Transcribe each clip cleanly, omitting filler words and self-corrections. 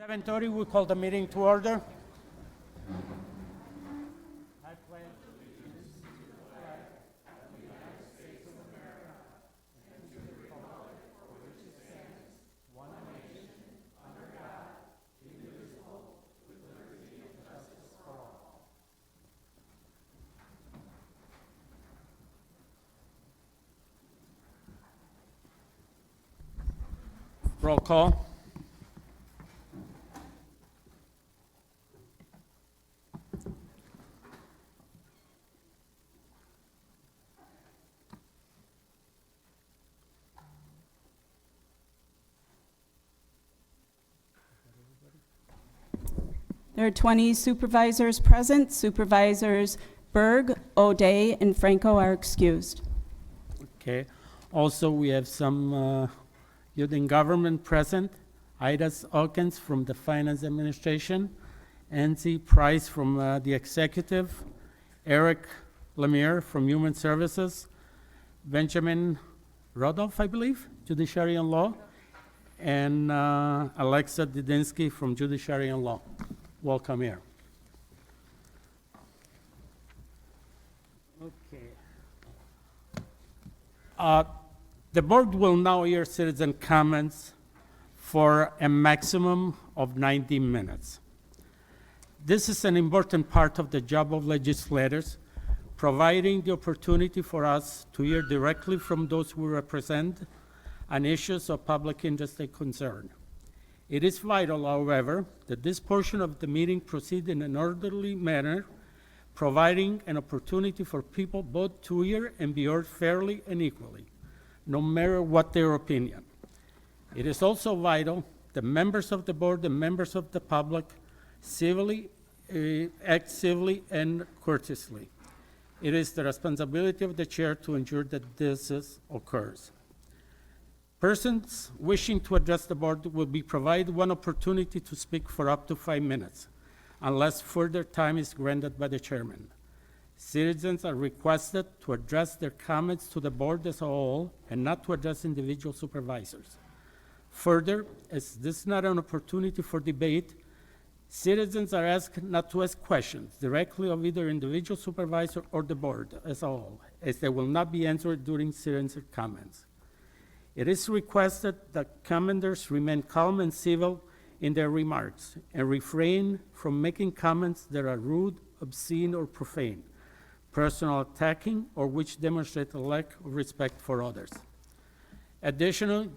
7:30, we call the meeting to order. Roll call. There are 20 supervisors present. Supervisors Berg, O'Day, and Franco are excused. Okay. Also, we have some youth in government present. Ida Hawkins from the Finance Administration, Nancy Price from the Executive, Eric Lemire from Human Services, Benjamin Rodolph, I believe, Judiciary and Law, and Alexa Didinsky from Judiciary and Law. Welcome here. Okay. The board will now hear citizen comments for a maximum of 90 minutes. This is an important part of the job of legislators, providing the opportunity for us to hear directly from those we represent on issues of public interest and concern. It is vital, however, that this portion of the meeting proceed in an orderly manner, providing an opportunity for people both to hear and be heard fairly and equally, no matter what their opinion. It is also vital that members of the board and members of the public act civilly and courteously. It is the responsibility of the chair to ensure that this occurs. Persons wishing to address the board will be provided one opportunity to speak for up to 5 minutes, unless further time is granted by the chairman. Citizens are requested to address their comments to the board as a whole and not to address individual supervisors. Further, as this is not an opportunity for debate, citizens are asked not to ask questions directly of either individual supervisor or the board as a whole, as they will not be answered during citizen comments. It is requested that commenters remain calm and civil in their remarks and refrain from making comments that are rude, obscene, or profane, personal attacking, or which demonstrate a lack of respect for others. Additionally,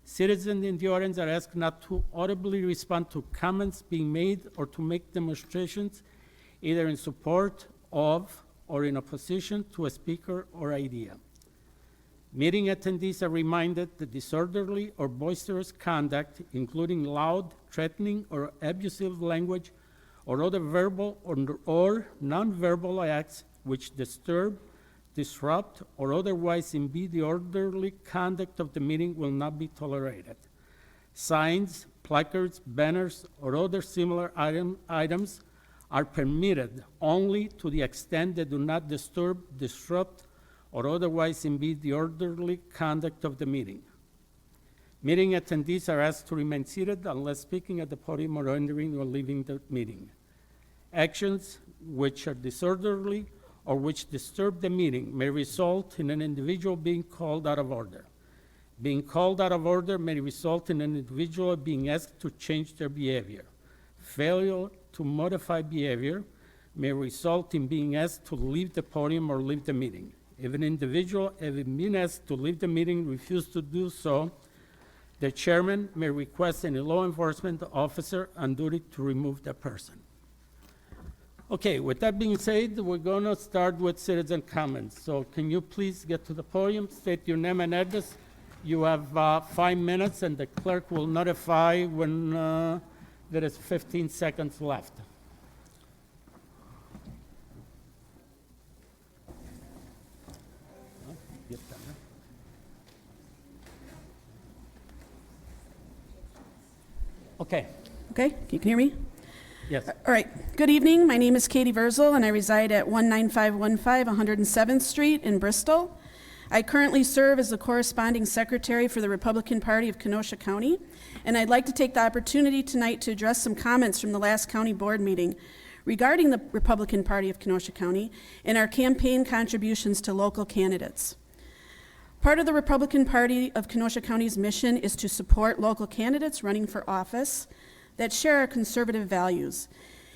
citizens in the audience are asked not to audibly respond to comments being made or to make demonstrations either in support of or in opposition to a speaker or idea. Meeting attendees are reminded that disorderly or boisterous conduct, including loud, threatening, or abusive language, or other verbal or nonverbal acts which disturb, disrupt, or otherwise impede the orderly conduct of the meeting will not be tolerated. Signs, placards, banners, or other similar items are permitted only to the extent they do not disturb, disrupt, or otherwise impede the orderly conduct of the meeting. Meeting attendees are asked to remain seated unless speaking at the podium or entering or leaving the meeting. Actions which are disorderly or which disturb the meeting may result in an individual being called out of order. Being called out of order may result in an individual being asked to change their behavior. Failure to modify behavior may result in being asked to leave the podium or leave the meeting. If an individual, having been asked to leave the meeting, refuses to do so, the chairman may request any law enforcement officer on duty to remove the person. Okay, with that being said, we're going to start with citizen comments. So can you please get to the podium, state your name and address. You have 5 minutes, and the clerk will notify when there is 15 seconds left. Okay. Okay, you can hear me? Yes. All right. Good evening. My name is Katie Verzel, and I reside at 19515 107th Street in Bristol. I currently serve as the corresponding secretary for the Republican Party of Kenosha County, and I'd like to take the opportunity tonight to address some comments from the last county board meeting regarding the Republican Party of Kenosha County and our campaign contributions to local candidates. Part of the Republican Party of Kenosha County's mission is to support local candidates running for office that share our conservative values.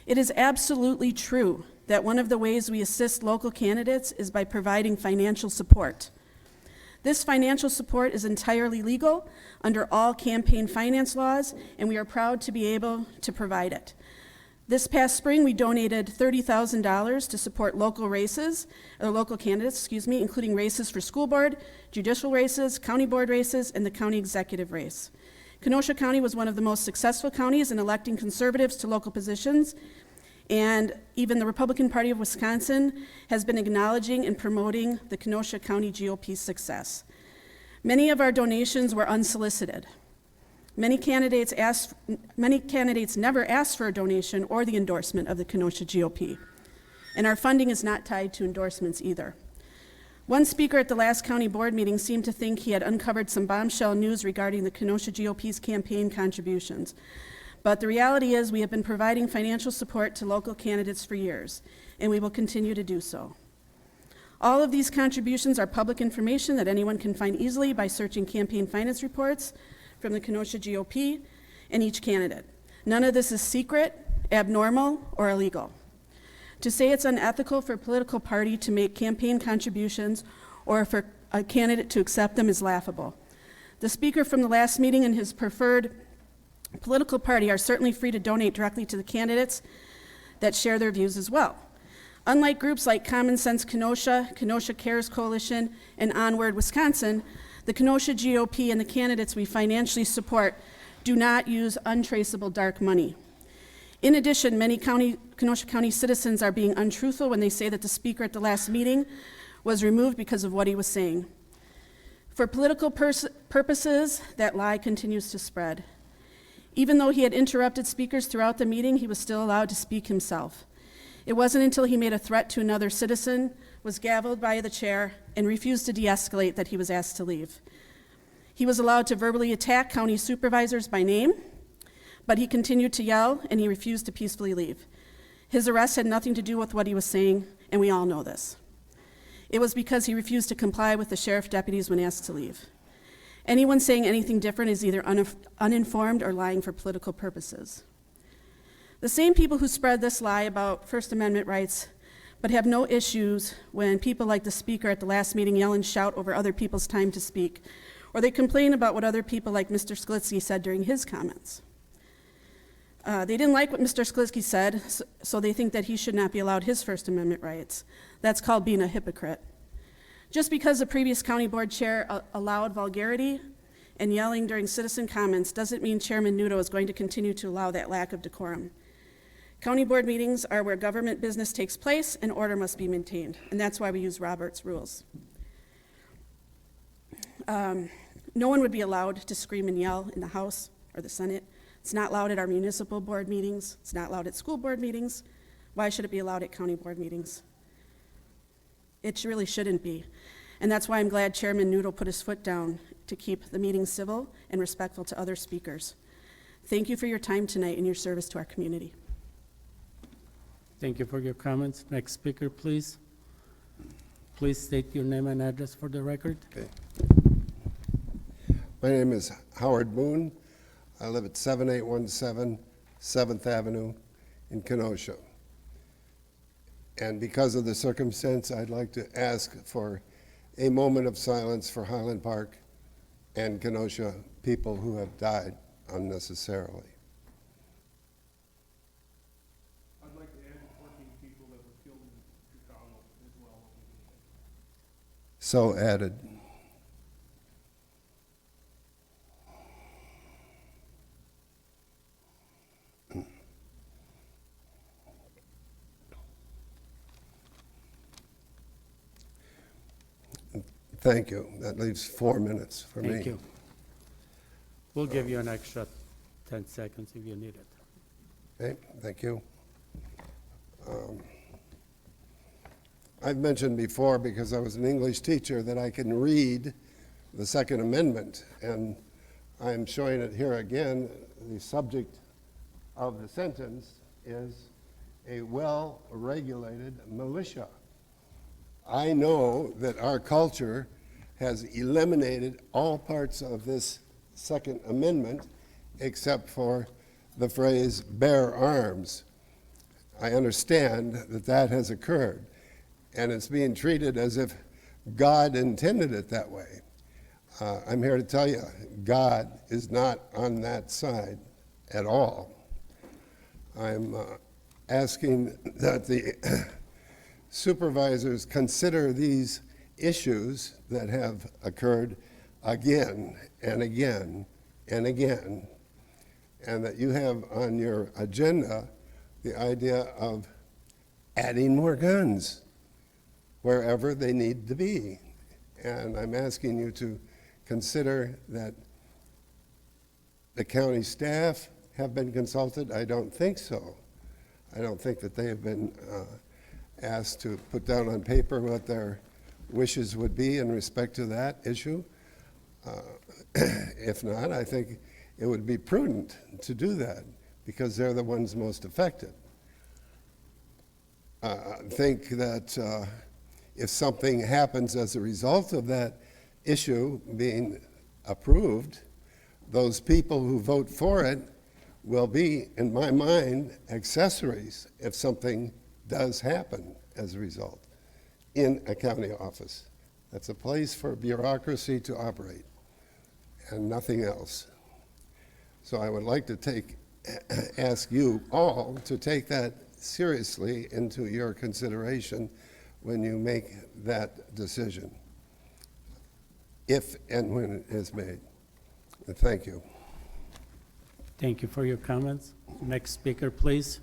It is absolutely true that one of the ways we assist local candidates is by providing financial support. This financial support is entirely legal under all campaign finance laws, and we are proud to be able to provide it. This past spring, we donated $30,000 to support local candidates, including races for school board, judicial races, county board races, and the county executive race. Kenosha County was one of the most successful counties in electing conservatives to local positions, and even the Republican Party of Wisconsin has been acknowledging and promoting the Kenosha County GOP's success. Many of our donations were unsolicited. Many candidates never asked for a donation or the endorsement of the Kenosha GOP, and our funding is not tied to endorsements either. One speaker at the last county board meeting seemed to think he had uncovered some bombshell news regarding the Kenosha GOP's campaign contributions. But the reality is we have been providing financial support to local candidates for years, and we will continue to do so. All of these contributions are public information that anyone can find easily by searching campaign finance reports from the Kenosha GOP and each candidate. None of this is secret, abnormal, or illegal. To say it's unethical for a political party to make campaign contributions or for a candidate to accept them is laughable. The speaker from the last meeting and his preferred political party are certainly free to donate directly to the candidates that share their views as well. Unlike groups like Common Sense Kenosha, Kenosha Cares Coalition, and Onward Wisconsin, the Kenosha GOP and the candidates we financially support do not use untraceable dark money. In addition, many Kenosha County citizens are being untruthful when they say that the speaker at the last meeting was removed because of what he was saying. For political purposes, that lie continues to spread. Even though he had interrupted speakers throughout the meeting, he was still allowed to speak himself. It wasn't until he made a threat to another citizen, was gavelled by the chair, and refused to de-escalate that he was asked to leave. He was allowed to verbally attack county supervisors by name, but he continued to yell, and he refused to peacefully leave. His arrest had nothing to do with what he was saying, and we all know this. It was because he refused to comply with the sheriff deputies when asked to leave. Anyone saying anything different is either uninformed or lying for political purposes. The same people who spread this lie about First Amendment rights but have no issues when people like the speaker at the last meeting yell and shout over other people's time to speak, or they complain about what other people like Mr. Sklitsky said during his comments. They didn't like what Mr. Sklitsky said, so they think that he should not be allowed his First Amendment rights. That's called being a hypocrite. Just because the previous county board chair allowed vulgarity and yelling during citizen comments doesn't mean Chairman Nudo is going to continue to allow that lack of decorum. County board meetings are where government business takes place and order must be maintained, and that's why we use Robert's rules. No one would be allowed to scream and yell in the House or the Senate. It's not allowed at our municipal board meetings. It's not allowed at school board meetings. Why should it be allowed at county board meetings? It really shouldn't be. And that's why I'm glad Chairman Noodle put his foot down to keep the meeting civil and respectful to other speakers. Thank you for your time tonight and your service to our community. Thank you for your comments. Next speaker, please. Please state your name and address for the record. Okay. My name is Howard Boone. I live at 7817 7th Avenue in Kenosha. And because of the circumstance, I'd like to ask for a moment of silence for Highland Park and Kenosha people who have died unnecessarily. I'd like to add 14 people that were killed in Chicago as well. So added. Thank you. That leaves 4 minutes for me. Thank you. We'll give you an extra 10 seconds if you need it. Okay, thank you. I've mentioned before, because I was an English teacher, that I can read the Second Amendment, and I'm showing it here again. The subject of the sentence is a well-regulated militia. I know that our culture has eliminated all parts of this Second Amendment except for the phrase bear arms. I understand that that has occurred, and it's being treated as if God intended it that way. I'm here to tell you, God is not on that side at all. I'm asking that the supervisors consider these issues that have occurred again and again and again, and that you have on your agenda the idea of adding more guns wherever they need to be. And I'm asking you to consider that the county staff have been consulted. I don't think so. I don't think that they have been asked to put down on paper what their wishes would be in respect to that issue. If not, I think it would be prudent to do that because they're the ones most affected. I think that if something happens as a result of that issue being approved, those people who vote for it will be, in my mind, accessories if something does happen as a result in a county office. That's a place for bureaucracy to operate and nothing else. So I would like to ask you all to take that seriously into your consideration when you make that decision, if and when it is made. And thank you. Thank you for your comments. Next speaker, please.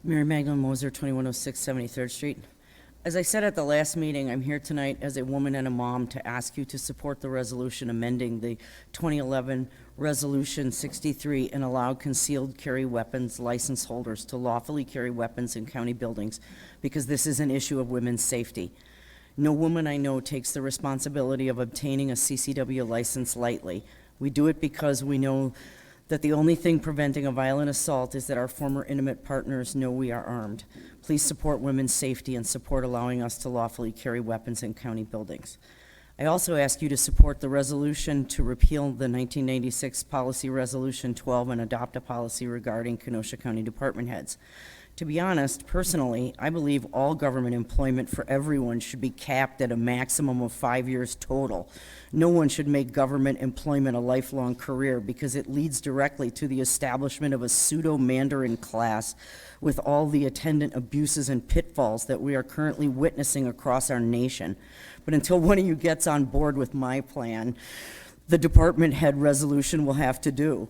Mary Magdalene, Moser, 2106 73rd Street. As I said at the last meeting, I'm here tonight as a woman and a mom to ask you to support the resolution amending the 2011 Resolution 63 and allow concealed carry weapons license holders to lawfully carry weapons in county buildings, because this is an issue of women's safety. No woman I know takes the responsibility of obtaining a CCW license lightly. We do it because we know that the only thing preventing a violent assault is that our former intimate partners know we are armed. Please support women's safety and support allowing us to lawfully carry weapons in county buildings. I also ask you to support the resolution to repeal the 1996 Policy Resolution 12 and adopt a policy regarding Kenosha County department heads. To be honest, personally, I believe all government employment for everyone should be capped at a maximum of 5 years total. No one should make government employment a lifelong career because it leads directly to the establishment of a pseudo-Mandarin class with all the attendant abuses and pitfalls that we are currently witnessing across our nation. But until one of you gets on board with my plan, the department head resolution will have to do.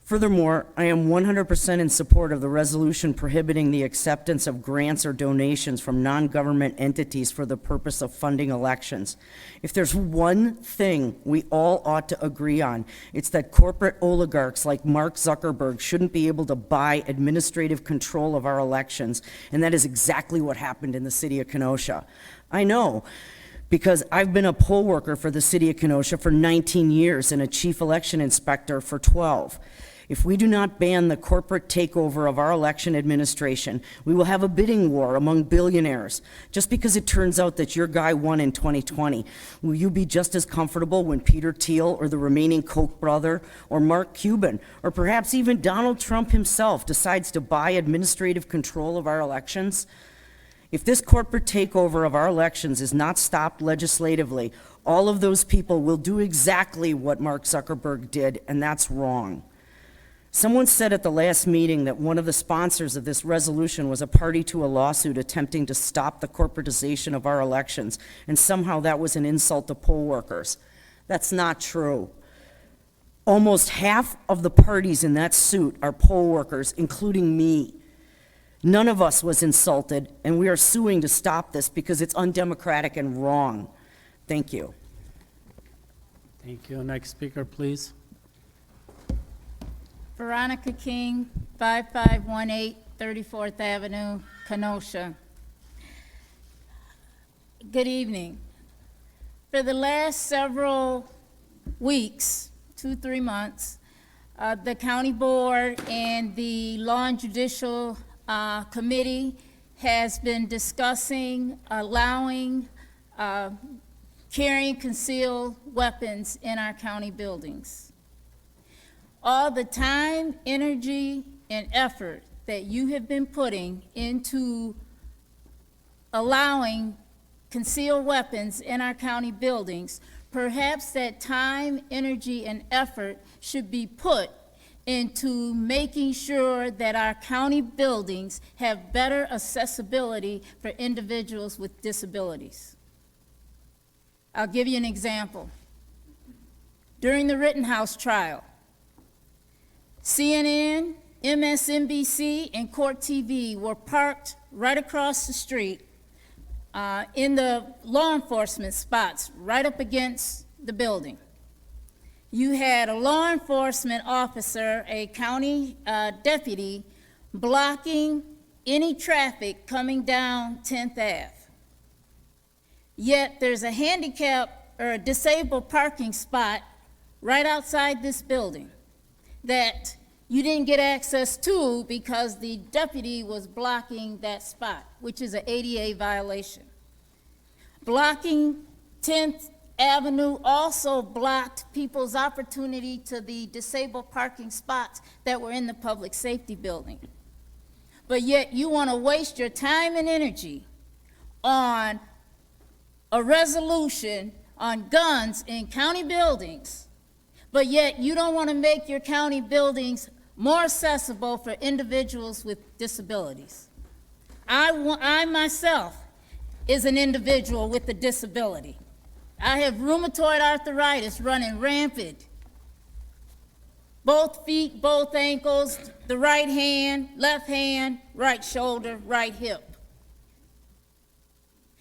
Furthermore, I am 100% in support of the resolution prohibiting the acceptance of grants or donations from non-government entities for the purpose of funding elections. If there's one thing we all ought to agree on, it's that corporate oligarchs like Mark Zuckerberg shouldn't be able to buy administrative control of our elections, and that is exactly what happened in the city of Kenosha. I know, because I've been a poll worker for the city of Kenosha for 19 years and a chief election inspector for 12. If we do not ban the corporate takeover of our election administration, we will have a bidding war among billionaires. Just because it turns out that your guy won in 2020, will you be just as comfortable when Peter Thiel or the remaining Koch brother or Mark Cuban or perhaps even Donald Trump himself decides to buy administrative control of our elections? If this corporate takeover of our elections is not stopped legislatively, all of those people will do exactly what Mark Zuckerberg did, and that's wrong. Someone said at the last meeting that one of the sponsors of this resolution was a party to a lawsuit attempting to stop the corporatization of our elections, and somehow that was an insult to poll workers. That's not true. Almost half of the parties in that suit are poll workers, including me. None of us was insulted, and we are suing to stop this because it's undemocratic and wrong. Thank you. Thank you. Next speaker, please. Veronica King, 5518 34th Avenue, Kenosha. Good evening. For the last several weeks, 2-3 months, the county board and the Law and Judicial Committee has been discussing allowing carrying concealed weapons in our county buildings. All the time, energy, and effort that you have been putting into allowing concealed weapons in our county buildings, perhaps that time, energy, and effort should be put into making sure that our county buildings have better accessibility for individuals with disabilities. I'll give you an example. During the Rittenhouse trial, CNN, MSNBC, and Court TV were parked right across the street in the law enforcement spots right up against the building. You had a law enforcement officer, a county deputy, blocking any traffic coming down 10th Ave. Yet there's a handicap or a disabled parking spot right outside this building that you didn't get access to because the deputy was blocking that spot, which is an ADA violation. Blocking 10th Avenue also blocked people's opportunity to the disabled parking spots that were in the public safety building. But yet you want to waste your time and energy on a resolution on guns in county buildings, but yet you don't want to make your county buildings more accessible for individuals with disabilities. I myself is an individual with a disability. I have rheumatoid arthritis running rampant. Both feet, both ankles, the right hand, left hand, right shoulder, right hip.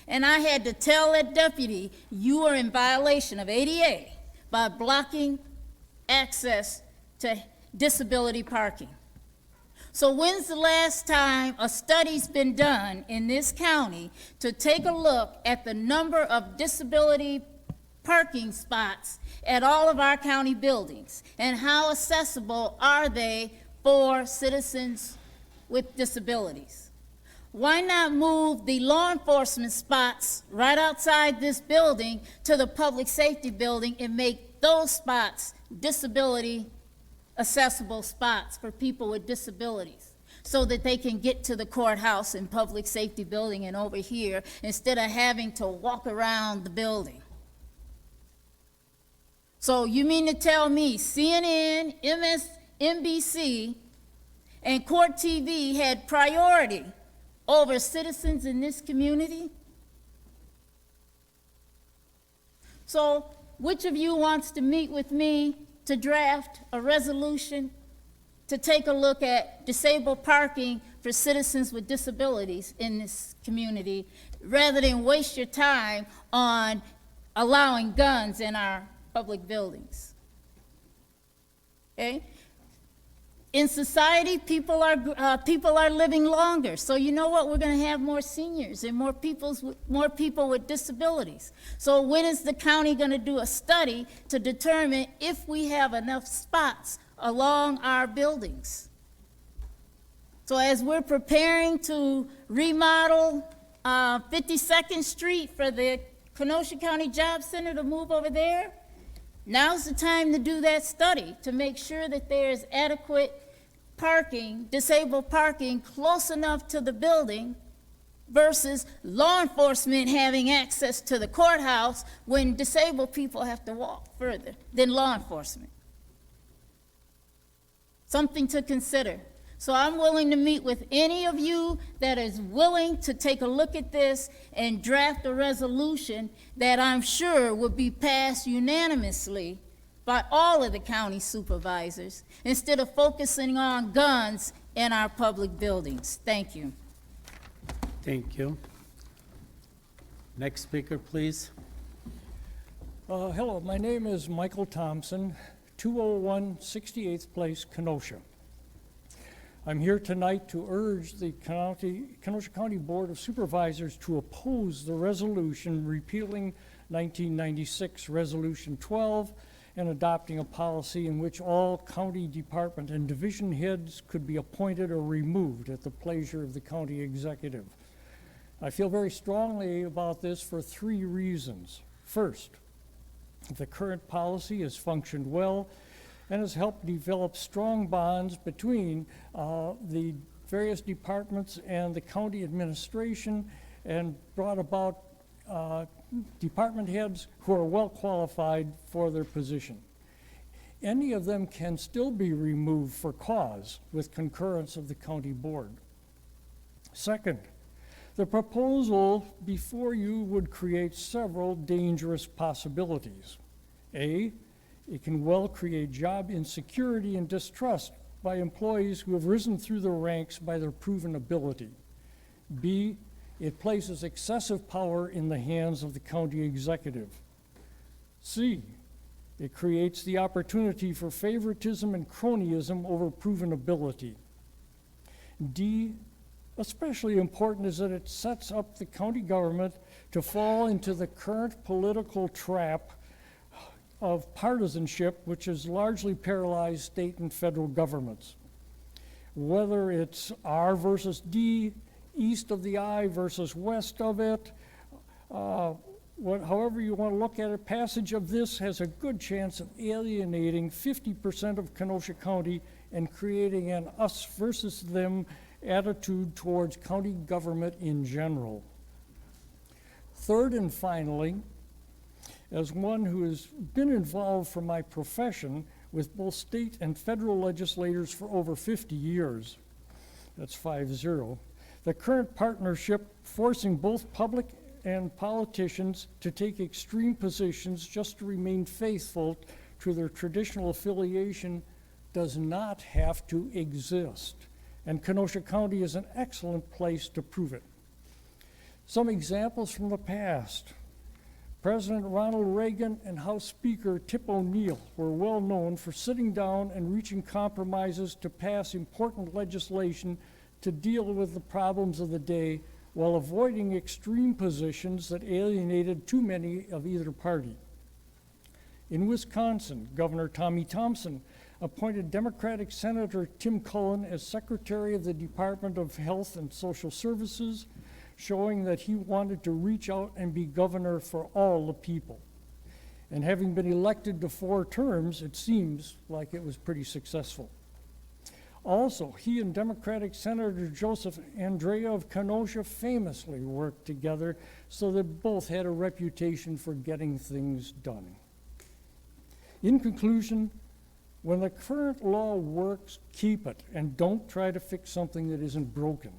And I had to tell that deputy, you are in violation of ADA by blocking access to disability parking. So when's the last time a study's been done in this county to take a look at the number of disability parking spots at all of our county buildings? And how accessible are they for citizens with disabilities? Why not move the law enforcement spots right outside this building to the public safety building and make those spots disability accessible spots for people with disabilities so that they can get to the courthouse and public safety building and over here instead of having to walk around the building? So you mean to tell me CNN, MSNBC, and Court TV had priority over citizens in this community? So which of you wants to meet with me to draft a resolution to take a look at disabled parking for citizens with disabilities in this community rather than waste your time on allowing guns in our public buildings? Okay? In society, people are living longer. So you know what? We're going to have more seniors and more people with disabilities. So when is the county going to do a study to determine if we have enough spots along our buildings? So as we're preparing to remodel 52nd Street for the Kenosha County Job Center to move over there, now's the time to do that study to make sure that there's adequate parking, disabled parking, close enough to the building versus law enforcement having access to the courthouse when disabled people have to walk further than law enforcement. Something to consider. So I'm willing to meet with any of you that is willing to take a look at this and draft a resolution that I'm sure will be passed unanimously by all of the county supervisors instead of focusing on guns in our public buildings. Thank you. Thank you. Next speaker, please. Hello, my name is Michael Thompson, 201 68th Place, Kenosha. I'm here tonight to urge the Kenosha County Board of Supervisors to oppose the resolution repealing 1996 Resolution 12 and adopting a policy in which all county department and division heads could be appointed or removed at the pleasure of the county executive. I feel very strongly about this for 3 reasons. First, the current policy has functioned well and has helped develop strong bonds between the various departments and the county administration and brought about department heads who are well qualified for their position. Any of them can still be removed for cause with concurrence of the county board. Second, the proposal before you would create several dangerous possibilities. A, it can well create job insecurity and distrust by employees who have risen through the ranks by their proven ability. B, it places excessive power in the hands of the county executive. C, it creates the opportunity for favoritism and cronyism over proven ability. D, especially important is that it sets up the county government to fall into the current political trap of partisanship, which has largely paralyzed state and federal governments. Whether it's R versus D, east of the I versus west of it, however you want to look at it, passage of this has a good chance of alienating 50% of Kenosha County and creating an us versus them attitude towards county government in general. Third and finally, as one who has been involved from my profession with both state and federal legislators for over 50 years, that's 5-0, the current partnership forcing both public and politicians to take extreme positions just to remain faithful to their traditional affiliation does not have to exist. And Kenosha County is an excellent place to prove it. Some examples from the past. President Ronald Reagan and House Speaker Tip O'Neill were well known for sitting down and reaching compromises to pass important legislation to deal with the problems of the day while avoiding extreme positions that alienated too many of either party. In Wisconsin, Governor Tommy Thompson appointed Democratic Senator Tim Cullen as Secretary of the Department of Health and Social Services, showing that he wanted to reach out and be governor for all the people. And having been elected to 4 terms, it seems like it was pretty successful. Also, he and Democratic Senator Joseph Andrea of Kenosha famously worked together, so they both had a reputation for getting things done. In conclusion, when the current law works, keep it, and don't try to fix something that isn't broken.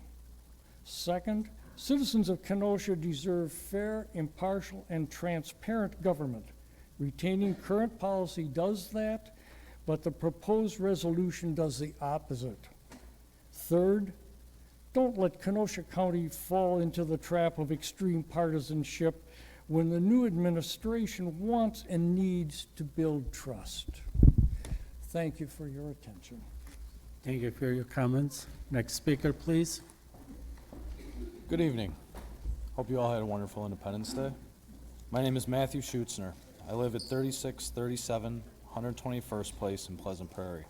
Second, citizens of Kenosha deserve fair, impartial, and transparent government. Retaining current policy does that, but the proposed resolution does the opposite. Third, don't let Kenosha County fall into the trap of extreme partisanship when the new administration wants and needs to build trust. Thank you for your attention. Thank you for your comments. Next speaker, please. Good evening. Hope you all had a wonderful Independence Day. My name is Matthewschutzner. I live at 3637 121st Place in Pleasant Prairie.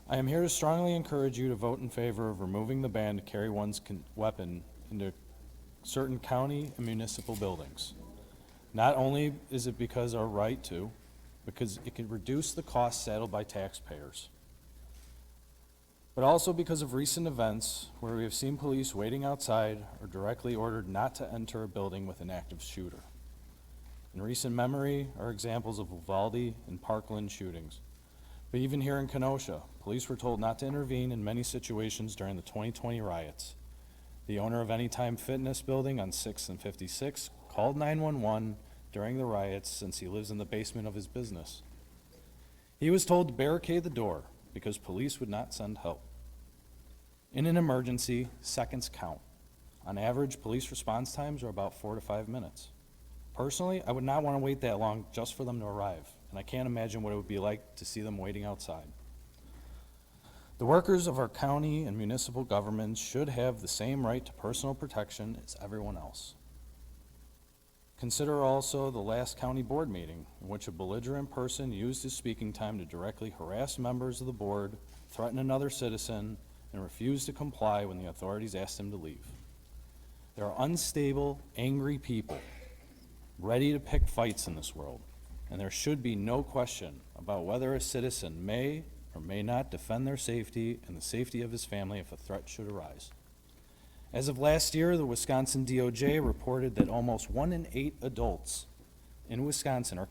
I am here to strongly encourage you to vote in favor of removing the ban to carry one's weapon into certain county and municipal buildings. Not only is it because our right to, because it can reduce the costs saddled by taxpayers, but also because of recent events where we have seen police waiting outside or directly ordered not to enter a building with an active shooter. In recent memory are examples of Uvalde and Parkland shootings. But even here in Kenosha, police were told not to intervene in many situations during the 2020 riots. The owner of Anytime Fitness building on 6th and 56 called 911 during the riots since he lives in the basement of his business. He was told to barricade the door because police would not send help. In an emergency, seconds count. On average, police response times are about 4 to 5 minutes. Personally, I would not want to wait that long just for them to arrive, and I can't imagine what it would be like to see them waiting outside. The workers of our county and municipal governments should have the same right to personal protection as everyone else. Consider also the last county board meeting in which a belligerent person used his speaking time to directly harass members of the board, threaten another citizen, and refuse to comply when the authorities asked him to leave. There are unstable, angry people ready to pick fights in this world, and there should be no question about whether a citizen may or may not defend their safety and the safety of his family if a threat should arise. As of last year, the Wisconsin DOJ reported that almost 1 in 8 adults in Wisconsin are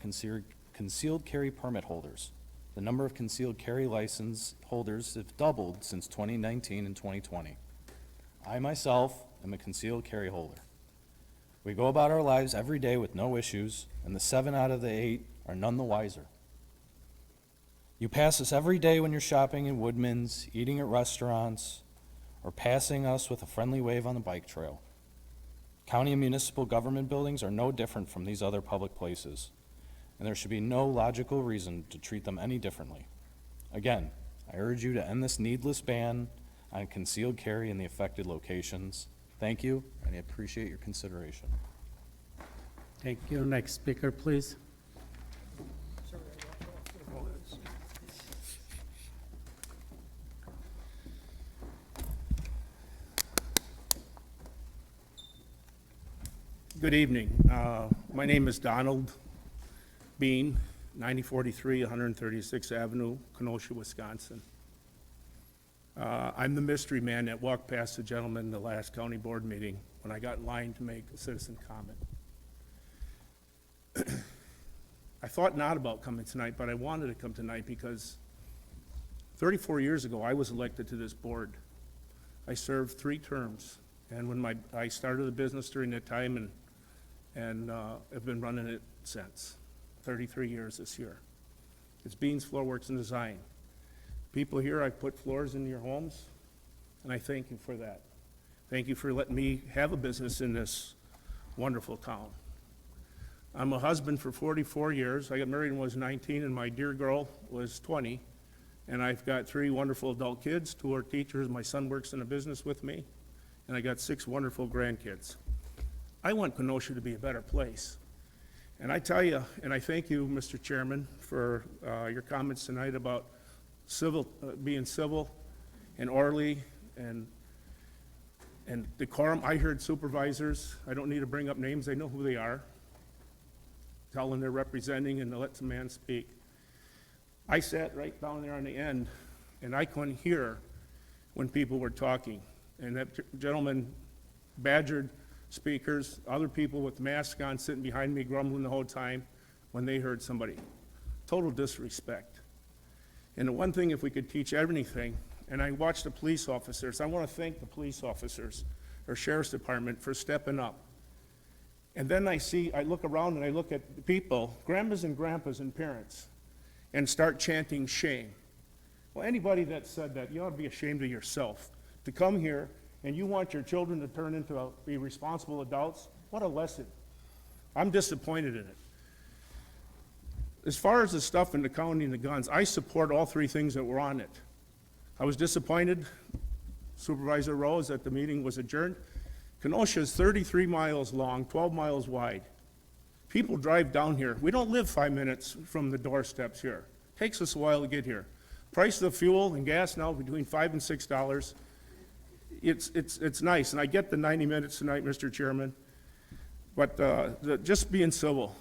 concealed carry permit holders. The number of concealed carry license holders have doubled since 2019 and 2020. I myself am a concealed carry holder. We go about our lives every day with no issues, and the 7 out of the 8 are none the wiser. You pass us every day when you're shopping in Woodman's, eating at restaurants, or passing us with a friendly wave on the bike trail. County and municipal government buildings are no different from these other public places, and there should be no logical reason to treat them any differently. Again, I urge you to end this needless ban on concealed carry in the affected locations. Thank you, and I appreciate your consideration. Thank you. Next speaker, please. Good evening. My name is Donald Bean, 9043 136th Avenue, Kenosha, Wisconsin. I'm the mystery man that walked past the gentleman in the last county board meeting when I got in line to make a citizen comment. I thought not about coming tonight, but I wanted to come tonight because 34 years ago, I was elected to this board. I served 3 terms, and when I started the business during that time and have been running it since. 33 years this year. It's Beans Floor Works and Design. People here, I've put floors in your homes, and I thank you for that. Thank you for letting me have a business in this wonderful town. I'm a husband for 44 years. I got married when I was 19, and my dear girl was 20. And I've got 3 wonderful adult kids, 2 are teachers. My son works in a business with me, and I got 6 wonderful grandkids. I want Kenosha to be a better place. And I tell you, and I thank you, Mr. Chairman, for your comments tonight about being civil and orderly and decorum. I heard supervisors, I don't need to bring up names, they know who they are, tell them they're representing and to let some man speak. I sat right down there on the end, and I couldn't hear when people were talking. And that gentleman badgered speakers, other people with masks on sitting behind me grumbling the whole time when they heard somebody. Total disrespect. And the one thing, if we could teach anything, and I watched the police officers, I want to thank the police officers or sheriff's department for stepping up. And then I look around and I look at the people, grandmas and grandpas and parents, and start chanting shame. Well, anybody that said that, you ought to be ashamed of yourself. To come here and you want your children to turn into be responsible adults, what a lesson. I'm disappointed in it. As far as the stuff in the county and the guns, I support all 3 things that were on it. I was disappointed, Supervisor Rose, that the meeting was adjourned. Kenosha is 33 miles long, 12 miles wide. People drive down here. We don't live 5 minutes from the doorsteps here. Takes us a while to get here. Price of fuel and gas now between $5 and $6. It's nice, and I get the 90 minutes tonight, Mr. Chairman, but just being civil.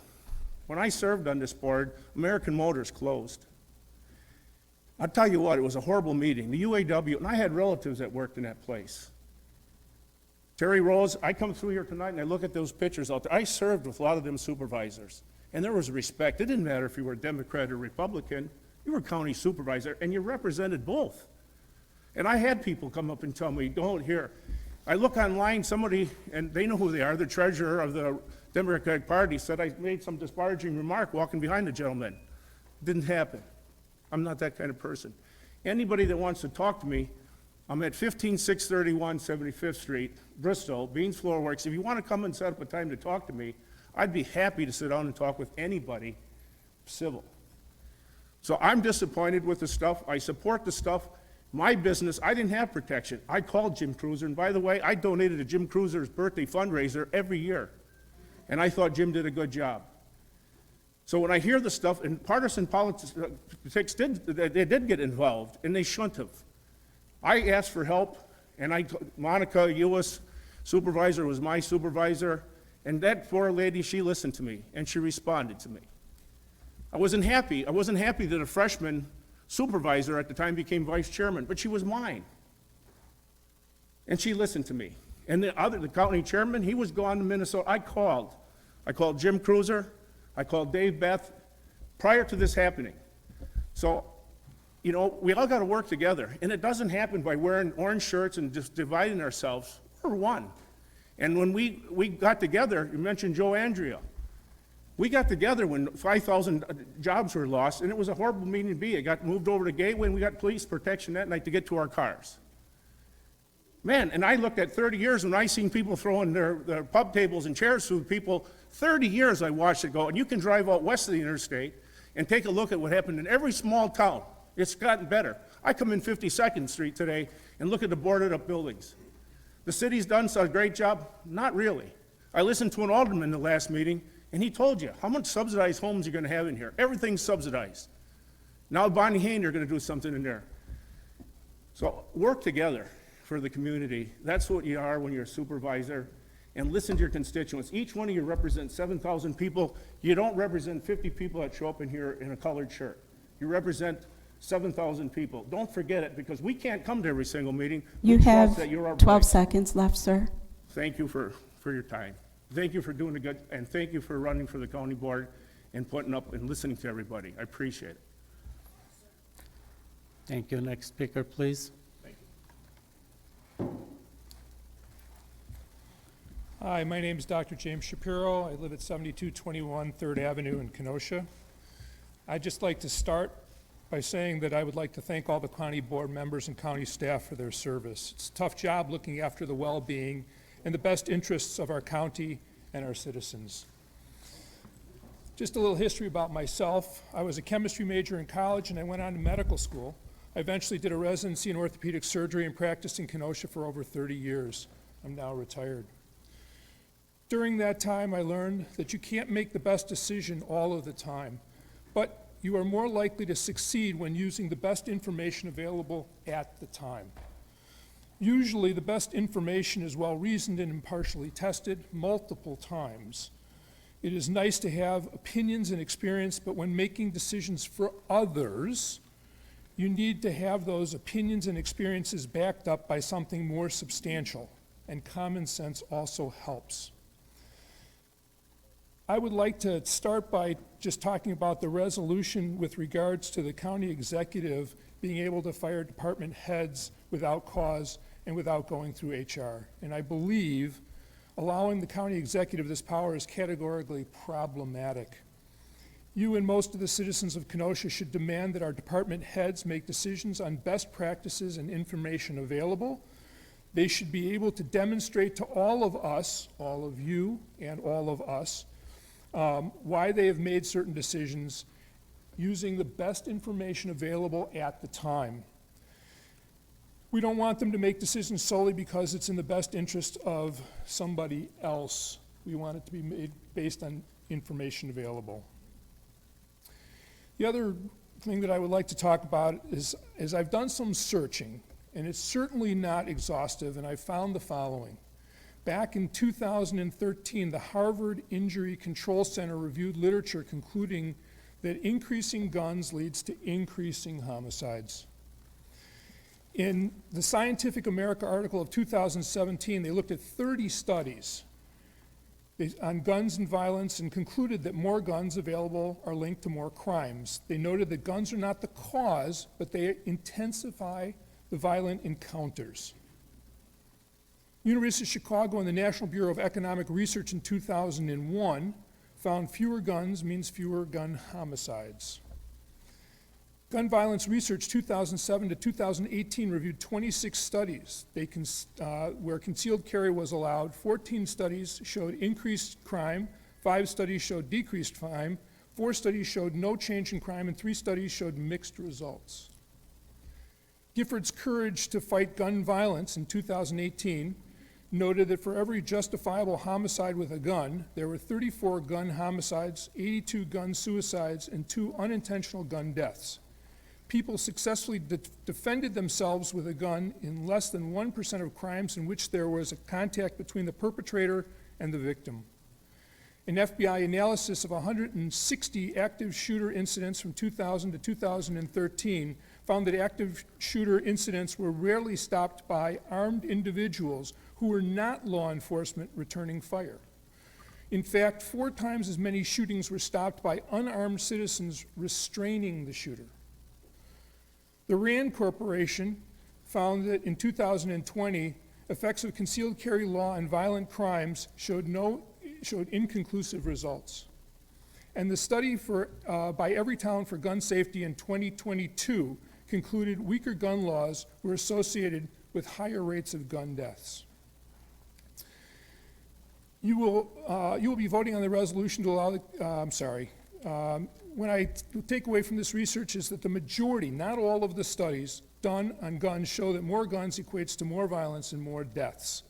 When I served on this board, American Motors closed. I'll tell you what, it was a horrible meeting. The UAW, and I had relatives that worked in that place. Terry Rose, I come through here tonight and I look at those pictures out there. I served with a lot of them supervisors, and there was respect. It didn't matter if you were Democrat or Republican. You were county supervisor, and you represented both. And I had people come up and tell me, don't hear. I look online, somebody, and they know who they are, the treasurer of the Democratic Party said I made some disparaging remark walking behind the gentleman. Didn't happen. I'm not that kind of person. Anybody that wants to talk to me, I'm at 15631 75th Street, Bristol, Beans Floor Works. If you want to come and set up a time to talk to me, I'd be happy to sit down and talk with anybody civil. So I'm disappointed with the stuff. I support the stuff. My business, I didn't have protection. I called Jim Cruiser, and by the way, I donated to Jim Cruiser's birthday fundraiser every year. And I thought Jim did a good job. So when I hear the stuff, and partisan politics they did get involved, and they shouldn't have. I asked for help, and Monica Ewis, supervisor, was my supervisor, and that poor lady, she listened to me, and she responded to me. I wasn't happy. I wasn't happy that a freshman supervisor at the time became vice chairman, but she was mine. And she listened to me. And the county chairman, he was gone to Minnesota. I called Jim Cruiser, I called Dave Beth prior to this happening. So, you know, we all got to work together. And it doesn't happen by wearing orange shirts and just dividing ourselves. We're one. And when we got together, you mentioned Joe Andrea. We got together when 5,000 jobs were lost, and it was a horrible meeting to be. It got moved over to Gateway, and we got police protection that night to get to our cars. Man, and I looked at 30 years when I seen people throwing their pub tables and chairs through people. 30 years I watched it go, and you can drive out west of the interstate and take a look at what happened in every small town. It's gotten better. I come in 52nd Street today and look at the boarded up buildings. The city's done a great job? Not really. I listened to an alderman in the last meeting, and he told you how much subsidized homes you're going to have in here. Everything's subsidized. Now Bonnie Hayne, you're going to do something in there. So work together for the community. That's what you are when you're a supervisor. And listen to your constituents. Each one of you represents 7,000 people. You don't represent 50 people that show up in here in a colored shirt. You represent 7,000 people. Don't forget it, because we can't come to every single meeting. You We trust have that you're our 12 voice. seconds left, sir. Thank you for your time. Thank you for doing a good, and thank you for running for the county board and putting up and listening to everybody. I appreciate it. Thank you. Next speaker, please. Hi, my name is Dr. James Shapiro. I live at 7221 3rd Avenue in Kenosha. I'd just like to start by saying that I would like to thank all the county board members and county staff for their service. It's a tough job looking after the well-being and the best interests of our county and our citizens. Just a little history about myself. I was a chemistry major in college, and I went on to medical school. I eventually did a residency in orthopedic surgery and practiced in Kenosha for over 30 years. I'm now retired. During that time, I learned that you can't make the best decision all of the time, but you are more likely to succeed when using the best information available at the time. Usually, the best information is well-reasoned and impartially tested multiple times. It is nice to have opinions and experience, but when making decisions for others, you need to have those opinions and experiences backed up by something more substantial, and common sense also helps. I would like to start by just talking about the resolution with regards to the county executive being able to fire department heads without cause and without going through HR. And I believe allowing the county executive this power is categorically problematic. You and most of the citizens of Kenosha should demand that our department heads make decisions on best practices and information available. They should be able to demonstrate to all of us, all of you and all of us, why they have made certain decisions using the best information available at the time. We don't want them to make decisions solely because it's in the best interest of somebody else. We want it to be made based on information available. The other thing that I would like to talk about is I've done some searching, and it's certainly not exhaustive, and I found the following. Back in 2013, the Harvard Injury Control Center reviewed literature concluding that increasing guns leads to increasing homicides. In the Scientific America article of 2017, they looked at 30 studies on guns and violence and concluded that more guns available are linked to more crimes. They noted that guns are not the cause, but they intensify the violent encounters. University of Chicago and the National Bureau of Economic Research in 2001 found fewer guns means fewer gun homicides. Gun Violence Research 2007 to 2018 reviewed 26 studies where concealed carry was allowed. 14 studies showed increased crime, 5 studies showed decreased crime, 4 studies showed no change in crime, and 3 studies showed mixed results. Gifford's Courage to Fight Gun Violence in 2018 noted that for every justifiable homicide with a gun, there were 34 gun homicides, 82 gun suicides, and 2 unintentional gun deaths. People successfully defended themselves with a gun in less than 1% of crimes in which there was a contact between the perpetrator and the victim. An FBI analysis of 160 active shooter incidents from 2000 to 2013 found that active shooter incidents were rarely stopped by armed individuals who were not law enforcement returning fire. In fact, 4 times as many shootings were stopped by unarmed citizens restraining the shooter. The RAND Corporation found that in 2020, effects of concealed carry law and violent crimes showed inconclusive results. And the study by Everytown for Gun Safety in 2022 concluded weaker gun laws were associated with higher rates of gun deaths. You will be voting on the resolution to allow what I take away from this research is that the majority, not all of the studies done on guns, show that more guns equates to more violence and more deaths.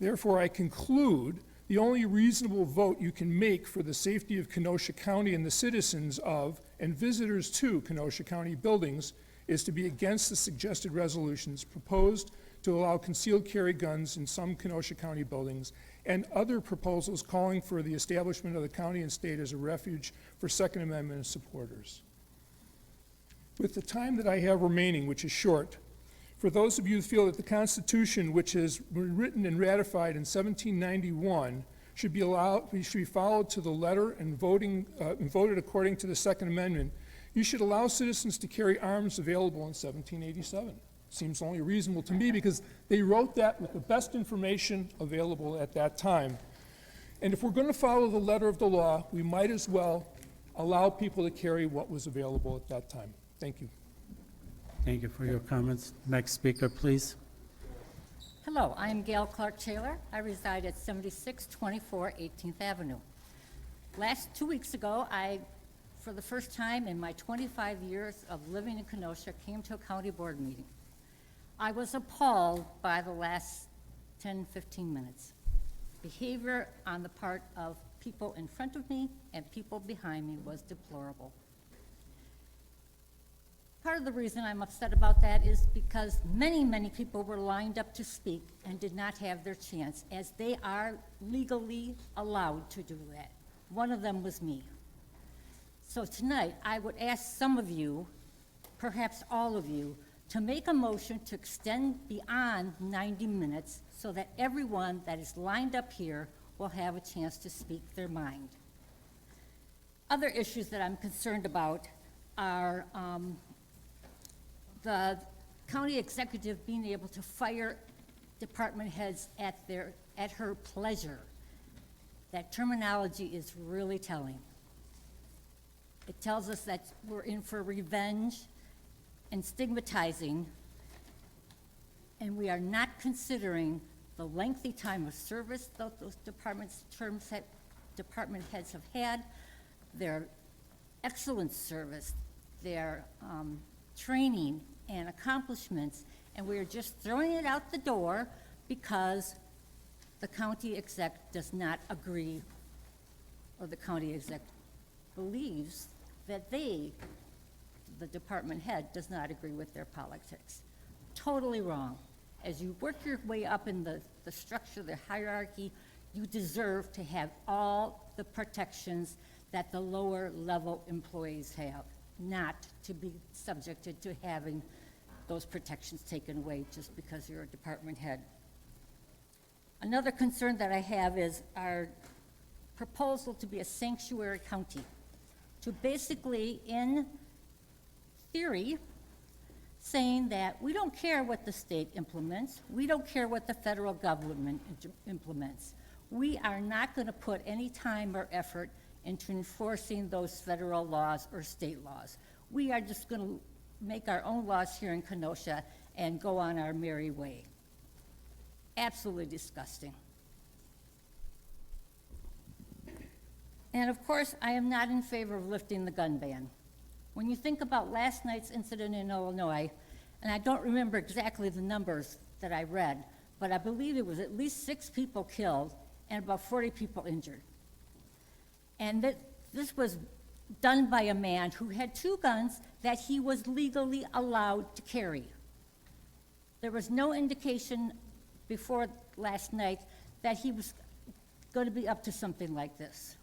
Therefore, I conclude the only reasonable vote you can make for the safety of Kenosha County and the citizens of and visitors to Kenosha County buildings is to be against the suggested resolutions proposed to allow concealed carry guns in some Kenosha County buildings and other proposals calling for the establishment of the county and state as a refuge for Second Amendment supporters. With the time that I have remaining, which is short, for those of you who feel that the Constitution, which is written and ratified in 1791, should be followed to the letter and voted according to the Second Amendment, you should allow citizens to carry arms available in 1787. Seems only reasonable to me because they wrote that with the best information available at that time. And if we're going to follow the letter of the law, we might as well allow people to carry what was available at that time. Thank you. Thank you for your comments. Next speaker, please. Hello, I'm Gail Clark-Taylor. I reside at 7624 18th Avenue. 2 weeks ago, for the first time in my 25 years of living in Kenosha, came to a county board meeting. I was appalled by the last 10, 15 minutes. Behavior on the part of people in front of me and people behind me was deplorable. Part of the reason I'm upset about that is because many, many people were lined up to speak and did not have their chance, as they are legally allowed to do that. One of them was me. So tonight, I would ask some of you, perhaps all of you, to make a motion to extend beyond 90 minutes so that everyone that is lined up here will have a chance to speak their mind. Other issues that I'm concerned about are the county executive being able to fire department heads at her pleasure. That terminology is really telling. It tells us that we're in for revenge and stigmatizing, and we are not considering the lengthy time of service that those department heads have had, their excellent service, their training and accomplishments, and we are just throwing it out the door because the county exec does not agree, or the county exec believes that the department head does not agree with their politics. Totally wrong. As you work your way up in the structure, the hierarchy, you deserve to have all the protections that the lower level employees have, not to be subjected to having those protections taken away just because you're a department head. Another concern that I have is our proposal to be a sanctuary county, to basically, in theory, saying that we don't care what the state implements, we don't care what the federal government implements. We are not going to put any time or effort into enforcing those federal laws or state laws. We are just going to make our own laws here in Kenosha and go on our merry way. Absolutely disgusting. And of course, I am not in favor of lifting the gun ban. When you think about last night's incident in Illinois and I don't remember exactly the numbers that I read, but I believe it was at least 6 people killed and about 40 people injured. And this was done by a man who had 2 guns that he was legally allowed to carry. There was no indication before last night that he was going to be up to something like this.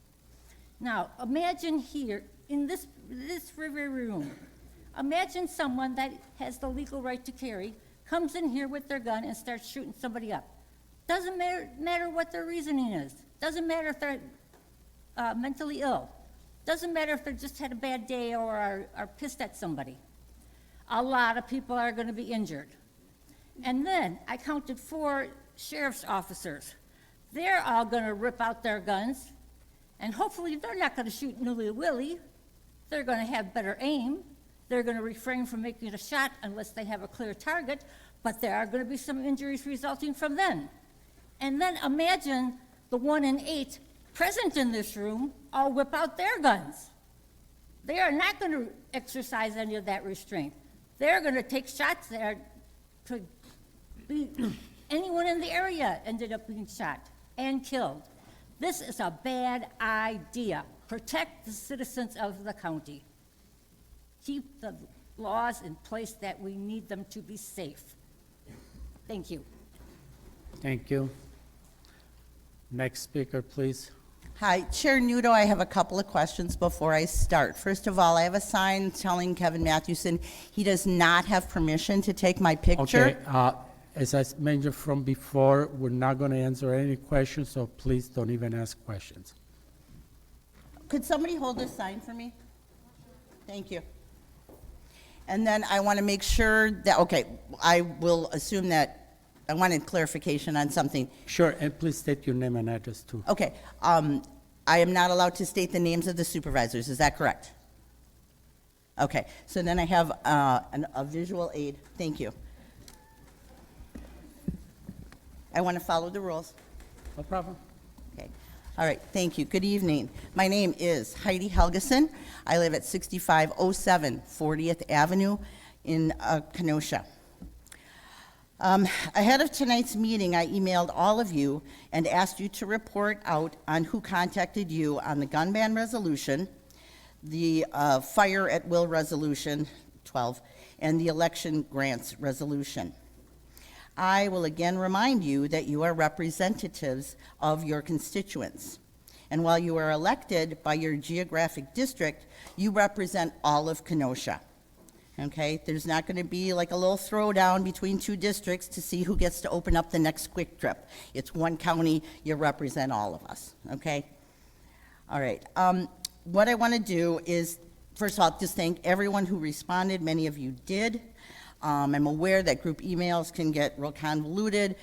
Now, imagine here, in this very room, imagine someone that has the legal right to carry, comes in here with their gun and starts shooting somebody up. Doesn't matter what their reasoning is. Doesn't matter if they're mentally ill. Doesn't matter if they just had a bad day or are pissed at somebody. A lot of people are going to be injured. And then I counted 4 sheriff's officers. They're all going to rip out their guns, and hopefully they're not going to shoot nilly-willy. They're going to have better aim. They're going to refrain from making a shot unless they have a clear target, but there are going to be some injuries resulting from them. And then imagine the 1 in 8 present in this room all whip out their guns. They are not going to exercise any of that restraint. They're going to take shots there to be, anyone in the area ended up being shot and killed. This is a bad idea. Protect the citizens of the county. Keep the laws in place that we need them to be safe. Thank you. Thank you. Next speaker, please. Hi, Chair Nudo, I have a couple of questions before I start. First of all, I have a sign telling Kevin Matthewson he does not have permission to take my picture. Okay, as I mentioned from before, we're not going to answer any questions, so please don't even ask questions. Could somebody hold this sign for me? Thank you. And then I want to make sure that, okay, I will assume that, I wanted clarification on something. Sure, and please state your name and address too. Okay, I am not allowed to state the names of the supervisors, is that correct? Okay, so then I have a visual aid, thank you. I want to follow the rules. No problem. Okay, all right, thank you, good evening. My name is Heidi Helgeson. I live at 6507 40th Avenue in Kenosha. Ahead of tonight's meeting, I emailed all of you and asked you to report out on who contacted you on the gun ban resolution, the fire at will resolution 12, and the election grants resolution. I will again remind you that you are representatives of your constituents. And while you are elected by your geographic district, you represent all of Kenosha. Okay, there's not going to be like a little throwdown between 2 districts to see who gets to open up the next quick trip. It's one county, you represent all of us, okay? All right, what I want to do is, first of all, just thank everyone who responded. Many of you did. I'm aware that group emails can get real convoluted.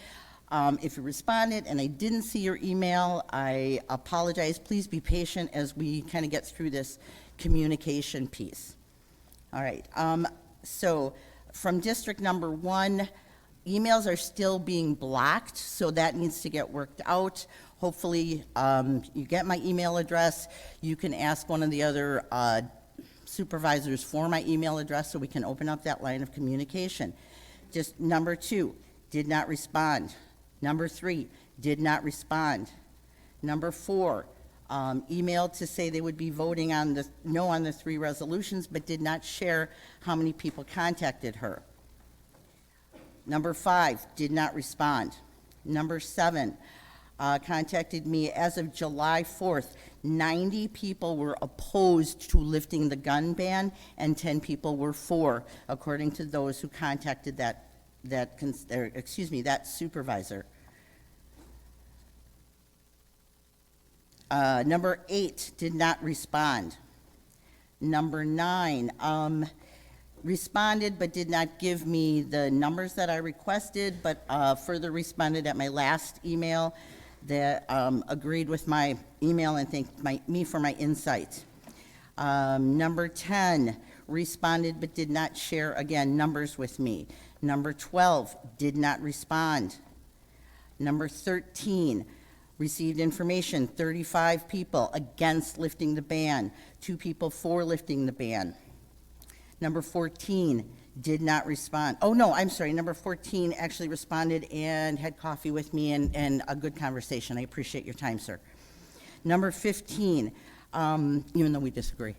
If you responded and I didn't see your email, I apologize. Please be patient as we kind of get through this communication piece. All right, so from district number 1, emails are still being blocked, so that needs to get worked out. Hopefully, you get my email address. You can ask one of the other supervisors for my email address so we can open up that line of communication. Just number 2, did not respond. Number 3, did not respond. Number 4, emailed to say they would be voting on the no on the 3 resolutions, but did not share how many people contacted her. Number 5, did not respond. Number 7, contacted me as of July 4th. 90 people were opposed to lifting the gun ban, and 10 people were for, according to those who contacted that supervisor. Number 8, did not respond. Number 9, responded but did not give me the numbers that I requested, but further responded at my last email that agreed with my email and thanked me for my insight. Number 10, responded but did not share, again, numbers with me. Number 12, did not respond. Number 13, received information, 35 people against lifting the ban, 2 people for lifting the ban. Number 14, did not respond. Oh, no, I'm sorry, number 14 actually responded and had coffee with me and a good conversation. I appreciate your time, sir. Number 15, even though we disagree.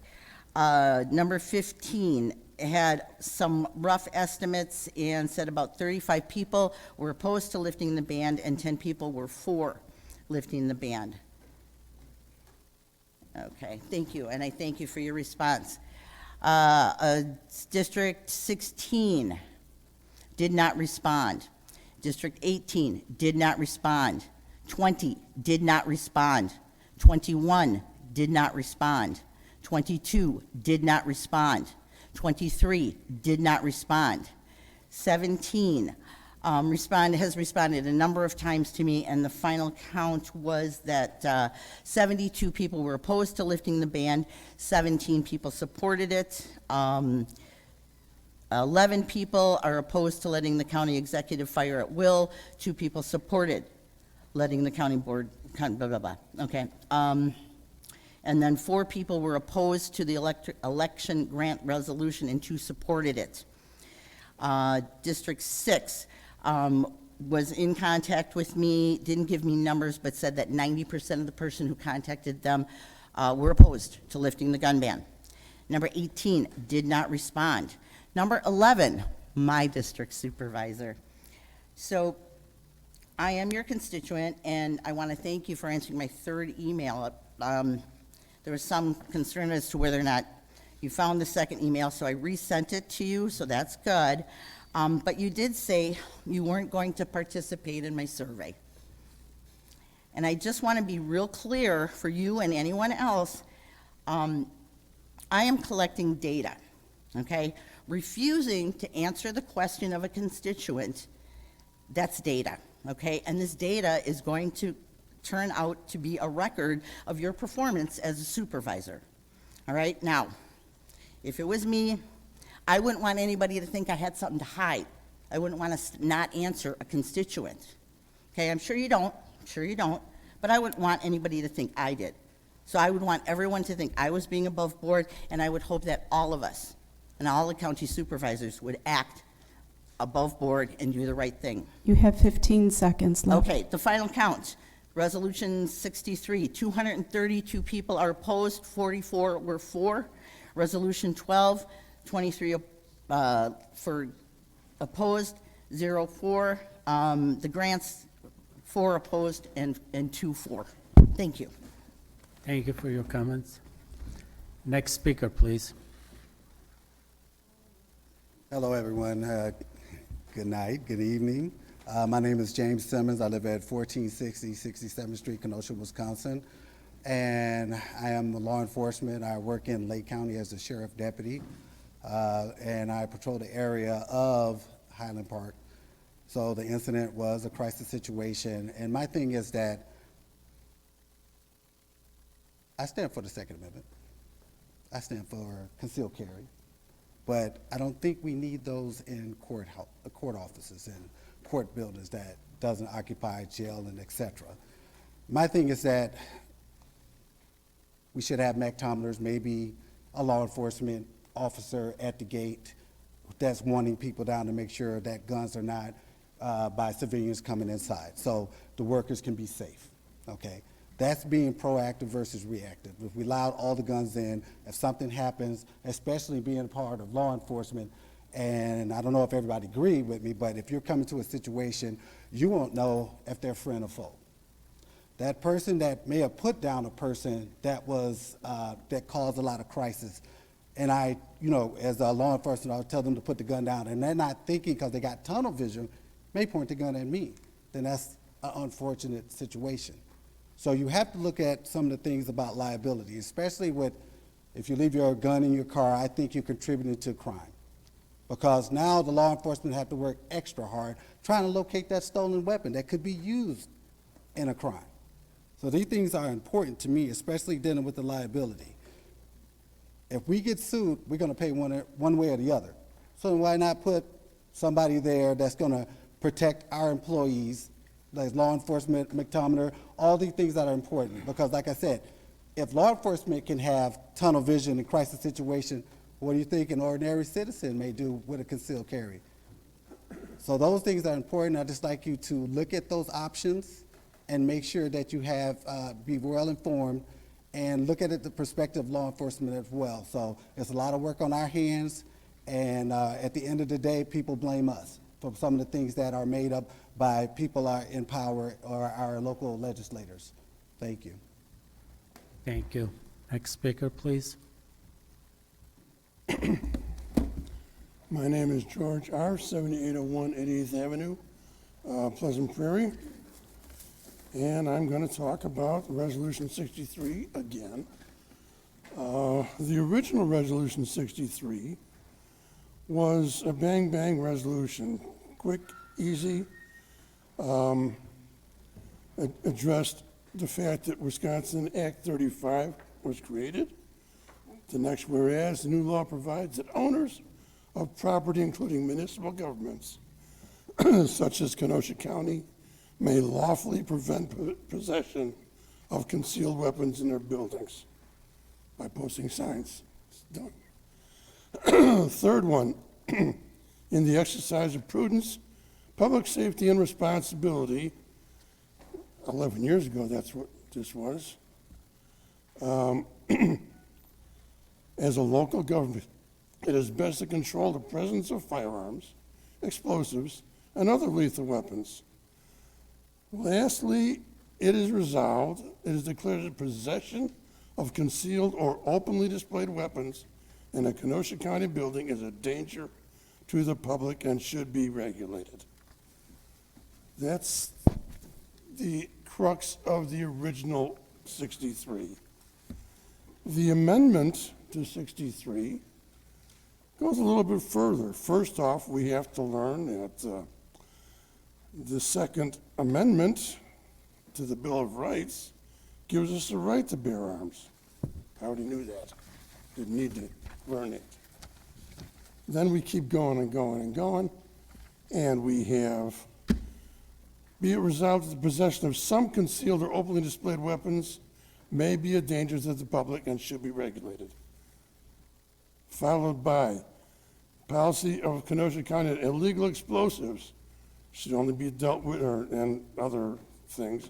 Number 15 had some rough estimates and said about 35 people were opposed to lifting the ban and 10 people were for lifting the ban. Okay, thank you, and I thank you for your response. District 16 did not respond. District 18 did not respond. 20 did not respond. 21 did not respond. 22 did not respond. 23 did not respond. 17 has responded a number of times to me, and the final count was that 72 people were opposed to lifting the ban, 17 people supported it, 11 people are opposed to letting the county executive fire at will, 2 people supported letting the county board, blah, blah, blah, okay. And then 4 people were opposed to the election grant resolution and 2 supported it. District 6 was in contact with me, didn't give me numbers, but said that 90% of the person who contacted them were opposed to lifting the gun ban. Number 18 did not respond. Number 11, my district supervisor. So I am your constituent, and I want to thank you for answering my 3rd email. There was some concern as to whether or not you found the 2nd email, so I resent it to you, so that's good. But you did say you weren't going to participate in my survey. And I just want to be real clear for you and anyone else, I am collecting data, okay? Refusing to answer the question of a constituent, that's data, okay? And this data is going to turn out to be a record of your performance as a supervisor, all right? Now, if it was me, I wouldn't want anybody to think I had something to hide. I wouldn't want to not answer a constituent. Okay, I'm sure you don't, but I wouldn't want anybody to think I did. So I would want everyone to think I was being above board, and I would hope that all of us and all the county supervisors would act above board and do the right thing. You have 15 seconds left. Okay, the final count. Resolution 63, 232 people are opposed, 44 were for. Resolution 12, 23 for opposed, 0 for. The grants, 4 opposed and 2 for. Thank you. Thank you for your comments. Next speaker, please. Hello, everyone. Good night, good evening. My name is James Simmons. I live at 1460 67th Street, Kenosha, Wisconsin. And I am the law enforcement. I work in Lake County as a sheriff deputy. And I patrol the area of Highland Park. So the incident was a crisis situation. And my thing is that I stand for the Second Amendment. I stand for concealed carry. But I don't think we need those in court offices and court buildings that doesn't occupy jail and et cetera. My thing is that we should have Magdalene's, maybe a law enforcement officer at the gate that's wanting people down to make sure that guns are not by civilians coming inside, so the workers can be safe, okay? That's being proactive versus reactive. If we allowed all the guns in, if something happens, especially being a part of law enforcement, and I don't know if everybody agreed with me, but if you're coming to a situation, you won't know if they're friend or foe. That person that may have put down a person that was, that caused a lot of crisis, and I, as a law enforcement, I'll tell them to put the gun down, and they're not thinking because they got tunnel vision, may point the gun at me, then that's an unfortunate situation. So you have to look at some of the things about liability, especially with, if you leave your gun in your car, I think you're contributing to crime. Because now the law enforcement have to work extra hard trying to locate that stolen weapon that could be used in a crime. So these things are important to me, especially dealing with the liability. If we get sued, we're gonna pay one way or the other. So why not put somebody there that's gonna protect our employees, like law enforcement, Magdalene, all these things that are important. Because like I said, if law enforcement can have tunnel vision in crisis situation, What do you think an ordinary citizen may do with a concealed carry? So those things are important. I'd just like you to look at those options and make sure that you have, be well informed and look at it the perspective of law enforcement as well. So there's a lot of work on our hands, and at the end of the day, people blame us for some of the things that are made up by people in power or our local legislators. Thank you. Thank you. Next speaker, please. My name is George R., 7801 88th Avenue, Pleasant Prairie. And I'm going to talk about Resolution 63 again. The original Resolution 63 was a bang-bang resolution, quick, easy, addressed the fact that Wisconsin Act 35 was created. The next whereas, the new law provides that owners of property, including municipal governments, such as Kenosha County, may lawfully prevent possession of concealed weapons in their buildings by posting signs. It's done. Third one, in the exercise of prudence, public safety and responsibility, 11 years ago that's what this was, as a local government, it is best to control the presence of firearms, explosives, and other lethal weapons. Lastly, it is resolved, it is declared that possession of concealed or openly displayed weapons in a Kenosha County building is a danger to the public and should be regulated. That's the crux of the original 63. The amendment to 63 goes a little bit further. First off, we have to learn that the Second Amendment to the Bill of Rights gives us the right to bear arms. I already knew that. Didn't need to learn it. Then we keep going and going and going, and we have, be it resolved that the possession of some concealed or openly displayed weapons may be a danger to the public and should be regulated. Followed by policy of Kenosha County that illegal explosives should only be dealt with, and other things,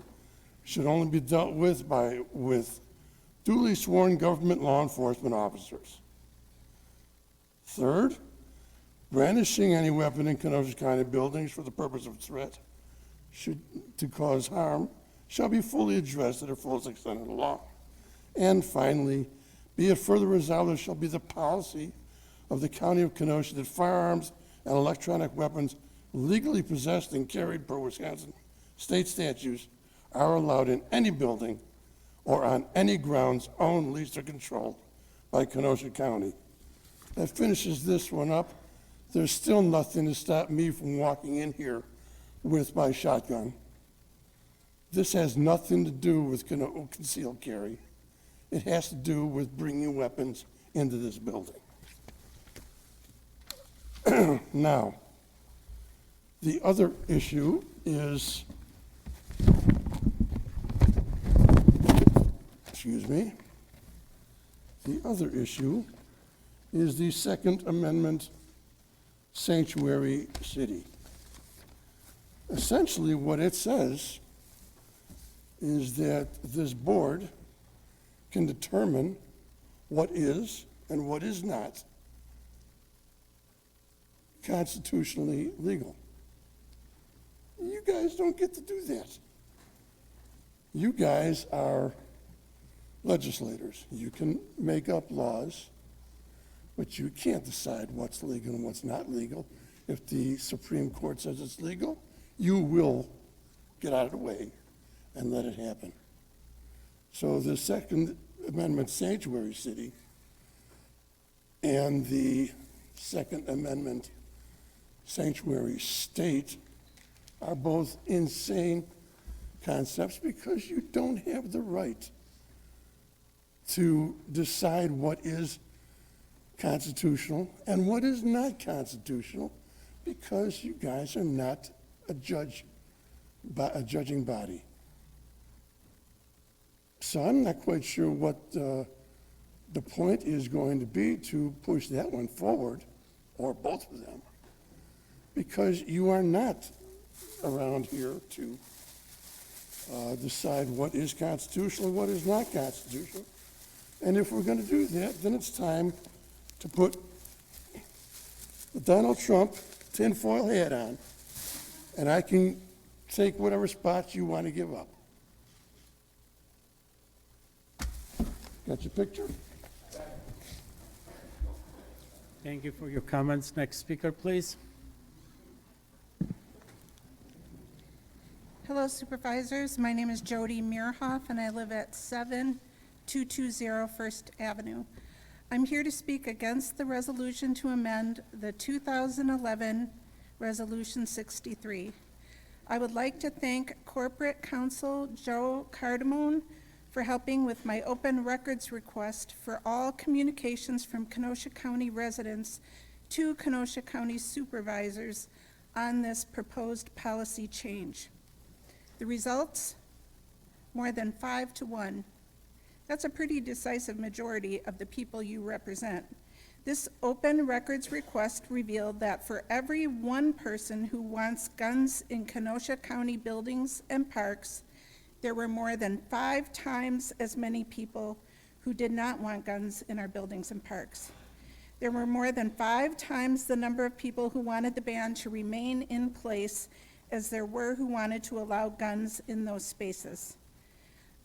should only be dealt with with duly sworn government law enforcement officers. Third, brandishing any weapon in Kenosha County buildings for the purpose of threat to cause harm shall be fully addressed to the fullest extent of the law. And finally, be it further resolved, there shall be the policy of the County of Kenosha that firearms and electronic weapons legally possessed and carried per Wisconsin state statutes are allowed in any building or on any grounds owned, leased, or controlled by Kenosha County. That finishes this one up. There's still nothing to stop me from walking in here with my shotgun. This has nothing to do with concealed carry. It has to do with bringing weapons into this building. Now, the other issue is, the other issue is the Second Amendment sanctuary city. Essentially, what it says is that this board can determine what is and what is not constitutionally legal. You guys don't get to do that. You guys are legislators. You can make up laws, but you can't decide what's legal and what's not legal. If the Supreme Court says it's legal, you will get out of the way and let it happen. So the Second Amendment sanctuary city and the Second Amendment sanctuary state are both insane concepts because you don't have the right to decide what is constitutional and what is not constitutional because you guys are not a judging body. So I'm not quite sure what The point is going to be to push that one forward, or both of them, because you are not around here to decide what is constitutional and what is not constitutional. And if we're going to do that, then it's time to put the Donald Trump tinfoil hat on, and I can take whatever spots you want to give up. Got your picture? Thank you for your comments. Next speaker, please. Hello Supervisors, my name is Jody Mirhoff and I live at 7220 First Avenue. I'm here to speak against the resolution to amend the 2011 Resolution 63. I would like to thank Corporate Counsel Joe Cardamone for helping with my open records request for all communications from Kenosha County residents to Kenosha County supervisors on this proposed policy change. The results? More than 5 to 1. That's a pretty decisive majority of the people you represent. This open records request revealed that for every one person who wants guns in Kenosha County buildings and parks, there were more than 5 times as many people who did not want guns in our buildings and parks. There were more than 5 times the number of people who wanted the ban to remain in place as there were who wanted to allow guns in those spaces.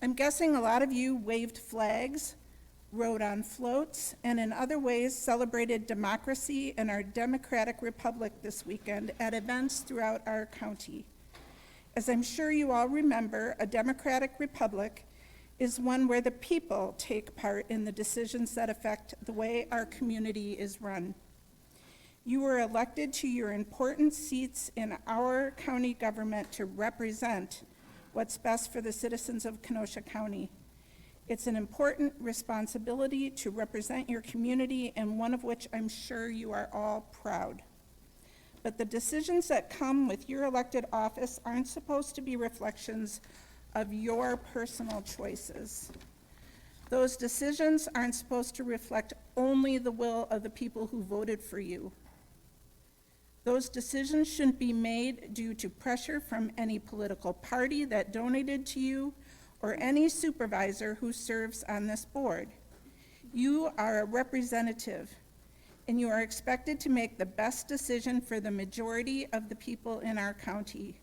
I'm guessing a lot of you waved flags, rode on floats, and in other ways celebrated democracy and our democratic republic this weekend at events throughout our county. As I'm sure you all remember, a democratic republic is one where the people take part in the decisions that affect the way our community is run. You were elected to your important seats in our county government to represent what's best for the citizens of Kenosha County. It's an important responsibility to represent your community, and one of which I'm sure you are all proud. But the decisions that come with your elected office aren't supposed to be reflections of your personal choices. Those decisions aren't supposed to reflect only the will of the people who voted for you. Those decisions shouldn't be made due to pressure from any political party that donated to you or any supervisor who serves on this board. You are a representative, and you are expected to make the best decision for the majority of the people in our county,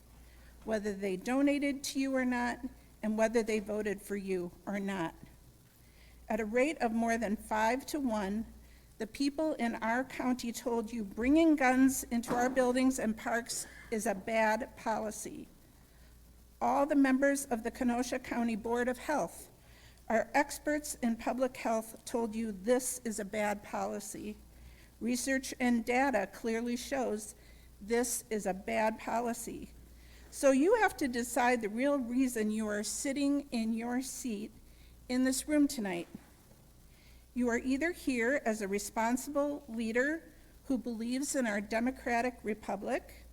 whether they donated to you or not, and whether they voted for you or not. At a rate of more than 5 to 1, the people in our county told you bringing guns into our buildings and parks is a bad policy. All the members of the Kenosha County Board of Health, our experts in public health, told you this is a bad policy. Research and data clearly shows this is a bad policy. So you have to decide the real reason you are sitting in your seat in this room tonight. You are either here as a responsible leader who believes in our democratic republic,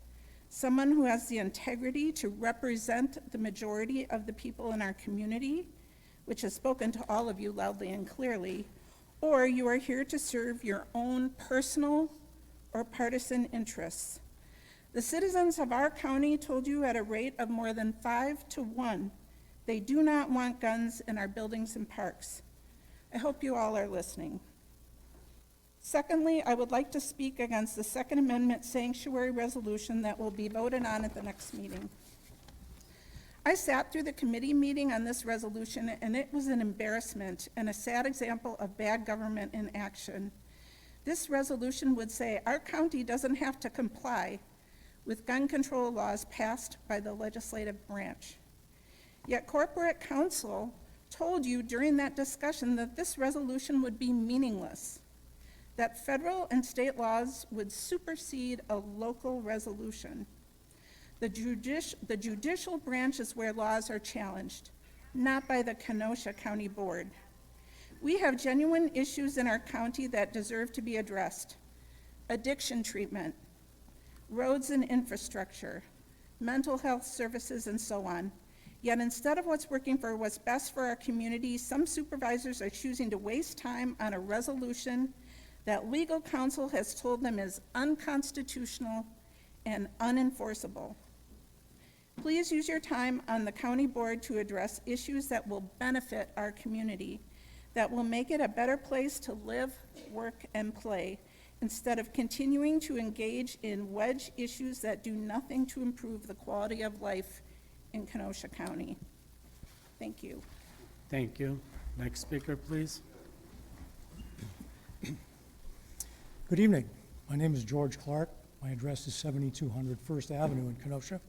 someone who has the integrity to represent the majority of the people in our community, which has spoken to all of you loudly and clearly, or you are here to serve your own personal or partisan interests. The citizens of our county told you at a rate of more than 5 to 1, they do not want guns in our buildings and parks. I hope you all are listening. Secondly, I would like to speak against the Second Amendment sanctuary resolution that will be voted on at the next meeting. I sat through the committee meeting on this resolution, and it was an embarrassment and a sad example of bad government in action. This resolution would say our county doesn't have to comply with gun control laws passed by the legislative branch. Yet corporate counsel told you during that discussion that this resolution would be meaningless, that federal and state laws would supersede a local resolution. The judicial branch is where laws are challenged, not by the Kenosha County Board. We have genuine issues in our county that deserve to be addressed. Addiction treatment, roads and infrastructure, mental health services, and so on. Yet instead of what's working for what's best for our community, some supervisors are choosing to waste time on a resolution that legal counsel has told them is unconstitutional and unenforceable. Please use your time on the county board to address issues that will benefit our community, that will make it a better place to live, work, and play, instead of continuing to engage in wedge issues that do nothing to improve the quality of life in Kenosha County. Thank you. Thank you. Next speaker, please. Good evening. My name is George Clark. My address is 7200 First Avenue in Kenosha.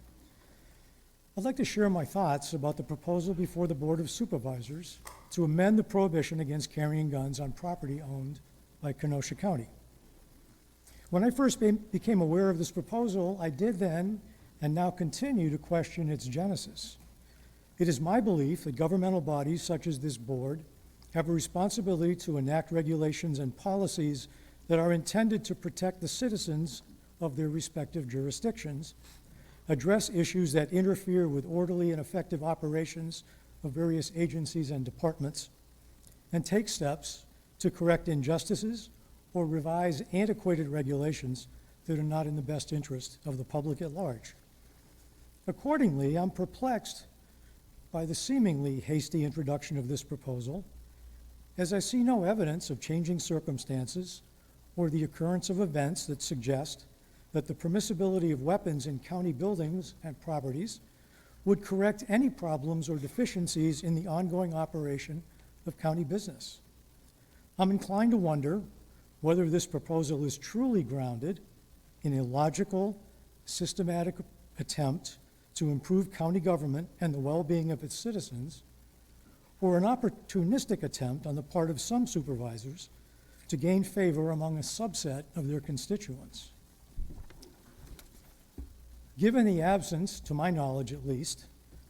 I'd like to share my thoughts about the proposal before the Board of Supervisors to amend the prohibition against carrying guns on property owned by Kenosha County. When I first became aware of this proposal, I did then and now continue to question its genesis. It is my belief that governmental bodies such as this board have a responsibility to enact regulations and policies that are intended to protect the citizens of their respective jurisdictions, address issues that interfere with orderly and effective operations of various agencies and departments, and take steps to correct injustices or revise antiquated regulations that are not in the best interest of the public at large. Accordingly, I'm perplexed by the seemingly hasty introduction of this proposal, as I see no evidence of changing circumstances or the occurrence of events that suggest that the permissibility of weapons in county buildings and properties would correct any problems or deficiencies in the ongoing operation of county business. I'm inclined to wonder whether this proposal is truly grounded in a logical, systematic attempt to improve county government and the well-being of its citizens, or an opportunistic attempt on the part of some supervisors to gain favor among a subset of their constituents. Given the absence, to my knowledge at least,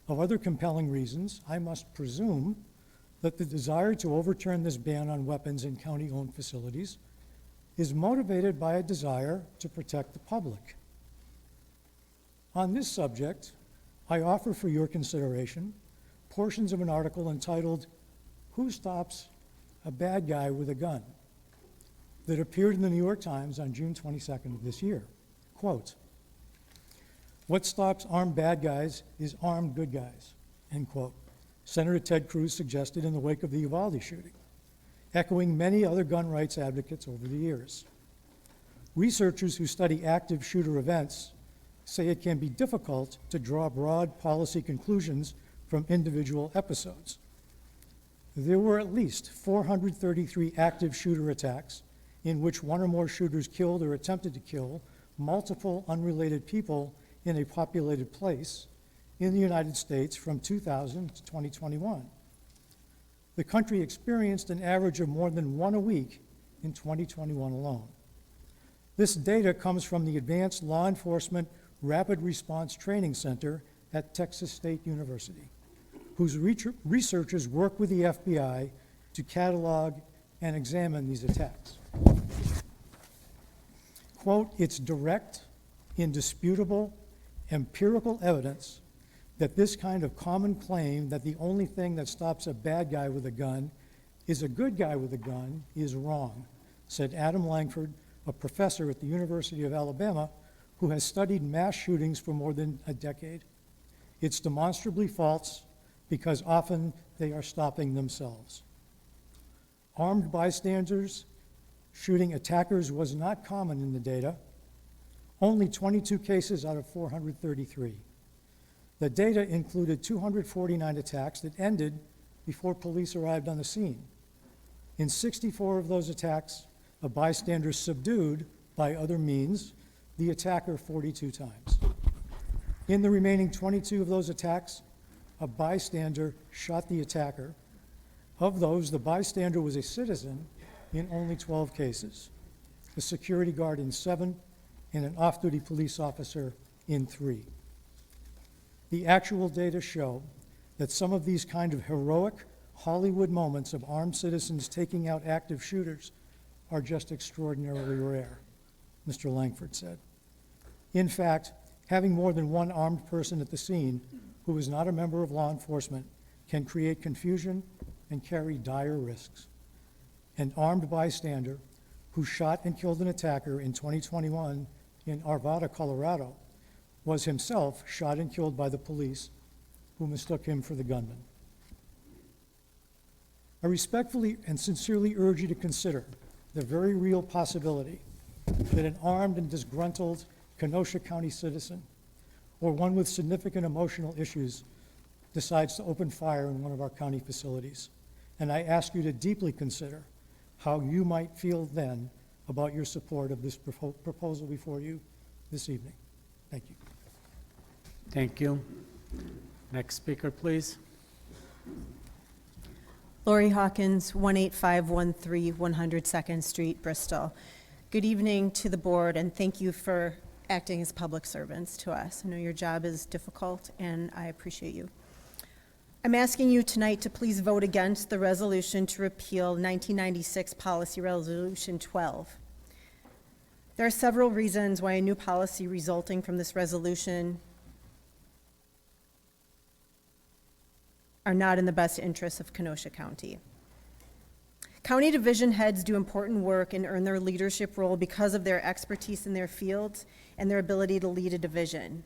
of other compelling reasons, I must presume that the desire to overturn this ban on weapons in county-owned facilities is motivated by a desire to protect the public. On this subject, I offer for your consideration portions of an article entitled, "Who Stops a Bad Guy with a Gun?" that appeared in the New York Times on June 22nd of this year. Quote, "What stops armed bad guys is armed good guys," end quote. Senator Ted Cruz suggested in the wake of the Uvalde shooting, echoing many other gun rights advocates over the years. Researchers who study active shooter events say it can be difficult to draw broad policy conclusions from individual episodes. There were at least 433 active shooter attacks in which one or more shooters killed or attempted to kill multiple unrelated people in a populated place in the United States from 2000 to 2021. The country experienced an average of more than one a week in 2021 alone. This data comes from the Advanced Law Enforcement Rapid Response Training Center at Texas State University, whose researchers work with the FBI to catalog and examine these attacks. Quote, "It's direct, indisputable, empirical evidence that this kind of common claim that the only thing that stops a bad guy with a gun is a good guy with a gun is wrong," said Adam Langford, a professor at the University of Alabama who has studied mass shootings for more than a decade. "It's demonstrably false because often they are stopping themselves." Armed bystanders shooting attackers was not common in the data, only 22 cases out of 433. The data included 249 attacks that ended before police arrived on the scene. In 64 of those attacks, a bystander subdued, by other means, the attacker 42 times. In the remaining 22 of those attacks, a bystander shot the attacker. Of those, the bystander was a citizen in only 12 cases, a security guard in 7, and an off-duty police officer in 3. The actual data show that some of these kind of heroic Hollywood moments of armed citizens taking out active shooters are just extraordinarily rare, Mr. Langford said. In fact, having more than one armed person at the scene who is not a member of law enforcement can create confusion and carry dire risks. An armed bystander who shot and killed an attacker in 2021 in Arvada, Colorado, was himself shot and killed by the police who mistook him for the gunman. I respectfully and sincerely urge you to consider the very real possibility that an armed and disgruntled Kenosha County citizen or one with significant emotional issues decides to open fire in one of our county facilities. And I ask you to deeply consider how you might feel then about your support of this proposal before you this evening. Thank you. Thank you. Next speaker, please. Lori Hawkins, 18513 102nd Street, Bristol. Good evening to the board, and thank you for acting as public servants to us. I know your job is difficult, and I appreciate you. I'm asking you tonight to please vote against the resolution to repeal 1996 Policy Resolution 12. There are several reasons why a new policy resulting from this resolution are not in the best interests of Kenosha County. County division heads do important work and earn their leadership role because of their expertise in their fields and their ability to lead a division.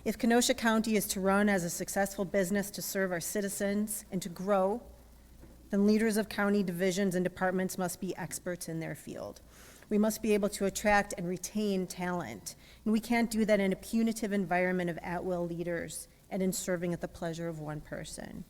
If Kenosha County is to run as a successful business to serve our citizens and to grow, then leaders of county divisions and departments must be experts in their field. We must be able to attract and retain talent, and we can't do that in a punitive environment of at-will leaders and in serving at the pleasure of one person.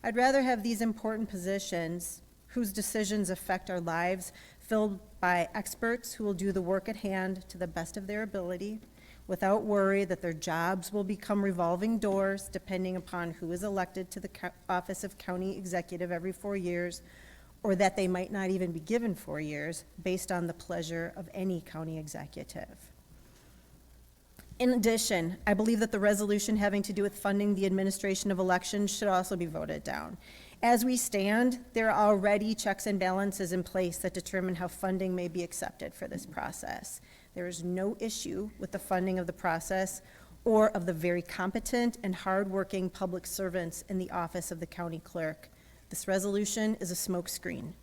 I'd rather have these important positions whose decisions affect our lives filled by experts who will do the work at hand to the best of their ability without worry that their jobs will become revolving doors depending upon who is elected to the office of county executive every 4 years, or that they might not even be given 4 years based on the pleasure of any county executive. In addition, I believe that the resolution having to do with funding the administration of elections should also be voted down. As we stand, there are already checks and balances in place that determine how funding may be accepted for this process. There is no issue with the funding of the process or of the very competent and hardworking public servants in the office of the county clerk. This resolution is a smokescreen.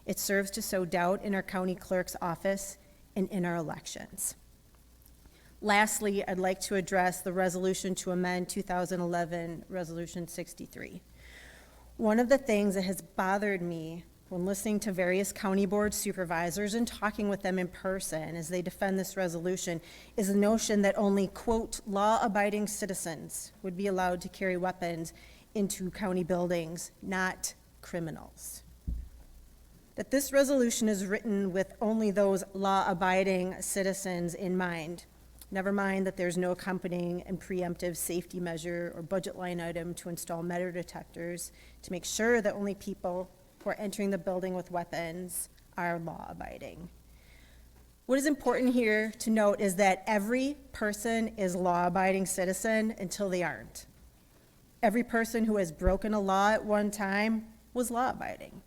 It serves to sow doubt in our county clerk's office and in our elections. Lastly, I'd like to address the resolution to amend 2011 Resolution 63. One of the things that has bothered me when listening to various county board supervisors and talking with them in person as they defend this resolution is the notion that only, quote, law-abiding citizens would be allowed to carry weapons into county buildings, not criminals. That this resolution is written with only those law-abiding citizens in mind. Never mind that there's no accompanying and preemptive safety measure or budget line item to install metal detectors to make sure that only people who are entering the building with weapons are law-abiding. What is important here to note is that every person is law-abiding citizen until they aren't. Every person who has broken a law at one time was law-abiding.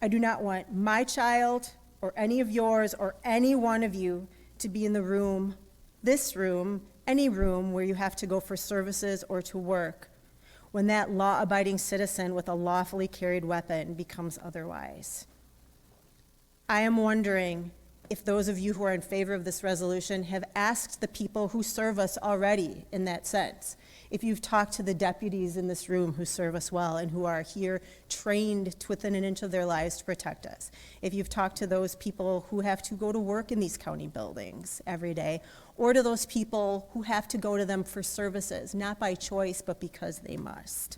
I do not want my child or any of yours or any one of you to be in the room, this room, any room where you have to go for services or to work when that law-abiding citizen with a lawfully carried weapon becomes otherwise. I am wondering if those of you who are in favor of this resolution have asked the people who serve us already in that sense. If you've talked to the deputies in this room who serve us well and who are here trained to within an inch of their lives to protect us. If you've talked to those people who have to go to work in these county buildings every day, or to those people who have to go to them for services, not by choice, but because they must.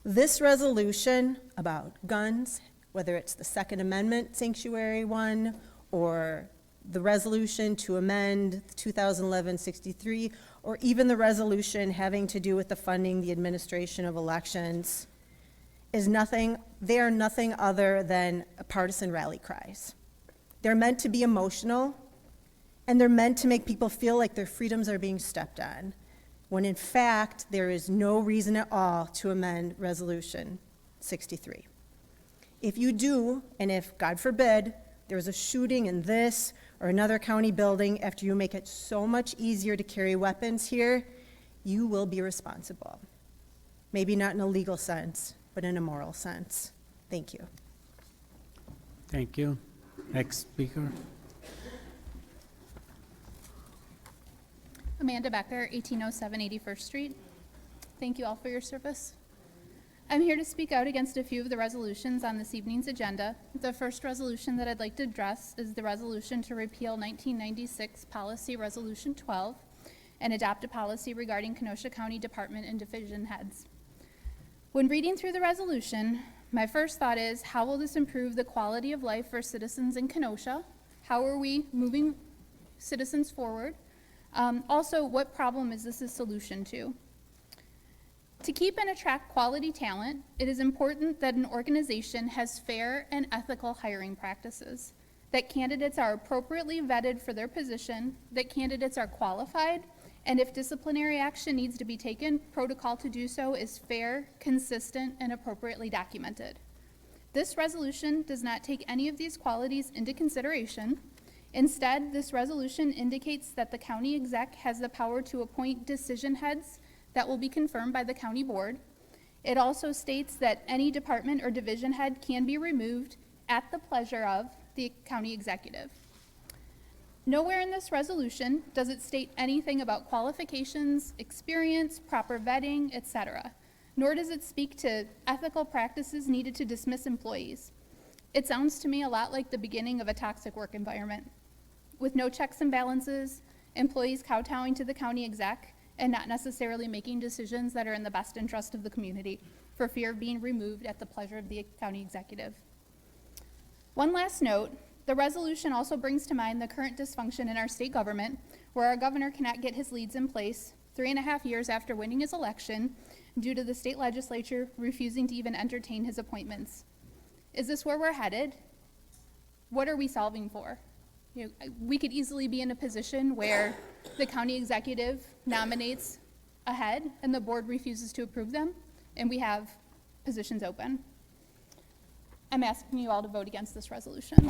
This resolution about guns, whether it's the Second Amendment sanctuary one, or the resolution to amend 2011-63, or even the resolution having to do with the funding, the administration of elections, they are nothing other than partisan rally cries. They're meant to be emotional, and they're meant to make people feel like their freedoms are being stepped on, when in fact, there is no reason at all to amend Resolution 63. If you do, and if, God forbid, there's a shooting in this or another county building after you make it so much easier to carry weapons here, you will be responsible. Maybe not in a legal sense, but in a moral sense. Thank you. Thank you. Next speaker. Amanda Becker, 1807 81st Street. Thank you all for your service. I'm here to speak out against a few of the resolutions on this evening's agenda. The first resolution that I'd like to address is the resolution to repeal 1996 Policy Resolution 12 and adopt a policy regarding Kenosha County Department and Division heads. When reading through the resolution, my first thought is, how will this improve the quality of life for citizens in Kenosha? How are we moving citizens forward? Also, what problem is this a solution to? To keep and attract quality talent, it is important that an organization has fair and ethical hiring practices, that candidates are appropriately vetted for their position, that candidates are qualified, and if disciplinary action needs to be taken, protocol to do so is fair, consistent, and appropriately documented. This resolution does not take any of these qualities into consideration. Instead, this resolution indicates that the county exec has the power to appoint decision heads that will be confirmed by the county board. It also states that any department or division head can be removed at the pleasure of the county executive. Nowhere in this resolution does it state anything about qualifications, experience, proper vetting, etc., nor does it speak to ethical practices needed to dismiss employees. It sounds to me a lot like the beginning of a toxic work environment, with no checks and balances, employees kowtowing to the county exec, and not necessarily making decisions that are in the best interest of the community for fear of being removed at the pleasure of the county executive. One last note, the resolution also brings to mind the current dysfunction in our state government, where our governor cannot get his leads in place 3.5 years after winning his election due to the state legislature refusing to even entertain his appointments. Is this where we're headed? What are we solving for? We could easily be in a position where the county executive nominates a head and the board refuses to approve them, and we have positions open. I'm asking you all to vote against this resolution.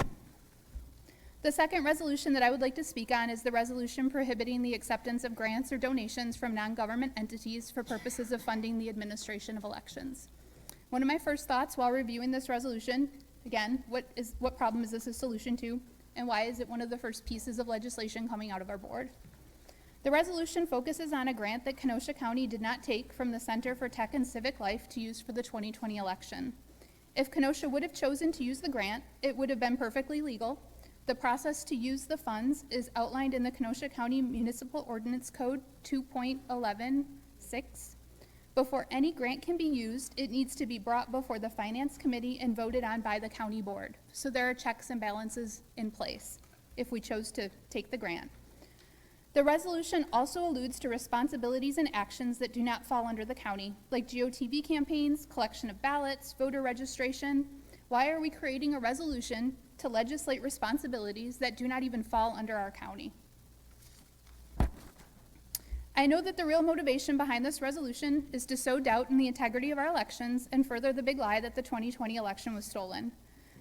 The second resolution that I would like to speak on is the resolution prohibiting the acceptance of grants or donations from non-government entities for purposes of funding the administration of elections. One of my first thoughts while reviewing this resolution, again, what problem is this a solution to? And why is it one of the first pieces of legislation coming out of our board? The resolution focuses on a grant that Kenosha County did not take from the Center for Tech and Civic Life to use for the 2020 election. If Kenosha would have chosen to use the grant, it would have been perfectly legal. The process to use the funds is outlined in the Kenosha County Municipal Ordinance Code 2.11.6. Before any grant can be used, it needs to be brought before the Finance Committee and voted on by the county board. So there are checks and balances in place if we chose to take the grant. The resolution also alludes to responsibilities and actions that do not fall under the county, like GOTV campaigns, collection of ballots, voter registration. Why are we creating a resolution to legislate responsibilities that do not even fall under our county? I know that the real motivation behind this resolution is to sow doubt in the integrity of our elections and further the big lie that the 2020 election was stolen.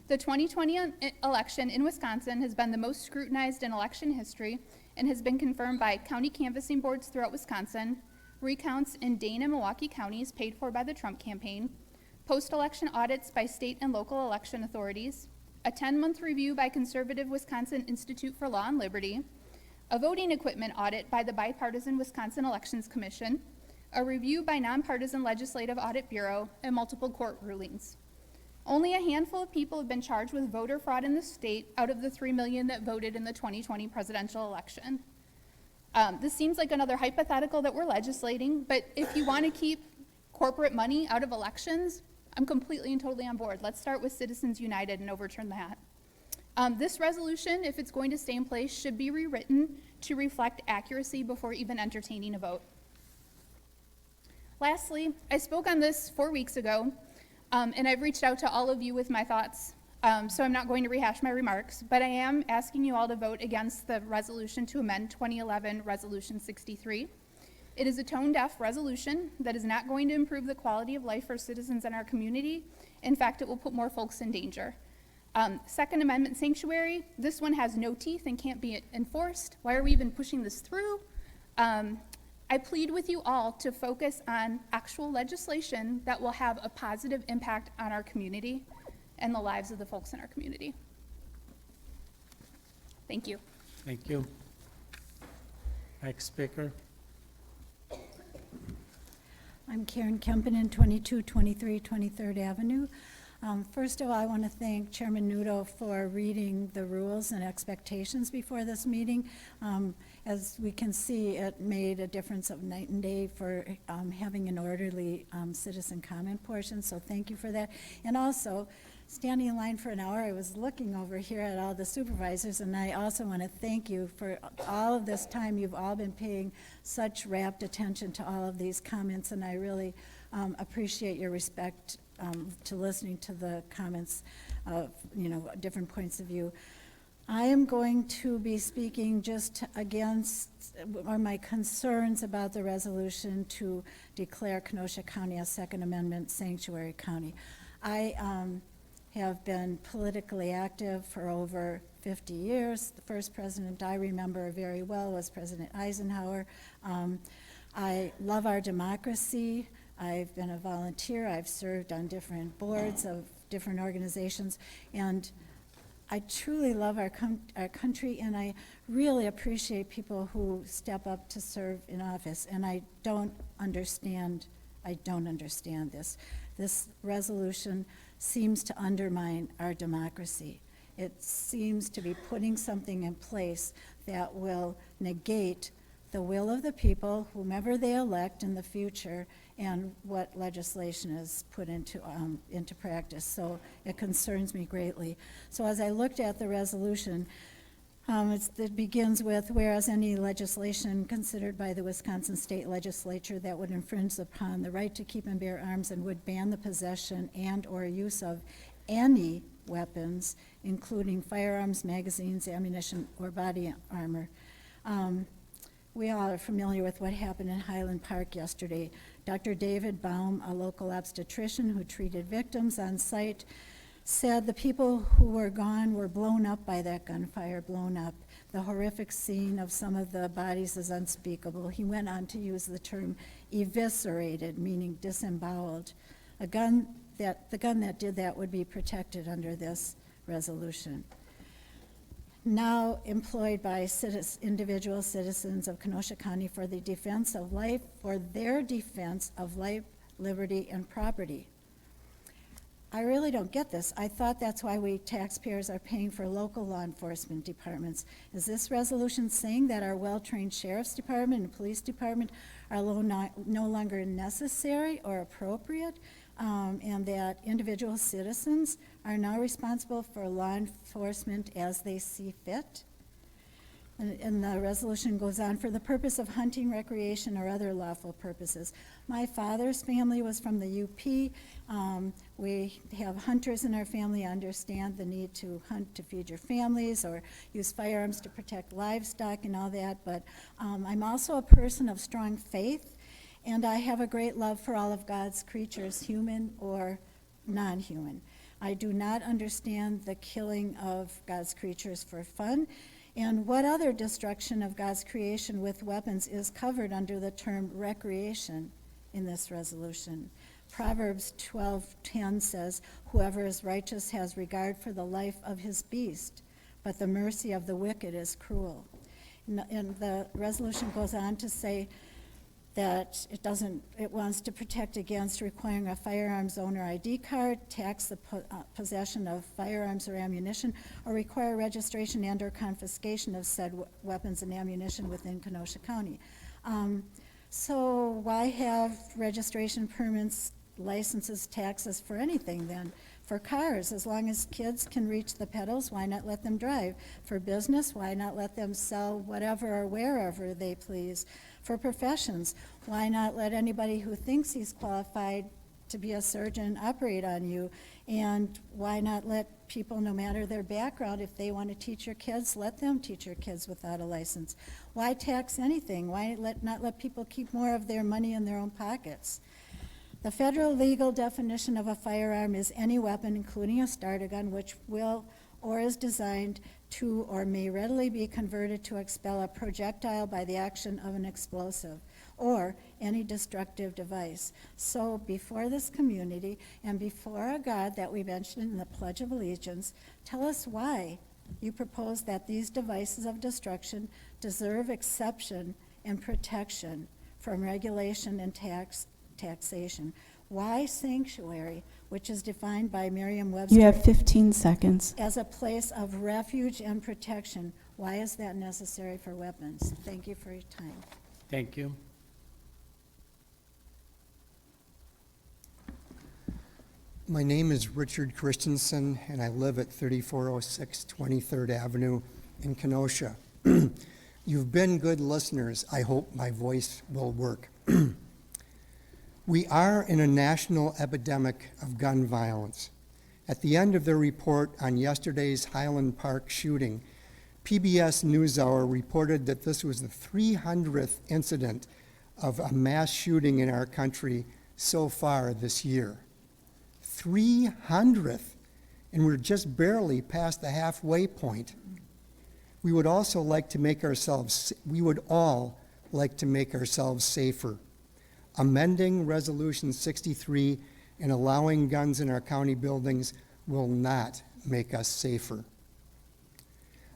The 2020 election in Wisconsin has been the most scrutinized in election history and has been confirmed by county canvassing boards throughout Wisconsin, recounts in Dane and Milwaukee counties paid for by the Trump campaign, post-election audits by state and local election authorities, a 10-month review by conservative Wisconsin Institute for Law and Liberty, a voting equipment audit by the bipartisan Wisconsin Elections Commission, a review by nonpartisan Legislative Audit Bureau, and multiple court rulings. Only a handful of people have been charged with voter fraud in the state out of the 3 million that voted in the 2020 presidential election. This seems like another hypothetical that we're legislating, but if you want to keep corporate money out of elections, I'm completely and totally on board. Let's start with Citizens United and overturn that. This resolution, if it's going to stay in place, should be rewritten to reflect accuracy before even entertaining a vote. Lastly, I spoke on this 4 weeks ago, and I've reached out to all of you with my thoughts, so I'm not going to rehash my remarks, but I am asking you all to vote against the resolution to amend 2011 Resolution 63. It is a tone-deaf resolution that is not going to improve the quality of life for citizens in our community. In fact, it will put more folks in danger. Second Amendment sanctuary, this one has no teeth and can't be enforced. Why are we even pushing this through? I I plead with you all to focus on actual legislation that will have a positive impact on our community and the lives of the folks in our community. Thank you. Thank you. Next speaker. I'm Karen Kempinen, 2223 23rd Avenue. First of all, I want to thank Chairman Nudo for reading the rules and expectations before this meeting. As we can see, it made a difference of night and day for having an orderly citizen comment portion, so thank you for that. And also, standing in line for an hour, I was looking over here at all the supervisors, and I also want to thank you for all of this time. You've all been paying such rapt attention to all of these comments, and I really appreciate your respect to listening to the comments of, different points of view. I am going to be speaking just against my concerns about the resolution to declare Kenosha County a Second Amendment sanctuary county. I have been politically active for over 50 years. The first president I remember very well was President Eisenhower. I love our democracy. I've been a volunteer. I've served on different boards of different organizations, and I truly love our country, and I really appreciate people who step up to serve in office, and I don't understand this. This resolution seems to undermine our democracy. It seems to be putting something in place that will negate the will of the people, whomever they elect in the future, and what legislation is put into practice. So it concerns me greatly. So as I looked at the resolution, it begins with, whereas any legislation considered by the Wisconsin State Legislature that would infringe upon the right to keep and bear arms and would ban the possession and or use of any weapons, including firearms, magazines, ammunition, or body armor. We all are familiar with what happened in Highland Park yesterday. Dr. David Baum, a local obstetrician who treated victims on site, said the people who were gone were blown up by that gunfire, blown up. The horrific scene of some of the bodies is unspeakable. He went on to use the term eviscerated, meaning disemboweled. The gun that did that would be protected under this resolution. Now employed by individual citizens of Kenosha County for the defense of life, for their defense of life, liberty, and property. I really don't get this. I thought that's why we taxpayers are paying for local law enforcement departments. Is this resolution saying that our well-trained sheriff's department and police department are no longer necessary or appropriate, and that individual citizens are now responsible for law enforcement as they see fit? And the resolution goes on, for the purpose of hunting, recreation, or other lawful purposes. My father's family was from the UP. We have hunters in our family. I understand the need to hunt to feed your families or use firearms to protect livestock and all that, but I'm also a person of strong faith, and I have a great love for all of God's creatures, human or non-human. I do not understand the killing of God's creatures for fun. And what other destruction of God's creation with weapons is covered under the term recreation in this resolution? Proverbs 12:10 says, whoever is righteous has regard for the life of his beast, but the mercy of the wicked is cruel. And the resolution goes on to say that it wants to protect against requiring a firearms owner ID card, tax the possession of firearms or ammunition, or require registration and or confiscation of said weapons and ammunition within Kenosha County. So why have registration permits, licenses, taxes for anything then? For cars, as long as kids can reach the pedals, why not let them drive? For business, why not let them sell whatever or wherever they please? For professions, why not let anybody who thinks he's qualified to be a surgeon operate on you? And why not let people, no matter their background, if they want to teach your kids, let them teach your kids without a license? Why tax anything? Why not let people keep more of their money in their own pockets? The federal legal definition of a firearm is any weapon, including a starter gun, which will or is designed to or may readily be converted to expel a projectile by the action of an explosive, or any destructive device. So before this community and before our God that we mentioned in the Pledge of Allegiance, tell us why you propose that these devices of destruction deserve exception and protection from regulation and taxation. Why sanctuary, which is defined by Merriam-Webster You have 15 seconds. as a place of refuge and protection, why is that necessary for weapons? Thank you for your time. Thank you. My name is Richard Christensen, and I live at 3406 23rd Avenue in Kenosha. You've been good listeners. I hope my voice will work. We are in a national epidemic of gun violence. At the end of their report on yesterday's Highland Park shooting, PBS NewsHour reported that this was the 300th incident of a mass shooting in our country so far this year. 300th, and we're just barely past the halfway point. We would all like to make ourselves safer. Amending Resolution 63 and allowing guns in our county buildings will not make us safer.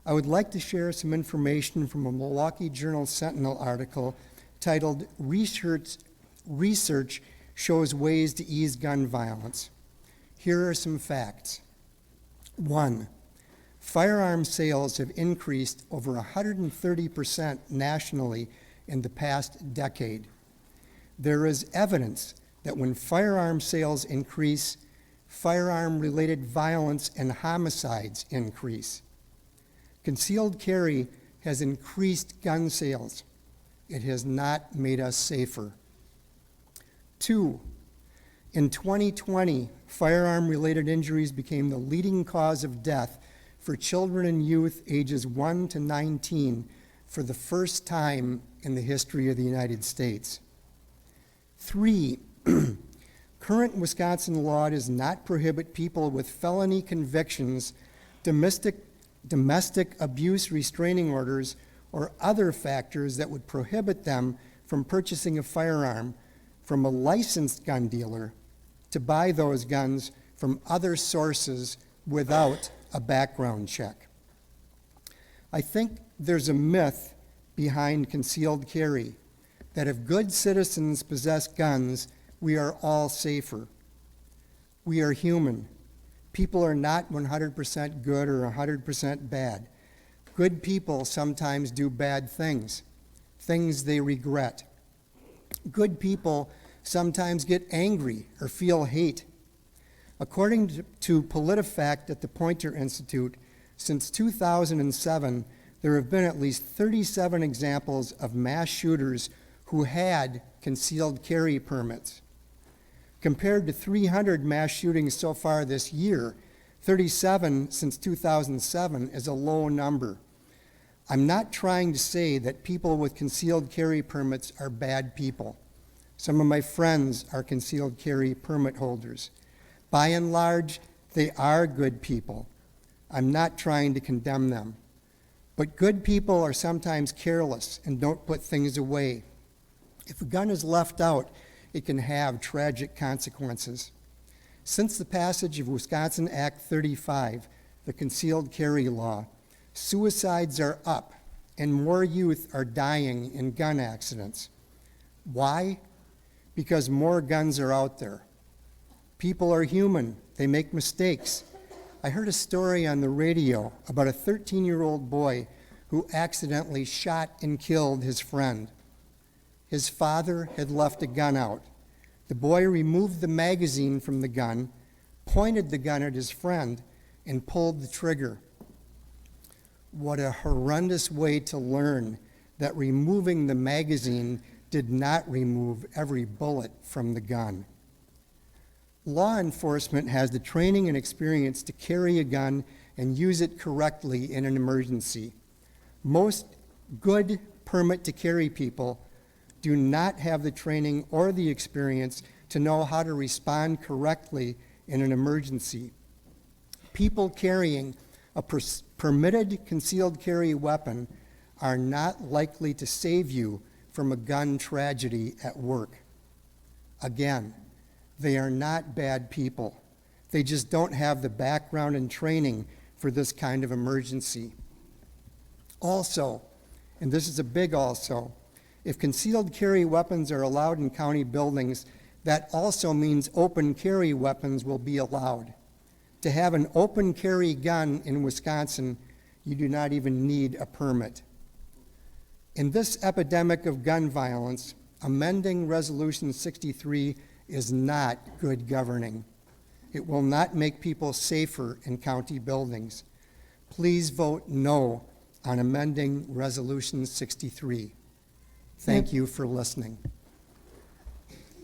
I would like to share some information from a Milwaukee Journal Sentinel article titled Research Shows Ways to Ease Gun Violence. Here are some facts. 1. Firearm sales have increased over 130% nationally in the past decade. There is evidence that when firearm sales increase, firearm-related violence and homicides increase. Concealed carry has increased gun sales. It has not made us safer. 2. In 2020, firearm-related injuries became the leading cause of death for children and youth ages 1 to 19 for the first time in the history of the United States. 3. Current Wisconsin law does not prohibit people with felony convictions, domestic abuse restraining orders, or other factors that would prohibit them from purchasing a firearm from a licensed gun dealer to buy those guns from other sources without a background check. I think there's a myth behind concealed carry, that if good citizens possess guns, we are all safer. We are human. People are not 100% good or 100% bad. Good people sometimes do bad things, things they regret. Good people sometimes get angry or feel hate. According to PolitiFact at the Poynter Institute, since 2007, there have been at least 37 examples of mass shooters who had concealed carry permits. Compared to 300 mass shootings so far this year, 37 since 2007 is a low number. I'm not trying to say that people with concealed carry permits are bad people. Some of my friends are concealed carry permit holders. By and large, they are good people. I'm not trying to condemn them. But good people are sometimes careless and don't put things away. If a gun is left out, it can have tragic consequences. Since the passage of Wisconsin Act 35, the concealed carry law, suicides are up and more youth are dying in gun accidents. Why? Because more guns are out there. People are human. They make mistakes. I heard a story on the radio about a 13-year-old boy who accidentally shot and killed his friend. His father had left a gun out. The boy removed the magazine from the gun, pointed the gun at his friend, and pulled the trigger. What a horrendous way to learn that removing the magazine did not remove every bullet from the gun. Law enforcement has the training and experience to carry a gun and use it correctly in an emergency. Most good permit to carry people do not have the training or the experience to know how to respond correctly in an emergency. People carrying a permitted concealed carry weapon are not likely to save you from a gun tragedy at work. Again, they are not bad people. They just don't have the background and training for this kind of emergency. Also, and this is a big also, if concealed carry weapons are allowed in county buildings, that also means open carry weapons will be allowed. To have an open carry gun in Wisconsin, you do not even need a permit. In this epidemic of gun violence, amending Resolution 63 is not good governing. It will not make people safer in county buildings. Please vote no on amending Resolution 63. Thank you for listening.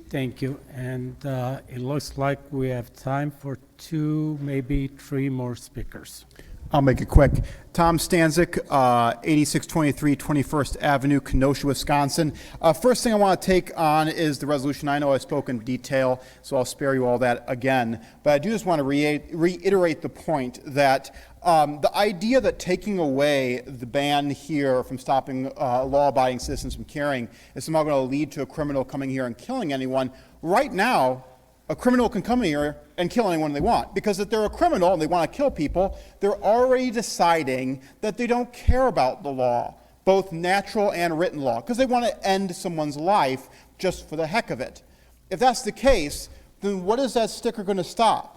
Thank you. And it looks like we have time for 2, maybe 3 more speakers. I'll make it quick. Tom Stanzik, 8623 21st Avenue, Kenosha, Wisconsin. First thing I want to take on is the resolution. I know I spoke in detail, so I'll spare you all that again. But I do just want to reiterate the point that the idea that taking away the ban here from stopping law-abiding citizens from carrying is somehow going to lead to a criminal coming here and killing anyone. Right now, a criminal can come here and kill anyone they want, because if they're a criminal and they want to kill people, they're already deciding that they don't care about the law, both natural and written law, because they want to end someone's life just for the heck of it. If that's the case, then what is that sticker going to stop?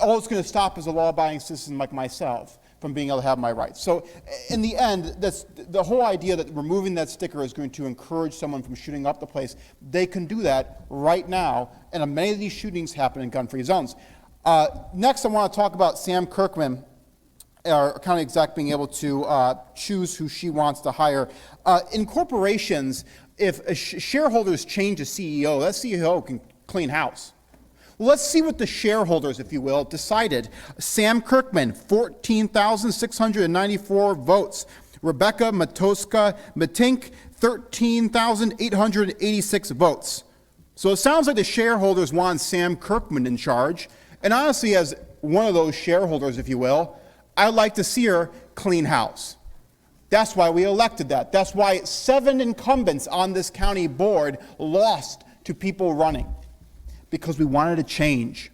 All it's going to stop is a law-abiding citizen like myself from being able to have my rights. So in the end, that's the whole idea that removing that sticker is going to encourage someone from shooting up the place. They can do that right now, and many of these shootings happen in gun-free zones. Next, I want to talk about Sam Kirkman, our county exec, being able to choose who she wants to hire. In corporations, if shareholders change a CEO, that CEO can clean house. Well, let's see what the shareholders, if you will, decided. Sam Kirkman, 14,694 votes. Rebecca Matink, 13,886 votes. So it sounds like the shareholders want Sam Kirkman in charge. And honestly, as one of those shareholders, if you will, I'd like to see her clean house. That's why we elected that. That's why 7 incumbents on this county board lost to people running, because we wanted a change.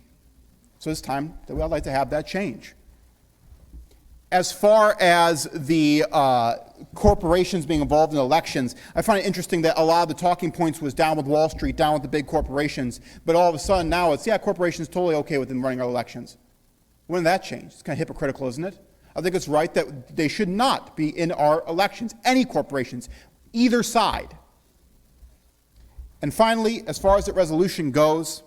So it's time that I'd like to have that change. As far as the corporations being involved in elections, I find it interesting that a lot of the talking points was down with Wall Street, down with the big corporations, but all of a sudden now it's, yeah, corporations totally okay with them running our elections. When did that change? It's kind of hypocritical, isn't it? I think it's right that they should not be in our elections, any corporations, either side. And finally, as far as the resolution goes,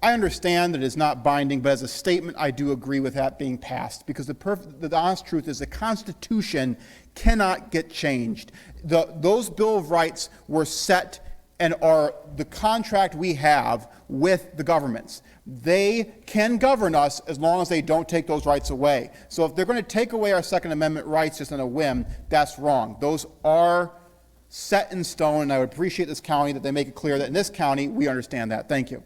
I understand that it's not binding, but as a statement, I do agree with that being passed, because the honest truth is the Constitution cannot get changed. Those Bill of Rights were set and are the contract we have with the governments. They can govern us as long as they don't take those rights away. So if they're going to take away our Second Amendment rights just on a whim, that's wrong. Those are set in stone, and I would appreciate this county that they make it clear that in this county, we understand that. Thank you.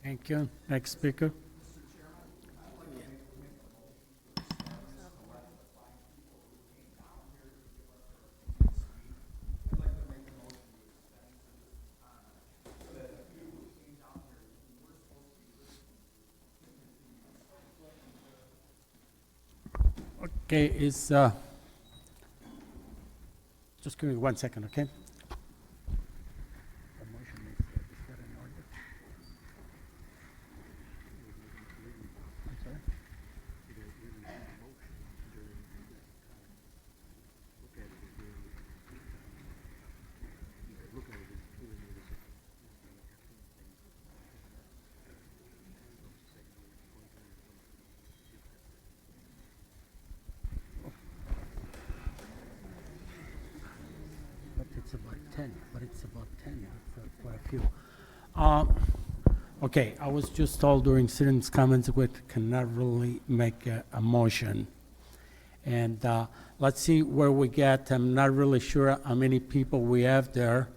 Thank you. Next speaker. Okay, is just give me 1 second, okay? It's about 10 for quite a few. Okay, I was just told during Simmons' comments we cannot really make a motion. And let's see where we get. I'm not really sure how many people we have there.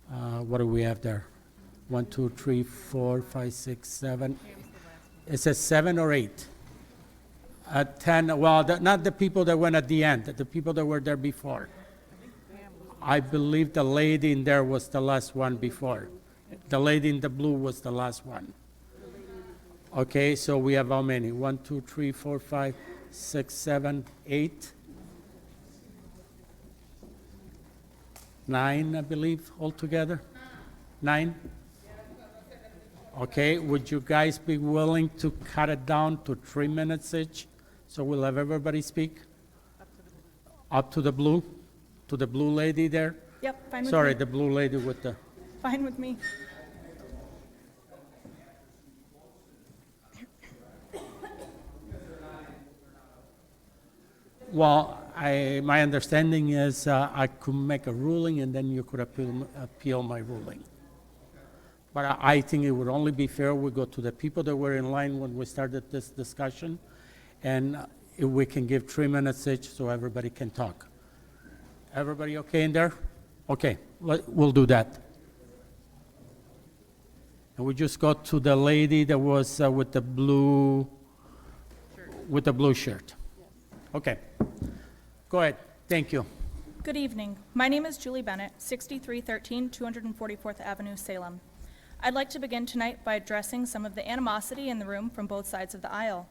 What do we have there? 1, 2, 3, 4, 5, 6, 7. It says 7 or 8. 10, well, not the people that went at the end, the people that were there before. I believe the lady in there was the last one before. The lady in the blue was the last one. Okay, so we have how many? 1, 2, 3, 4, 5, 6, 7, 8, 9, I believe, altogether? 9? Okay, would you guys be willing to cut it down to 3 minutes each? So we'll have everybody speak? Up to the blue? To the blue lady there? Yep, fine with Sorry, me. the blue lady with the... Fine with me. Well, my understanding is I could make a ruling and then you could appeal my ruling. But I think it would only be fair we go to the people that were in line when we started this discussion, and if we can give 3 minutes each so everybody can talk. Everybody okay in there? Okay, we'll do that. And we just go to the lady that was with the blue shirt. Okay. Go ahead. Thank you. Good evening. My name is Julie Bennett, 6313 244th Avenue, Salem. I'd like to begin tonight by addressing some of the animosity in the room from both sides of the aisle,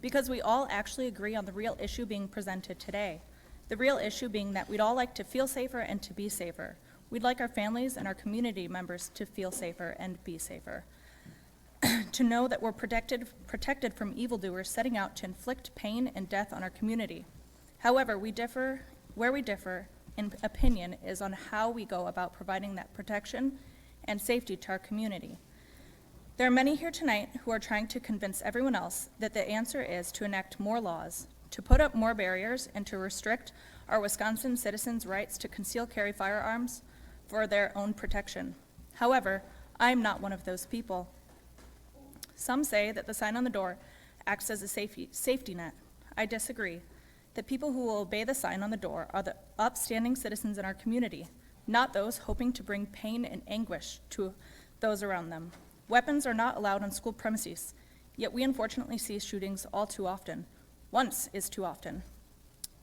because we all actually agree on the real issue being presented today. The real issue being that we'd all like to feel safer and to be safer. We'd like our families and our community members to feel safer and be safer. To know that we're protected from evildoers setting out to inflict pain and death on our community. However, where we differ in opinion is on how we go about providing that protection and safety to our community. There are many here tonight who are trying to convince everyone else that the answer is to enact more laws, to put up more barriers, and to restrict our Wisconsin citizens' rights to conceal carry firearms for their own protection. However, I'm not one of those people. Some say that the sign on the door acts as a safety net. I disagree. The people who will obey the sign on the door are the upstanding citizens in our community, not those hoping to bring pain and anguish to those around them. Weapons are not allowed on school premises, yet we unfortunately see shootings all too often. Once is too often.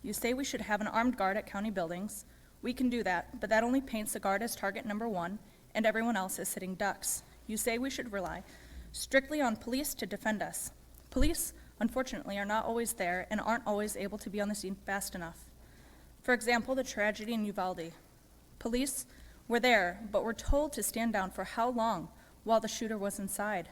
You say we should have an armed guard at county buildings. We can do that, but that only paints the guard as target number one and everyone else as sitting ducks. You say we should rely strictly on police to defend us. Police, unfortunately, are not always there and aren't always able to be on the scene fast enough. For example, the tragedy in Uvalde. Police were there, but were told to stand down for how long while the shooter was inside.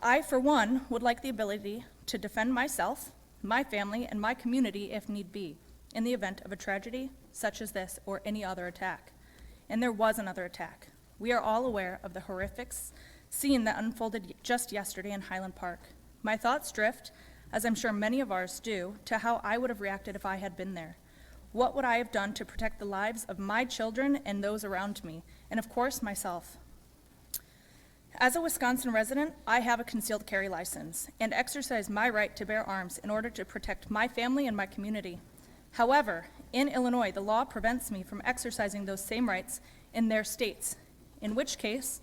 I, for one, would like the ability to defend myself, my family, and my community if need be, in the event of a tragedy such as this or any other attack. And there was another attack. We are all aware of the horrific scene that unfolded just yesterday in Highland Park. My thoughts drift, as I'm sure many of ours do, to how I would have reacted if I had been there. What would I have done to protect the lives of my children and those around me, and of course, myself? As a Wisconsin resident, I have a concealed carry license and exercise my right to bear arms in order to protect my family and my community. However, in Illinois, the law prevents me from exercising those same rights in their states, in which case,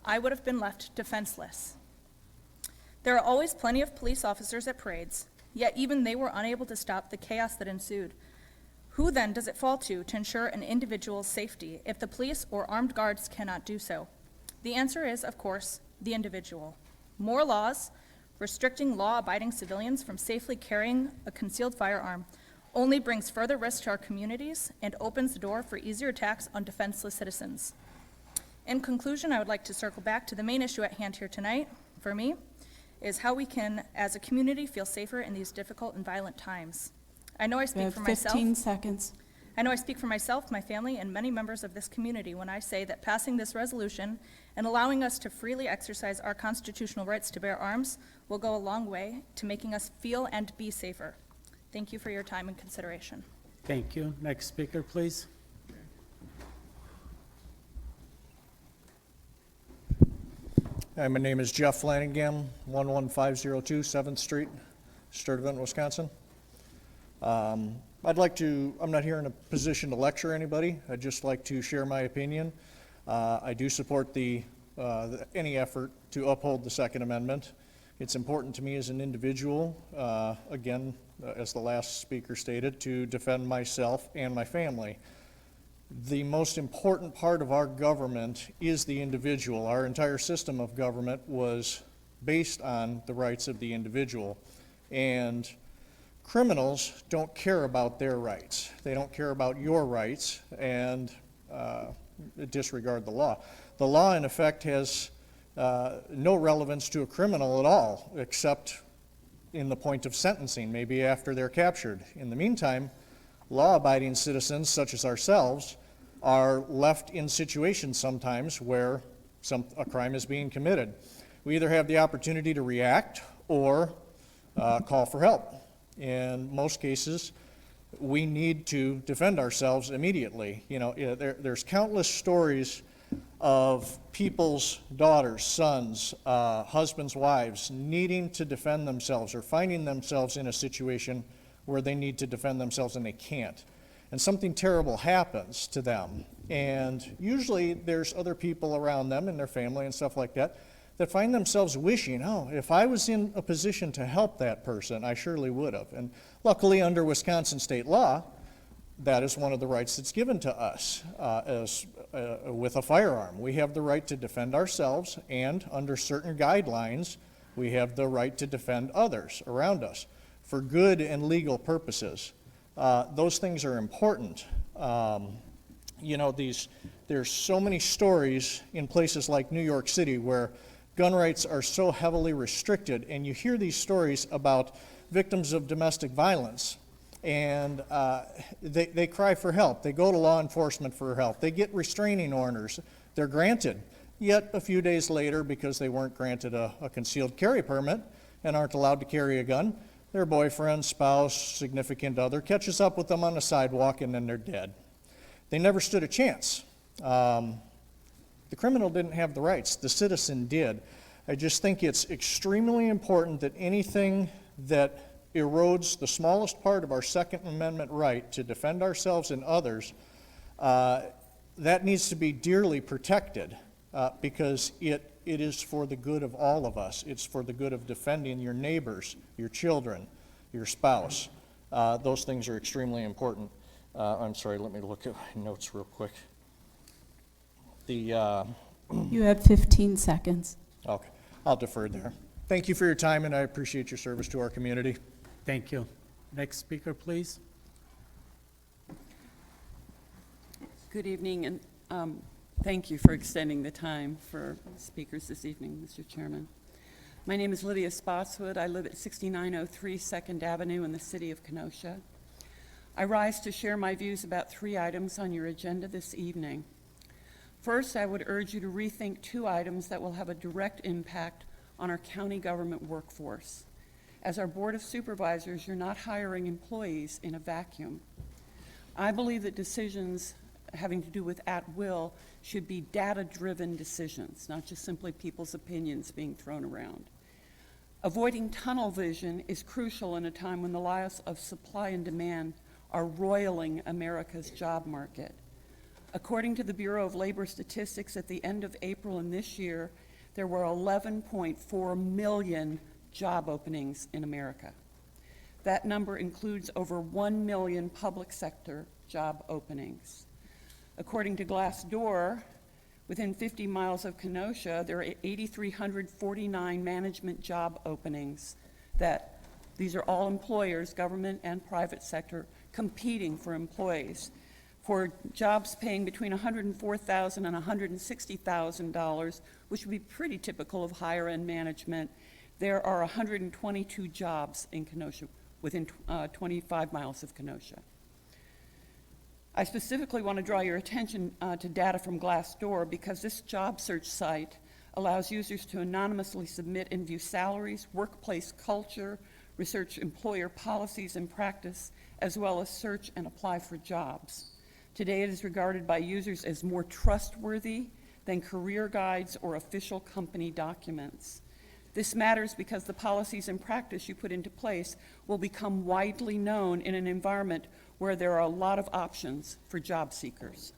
I would have been left defenseless. There are always plenty of police officers at parades, yet even they were unable to stop the chaos that ensued. Who then does it fall to ensure an individual's safety if the police or armed guards cannot do so? The answer is, of course, the individual. More laws restricting law-abiding civilians from safely carrying a concealed firearm only brings further risk to our communities and opens the door for easier attacks on defenseless citizens. In conclusion, I would like to circle back to the main issue at hand here tonight, for me, is how we can, as a community, feel safer in these difficult and violent times. I know I speak for myself. 15 seconds. I know I speak for myself, my family, and many members of this community when I say that passing this resolution and allowing us to freely exercise our constitutional rights to bear arms will go a long way to making us feel and be safer. Thank you for your time and consideration. Thank you. Next speaker, please. Hi, my name is Jeff Flanagan, 11502 7th Street, Sturtevant, Wisconsin. I'm not here in a position to lecture anybody. I'd just like to share my opinion. I do support any effort to uphold the Second Amendment. It's important to me as an individual, again, as the last speaker stated, to defend myself and my family. the most important part of our government is the individual. Our entire system of government was based on the rights of the individual. And criminals don't care about their rights. They don't care about your rights and disregard the law. The law, in effect, has no relevance to a criminal at all, except in the point of sentencing, maybe after they're captured. In the meantime, law-abiding citizens, such as ourselves, are left in situations sometimes where a crime is being committed. We either have the opportunity to react or call for help. In most cases, we need to defend ourselves immediately. You know, there's countless stories of people's daughters, sons, husbands, wives needing to defend themselves or finding themselves in a situation where they need to defend themselves and they can't. And something terrible happens to them. And usually there's other people around them and their family and stuff like that that find themselves wishing, oh, if I was in a position to help that person, I surely would have. And luckily under Wisconsin state law, that is one of the rights that's given to us with a firearm. We have the right to defend ourselves, and under certain guidelines, we have the right to defend others around us for good and legal purposes. Those things are important. You know, there's so many stories in places like New York City where gun rights are so heavily restricted, and you hear these stories about victims of domestic violence, and they cry for help. They go to law enforcement for help. They get restraining orders. They're granted. Yet a few days later, because they weren't granted a concealed carry permit and aren't allowed to carry a gun, their boyfriend, spouse, significant other catches up with them on the sidewalk, and then they're dead. They never stood a chance. The criminal didn't have the rights. The citizen did. I just think it's extremely important that anything that erodes the smallest part of our Second Amendment right to defend ourselves and others, that needs to be dearly protected because it is for the good of all of us. It's for the good of defending your neighbors, your children, your spouse. Those things are extremely important. I'm sorry, let me look at my notes real quick. You have 15 seconds. Okay, I'll defer there. Thank you for your time, and I appreciate your service to our community. Thank you. Next speaker, please. Good evening, and thank you for extending the time for speakers this evening, Mr. Chairman. My name is Lydia Spotswood. I live at 6903 2nd Avenue in the city of Kenosha. I rise to share my views about 3 items on your agenda this evening. First, I would urge you to rethink 2 items that will have a direct impact on our county government workforce. As our Board of Supervisors, you're not hiring employees in a vacuum. I believe that decisions having to do with at-will should be data-driven decisions, not just simply people's opinions being thrown around. Avoiding tunnel vision is crucial in a time when the laws of supply and demand are roiling America's job market. According to the Bureau of Labor Statistics, at the end of April in this year, there were 11.4 million job openings in America. That number includes over 1 million public sector job openings. According to Glassdoor, within 50 miles of Kenosha, there are 8,349 management job openings these are all employers, government and private sector, competing for employees. For jobs paying between $104,000 and $160,000, which would be pretty typical of higher end management, there are 122 jobs in Kenosha, within 25 miles of Kenosha. I specifically want to draw your attention to data from Glassdoor because this job search site allows users to anonymously submit and view salaries, workplace culture, research employer policies and practice, as well as search and apply for jobs. Today it is regarded by users as more trustworthy than career guides or official company documents. This matters because the policies and practice you put into place will become widely known in an environment where there are a lot of options for job seekers.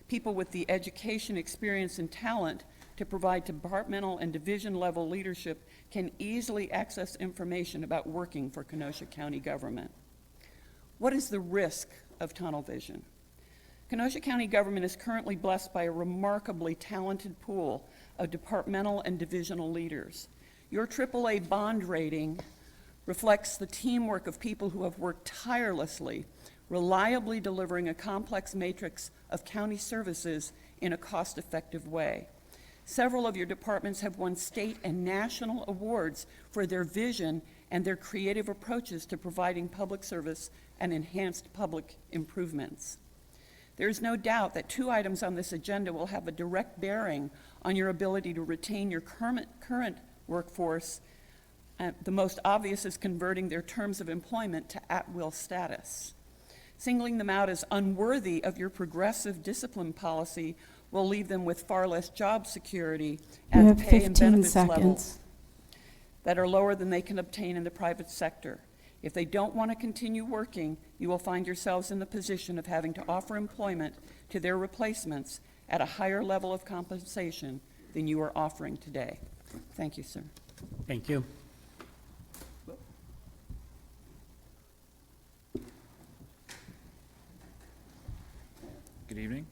People with the education, experience, and talent to provide departmental and division level leadership can easily access information about working for Kenosha County government. What is the risk of tunnel vision? Kenosha County government is currently blessed by a remarkably talented pool of departmental and divisional leaders. Your AAA bond rating reflects the teamwork of people who have worked tirelessly, reliably delivering a complex matrix of county services in a cost-effective way. Several of your departments have won state and national awards for their vision and their creative approaches to providing public service and enhanced public improvements. There is no doubt that 2 items on this agenda will have a direct bearing on your ability to retain your current workforce. The most obvious is converting their terms of employment to at-will status. Singling them out as unworthy of your progressive discipline policy will leave them with far less job security You at have pay and 15 benefits levels seconds. that are lower than they can obtain in the private sector. If they don't want to continue working, you will find yourselves in the position of having to offer employment to their replacements at a higher level of compensation than you are offering today. Thank you, sir. Thank you. Good evening.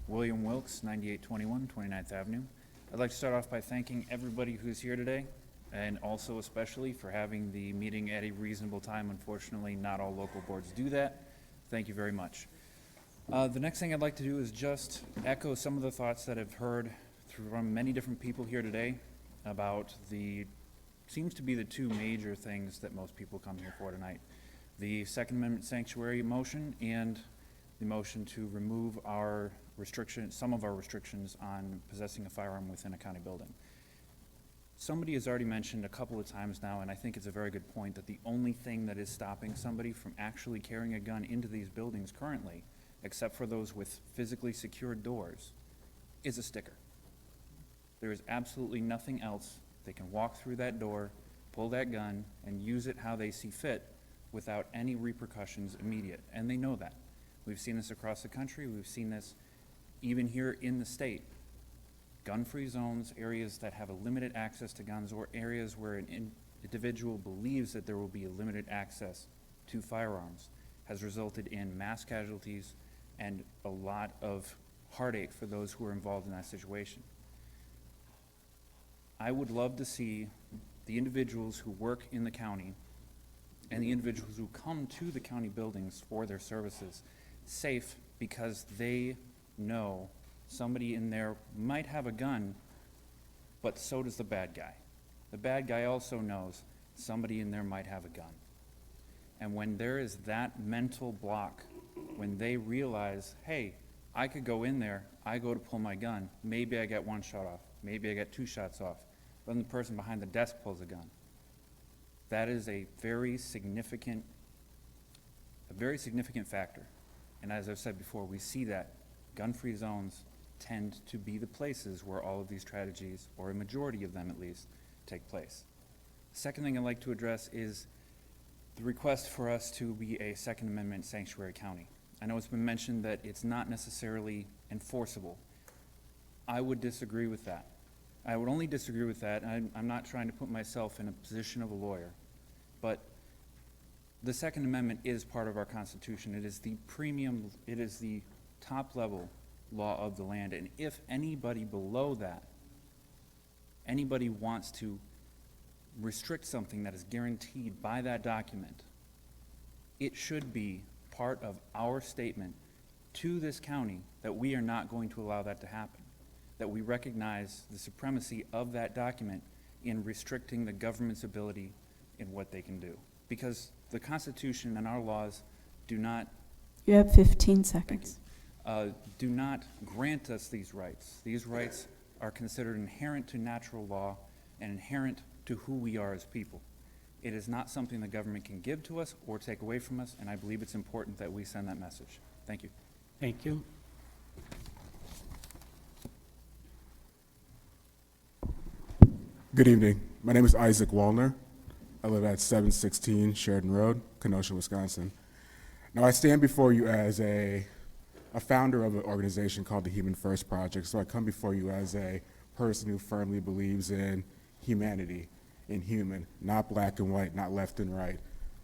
William Wilkes, 9821 29th Avenue. I'd like to start off by thanking everybody who's here today, and also especially for having the meeting at a reasonable time. Unfortunately, not all local boards do that. Thank you very much. The next thing I'd like to do is just echo some of the thoughts that I've heard from many different people here today about seems to be the 2 major things that most people come here for tonight. The Second Amendment sanctuary motion and the motion to remove some of our restrictions on possessing a firearm within a county building. Somebody has already mentioned a couple of times now, and I think it's a very good point, that the only thing that is stopping somebody from actually carrying a gun into these buildings currently, except for those with physically secured doors, is a sticker. There is absolutely nothing else. They can walk through that door, pull that gun, and use it how they see fit without any repercussions immediate, and they know that. We've seen this across the country. We've seen this even here in the state. Gun-free zones, areas that have a limited access to guns, or areas where an individual believes that there will be a limited access to firearms, has resulted in mass casualties and a lot of heartache for those who are involved in that situation. I would love to see the individuals who work in the county and the individuals who come to the county buildings for their services safe, because they know somebody in there might have a gun, but so does the bad guy. The bad guy also knows somebody in there might have a gun. And when there is that mental block, when they realize, hey, I could go in there, I go to pull my gun, maybe I get 1 shot off, maybe I get 2 shots off, but then the person behind the desk pulls a gun. That is a very significant factor. And as I've said before, we see that gun-free zones tend to be the places where all of these tragedies, or a majority of them at least, take place. The second thing I'd like to address is the request for us to be a Second Amendment sanctuary county. I know it's been mentioned that it's not necessarily enforceable. I would disagree with that. I would only disagree with that. I'm not trying to put myself in a position of a lawyer, but the Second Amendment is part of our Constitution. It is the premium, it is the top level law of the land. And if anybody below that, anybody wants to restrict something that is guaranteed by that document, it should be part of our statement to this county that we are not going to allow that to happen, that we recognize the supremacy of that document in restricting the government's ability in what they can do. Because the Constitution and our laws do not... You have 15 seconds. Do not grant us these rights. These rights are considered inherent to natural law and inherent to who we are as people. It is not something the government can give to us or take away from us, and I believe it's important that we send that message. Thank you. Thank you. Good evening. My name is Isaac Wallner. I live at 716 Sheridan Road, Kenosha, Wisconsin. Now, I stand before you as a founder of an organization called the Human First Project, so I come before you as a person who firmly believes in humanity, in human, not black and white, not left and right,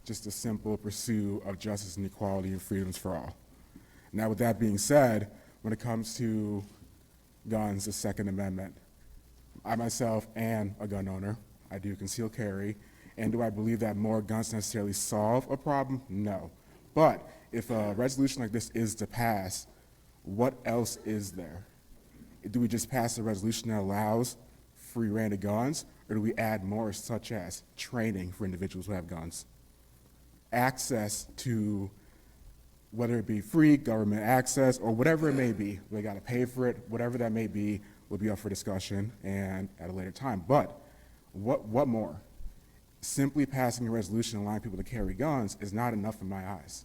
just a simple pursuit of justice and equality and freedoms for all. Now, with that being said, when it comes to guns, the Second Amendment, I myself am a gun owner. I do conceal carry. And do I believe that more guns necessarily solve a problem? No. But if a resolution like this is to pass, what else is there? Do we just pass a resolution that allows free reign of guns, or do we add more, such as training for individuals who have guns? Access to, whether it be free government access or whatever it may be, they got to pay for it, whatever that may be, will be up for discussion and at a later time. But what more? Simply passing a resolution allowing people to carry guns is not enough in my eyes.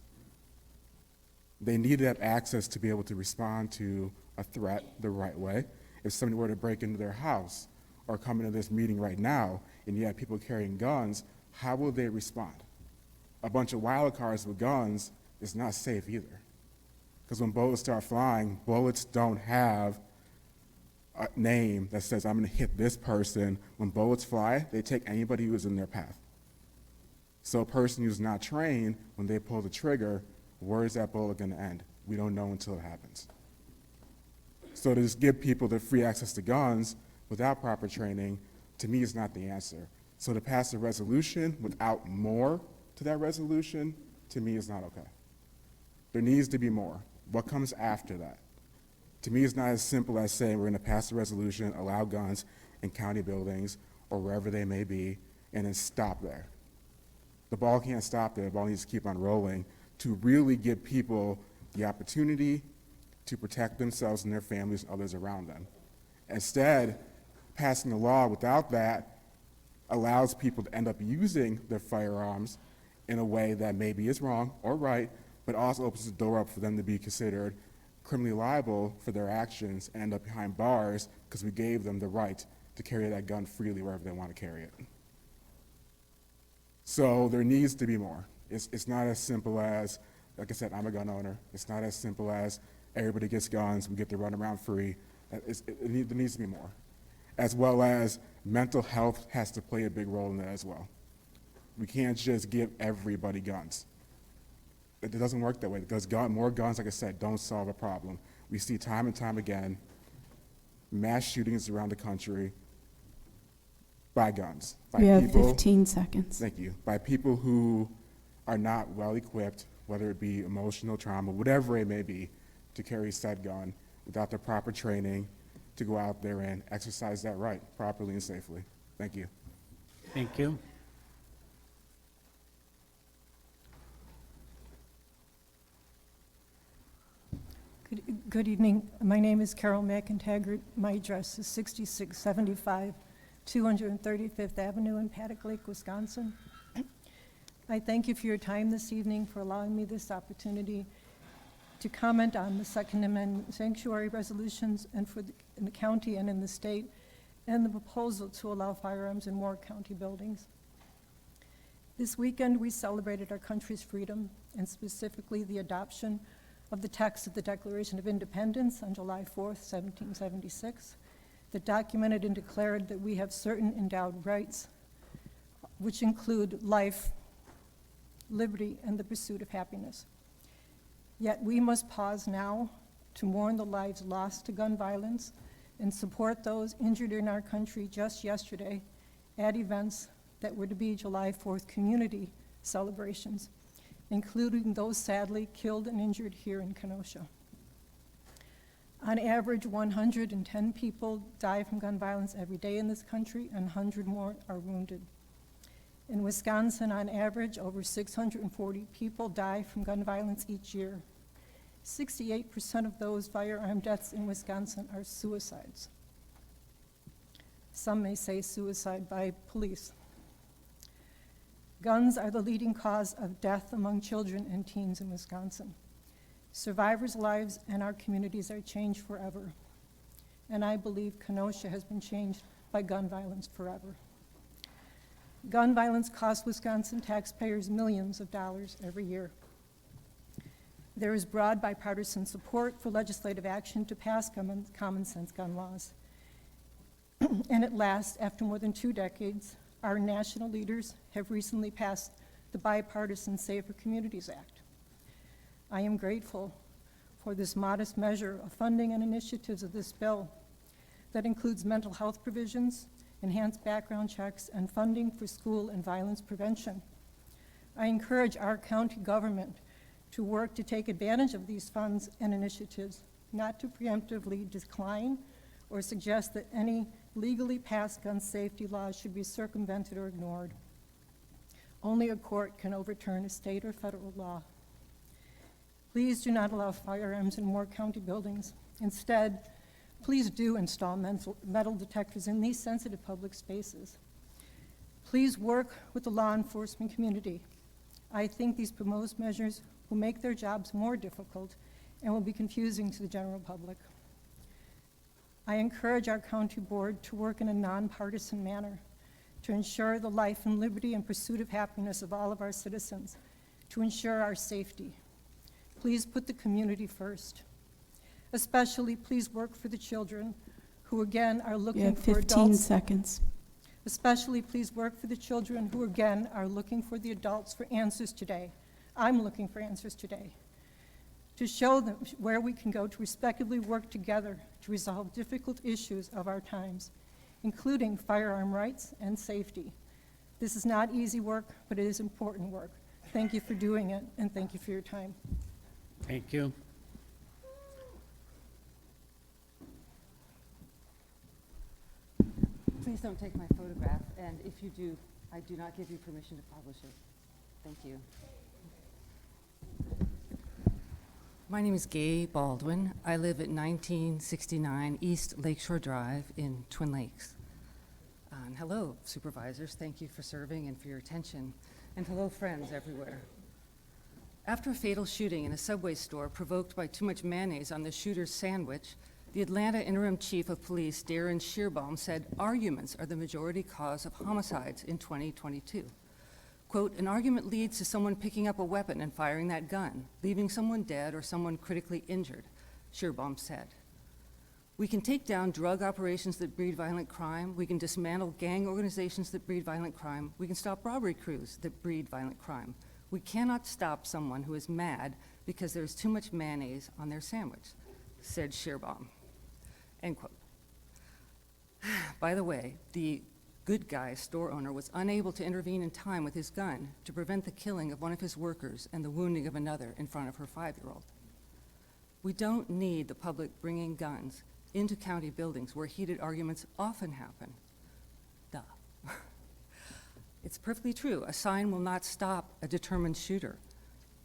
They need to have access to be able to respond to a threat the right way. If somebody were to break into their house or come into this meeting right now and you have people carrying guns, how will they respond? A bunch of wild cards with guns is not safe either. Because when bullets start flying, bullets don't have a name that says, I'm going to hit this person. When bullets fly, they take anybody who is in their path. So a person who's not trained, when they pull the trigger, where is that bullet going to end? We don't know until it happens. So to just give people the free access to guns without proper training, to me, is not the answer. So to pass a resolution without more to that resolution, to me, is not okay. There needs to be more. What comes after that? To me, it's not as simple as saying we're going to pass a resolution, allow guns in county buildings or wherever they may be, and then stop there. The ball can't stop there. The ball needs to keep on rolling to really give people the opportunity to protect themselves and their families and others around them. Instead, passing a law without that allows people to end up using their firearms in a way that maybe is wrong or right, but also opens the door up for them to be considered criminally liable for their actions and end up behind bars because we gave them the right to carry that gun freely wherever they want to carry it. So there needs to be more. It's not as simple as, like I said, I'm a gun owner. It's not as simple as everybody gets guns, we get to run around free. There needs to be more. As well as mental health has to play a big role in that as well. We can't just give everybody guns. It doesn't work that way because more guns, like I said, don't solve a problem. We see time and time again mass shootings around the country by guns. By We have people, 15 seconds. Thank you. By people who are not well equipped, whether it be emotional trauma, whatever it may be, to carry said gun without the proper training to go out there and exercise that right properly and safely. Thank you. Thank you. Good evening. My name is Carol McIntaggart. My address is 6675 235th Avenue in Paddock Lake, Wisconsin. I thank you for your time this evening, for allowing me this opportunity to comment on the Second Amendment sanctuary resolutions and in the county and in the state, and the proposal to allow firearms in more county buildings. This weekend, we celebrated our country's freedom, and specifically the adoption of the text of the Declaration of Independence on July 4th, 1776, that documented and declared that we have certain endowed rights, which include life, liberty, and the pursuit of happiness. Yet we must pause now to mourn the lives lost to gun violence and support those injured in our country just yesterday at events that were to be July 4th community celebrations, including those sadly killed and injured here in Kenosha. On average, 110 people die from gun violence every day in this country, and 100 more are wounded. In Wisconsin, on average, over 640 people die from gun violence each year. 68% of those firearm deaths in Wisconsin are suicides. Some may say suicide by police. Guns are the leading cause of death among children and teens in Wisconsin. Survivors' lives and our communities are changed forever. And I believe Kenosha has been changed by gun violence forever. Gun violence costs Wisconsin taxpayers millions of dollars every year. There is broad bipartisan support for legislative action to pass common sense gun laws. And at last, after more than 2 decades, our national leaders have recently passed the bipartisan Safer Communities Act. I am grateful for this modest measure of funding and initiatives of this bill that includes mental health provisions, enhanced background checks, and funding for school and violence prevention. I encourage our county government to work to take advantage of these funds and initiatives, not to preemptively decline or suggest that any legally passed gun safety laws should be circumvented or ignored. Only a court can overturn a state or federal law. Please do not allow firearms in more county buildings. Instead, please do install metal detectors in these sensitive public spaces. Please work with the law enforcement community. I think these proposed measures will make their jobs more difficult and will be confusing to the general public. I encourage our county board to work in a nonpartisan manner to ensure the life and liberty and pursuit of happiness of all of our citizens, to ensure our safety. Please put the community first. Especially, please work for the children who again are looking for adults. 15 seconds. Especially, please work for the children who again are looking for the adults for answers today. I'm looking for answers today. To show them where we can go to respectively work together to resolve difficult issues of our times, including firearm rights and safety. This is not easy work, but it is important work. Thank you for doing it, and thank you for your time. Thank you. Please don't take my photograph, and if you do, I do not give you permission to publish it. Thank you. My name is Gail Baldwin. I live at 1969 East Lakeshore Drive in Twin Lakes. And hello, supervisors. Thank you for serving and for your attention. And hello, friends everywhere. After a fatal shooting in a Subway store provoked by too much mayonnaise on the shooter's sandwich, the Atlanta Interim Chief of Police, Darren Shearbaum, said arguments are the majority cause of homicides in 2022. Quote, an argument leads to someone picking up a weapon and firing that gun, leaving someone dead or someone critically injured, Shearbaum said. We can take down drug operations that breed violent crime. We can dismantle gang organizations that breed violent crime. We can stop robbery crews that breed violent crime. We cannot stop someone who is mad because there's too much mayonnaise on their sandwich, said Shearbaum. End quote. By the way, the good guy store owner was unable to intervene in time with his gun to prevent the killing of one of his workers and the wounding of another in front of her 5-year-old. We don't need the public bringing guns into county buildings where heated arguments often happen. Duh. It's perfectly true. A sign will not stop a determined shooter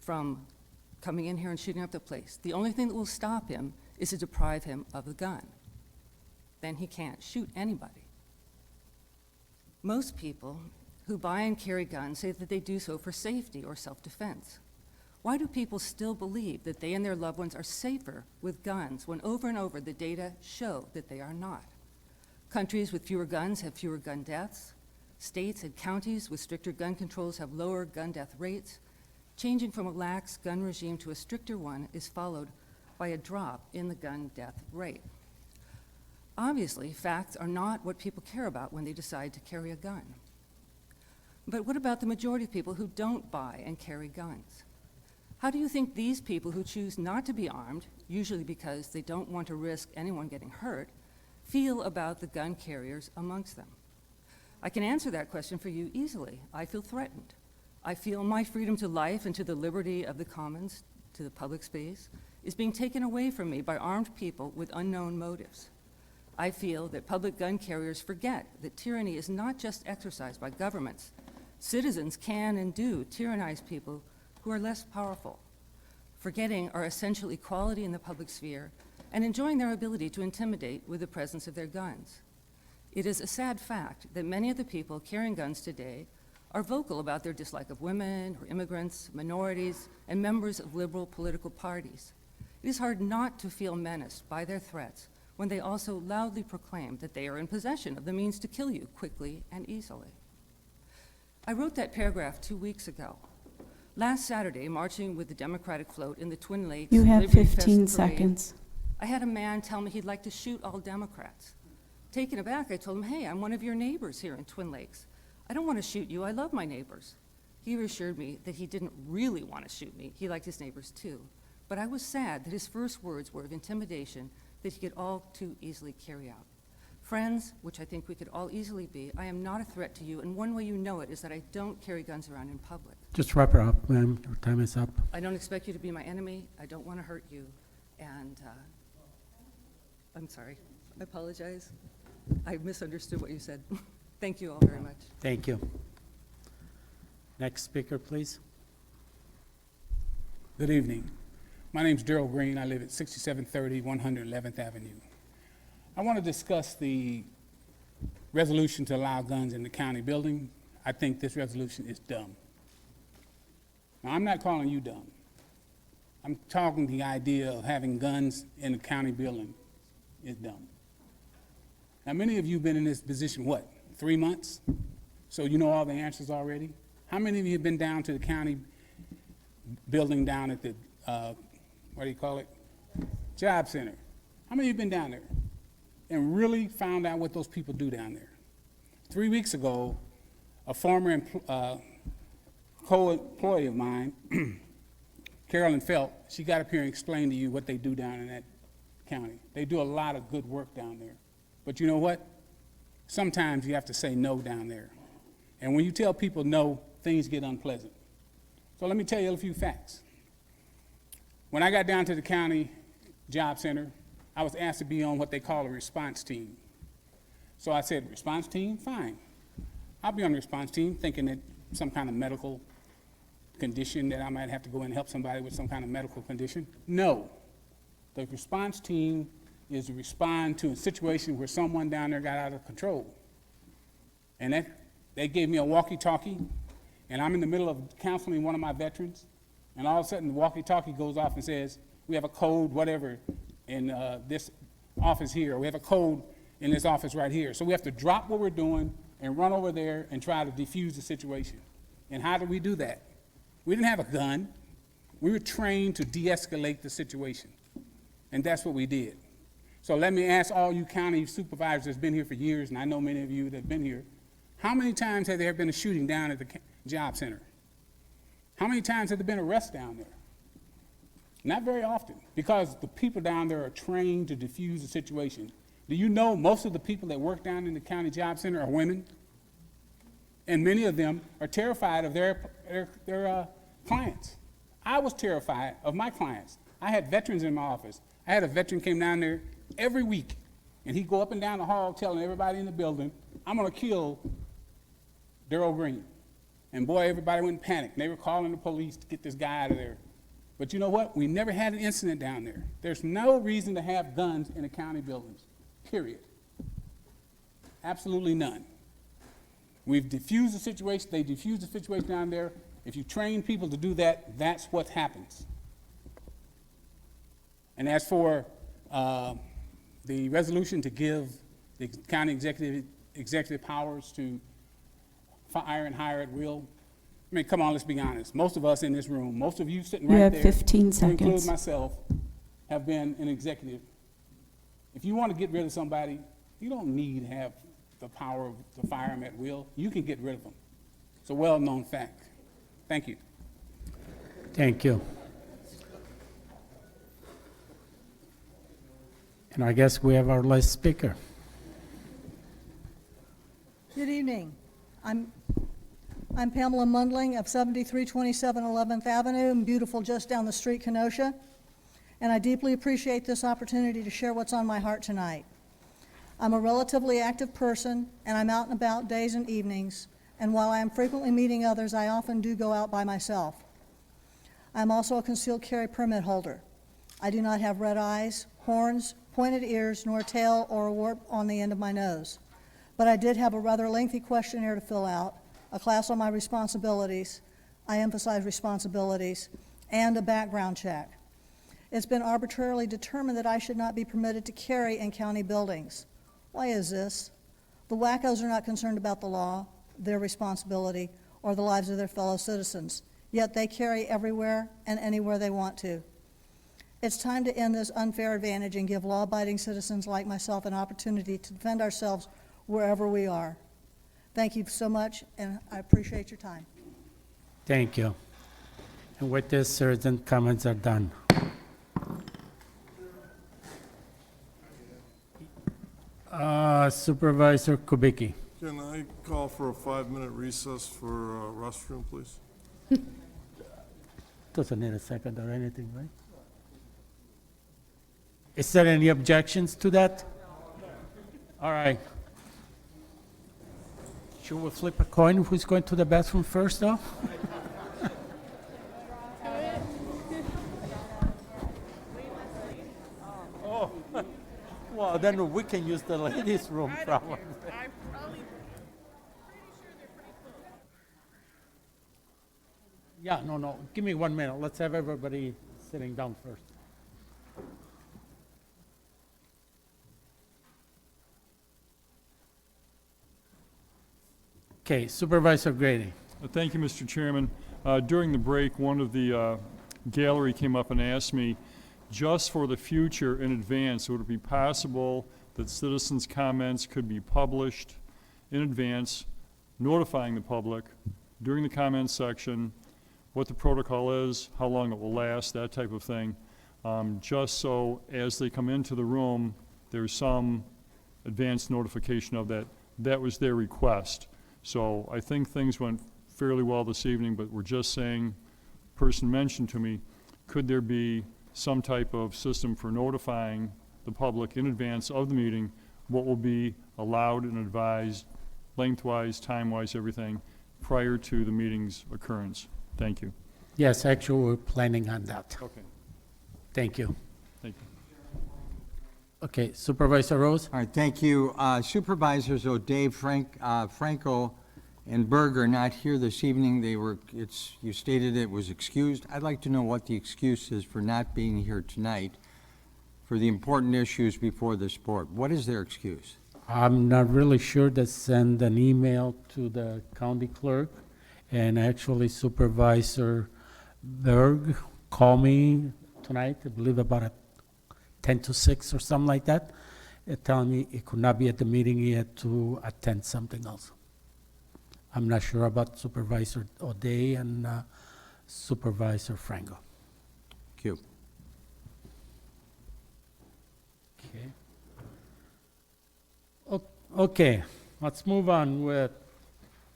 from coming in here and shooting up the place. The only thing that will stop him is to deprive him of the gun. Then he can't shoot anybody. Most people who buy and carry guns say that they do so for safety or self-defense. Why do people still believe that they and their loved ones are safer with guns when over and over the data show that they are not? Countries with fewer guns have fewer gun deaths. States and counties with stricter gun controls have lower gun death rates. Changing from a lax gun regime to a stricter one is followed by a drop in the gun death rate. Obviously, facts are not what people care about when they decide to carry a gun. But what about the majority of people who don't buy and carry guns? How do you think these people who choose not to be armed, usually because they don't want to risk anyone getting hurt, feel about the gun carriers amongst them? I can answer that question for you easily. I feel threatened. I feel my freedom to life and to the liberty of the commons, to the public space, is being taken away from me by armed people with unknown motives. I feel that public gun carriers forget that tyranny is not just exercised by governments. Citizens can and do tyrannize people who are less powerful, forgetting our essential equality in the public sphere and enjoying their ability to intimidate with the presence of their guns. It is a sad fact that many of the people carrying guns today are vocal about their dislike of women or immigrants, minorities, and members of liberal political parties. It is hard not to feel menaced by their threats when they also loudly proclaim that they are in possession of the means to kill you quickly and easily. I wrote that paragraph 2 weeks ago. Last Saturday, marching with the Democratic float in the Twin Lakes You have Liberty Fest 15 parade, seconds. I had a man tell me he'd like to shoot all Democrats. Taken aback, I told him, hey, I'm one of your neighbors here in Twin Lakes. I don't want to shoot you, I love my neighbors. He reassured me that he didn't really want to shoot me. He liked his neighbors too, but I was sad that his first words were of intimidation that he could all too easily carry out. Friends, which I think we could all easily be, I am not a threat to you, and one way you know it is that I don't carry guns around in public. Just wrap her up, ma'am. Your time is up. I don't expect you to be my enemy. I don't want to hurt you. And I'm sorry. I apologize. I misunderstood what you said. Thank you all very much. Thank you. Next speaker, please. Good evening. My name's Daryl Green. I live at 6730 111th Avenue. I want to discuss the resolution to allow guns in the county building. I think this resolution is dumb. Now, I'm not calling you dumb. I'm talking the idea of having guns in the county building is dumb. Now, many of you have been in this position, what, 3 months? So you know all the answers already? How many of you have been down to the county building down at the, what do you call it? Job center. How many of you have been down there and really found out what those people do down there? 3 weeks ago, a former co-employee of mine, Carolyn Felt, she got up here and explained to you what they do down in that county. They do a lot of good work down there. But you know what? Sometimes you have to say no down there. And when you tell people no, things get unpleasant. So let me tell you a few facts. When I got down to the county job center, I was asked to be on what they call a response team. So I said, response team? Fine. I'll be on the response team, thinking that some kind of medical condition that I might have to go in and help somebody with some kind of medical condition. No. The response team is to respond to a situation where someone down there got out of control. And they gave me a walkie-talkie, and I'm in the middle of counseling one of my veterans, and all of a sudden the walkie-talkie goes off and says, we have a code, whatever, in this office here, or we have a code in this office right here. So we have to drop what we're doing and run over there and try to defuse the situation. And how do we do that? We didn't have a gun. We were trained to de-escalate the situation. And that's what we did. So let me ask all you county supervisors that's been here for years, and I know many of you that have been here, how many times has there been a shooting down at the job center? How many times has there been arrests down there? Not very often, because the people down there are trained to defuse the situation. Do you know most of the people that work down in the county job center are women? And many of them are terrified of their clients. I was terrified of my clients. I had veterans in my office. I had a veteran came down there every week, and he'd go up and down the hall telling everybody in the building, I'm gonna kill Daryl Green. And boy, everybody went in panic. They were calling the police to get this guy out of there. But you know what? We never had an incident down there. There's no reason to have guns in the county buildings, period. Absolutely none. We've diffused the situation. They diffused the situation down there. If you train people to do that, that's what happens. And as for the resolution to give the county executive powers to fire and hire at will, I mean, come on, let's be honest. Most of us in this room, most of you sitting right there, You have 15 to include seconds. myself, have been an executive. If you want to get rid of somebody, you don't need to have the power to fire them at will. You can get rid of them. It's a well-known fact. Thank you. Thank you. And I guess we have our last speaker. Good evening. I'm Pamela Mundling of 7327 11th Avenue in beautiful just down the street, Kenosha. And I deeply appreciate this opportunity to share what's on my heart tonight. I'm a relatively active person, and I'm out and about days and evenings. And while I am frequently meeting others, I often do go out by myself. I'm also a concealed carry permit holder. I do not have red eyes, horns, pointed ears, nor a tail or a warp on the end of my nose. But I did have a rather lengthy questionnaire to fill out, a class on my responsibilities, I emphasize responsibilities, and a background check. It's been arbitrarily determined that I should not be permitted to carry in county buildings. Why is this? The wackos are not concerned about the law, their responsibility, or the lives of their fellow citizens, yet they carry everywhere and anywhere they want to. It's time to end this unfair advantage and give law-abiding citizens like myself an opportunity to defend ourselves wherever we are. Thank you so much, and I appreciate your time. Thank you. And with this, citizen comments are done. Supervisor Kubicki. Can I call for a 5-minute recess for restroom, please? Doesn't need a second or anything, right? Is there any objections to that? All right. Should we flip a coin? Who's going to the bathroom first, though? Oh, well, then we can use the ladies' room probably. Yeah, no, give me 1 minute. Let's have everybody sitting down first. Okay, Supervisor Grady. Thank you, Mr. Chairman. During the break, one of the gallery came up and asked me, just for the future in advance, would it be possible that citizens' comments could be published in advance, notifying the public during the comments section, what the protocol is, how long it will last, that type of thing, just so as they come into the room, there's some advance notification of that. That was their request. So I think things went fairly well this evening, but we're just saying, person mentioned to me, could there be some type of system for notifying the public in advance of the meeting what will be allowed and advised, lengthwise, time-wise, everything, prior to the meeting's occurrence? Thank you. Yes, actually, we're planning on that. Okay. Thank you. Thank you. Okay, Supervisor Rose? All right, thank you. Supervisors O'Day, Franco, and Berg are not here this evening. You stated it was excused. I'd like to know what the excuse is for not being here tonight for the important issues before this board. What is their excuse? I'm not really sure. They send an email to the county clerk, and actually Supervisor Berg called me tonight, I believe about 10 to 6 or something like that, telling me he could not be at the meeting, he had to attend something else. I'm not sure about Supervisor O'Day and Supervisor Franco. Thank you. Okay, let's move on with,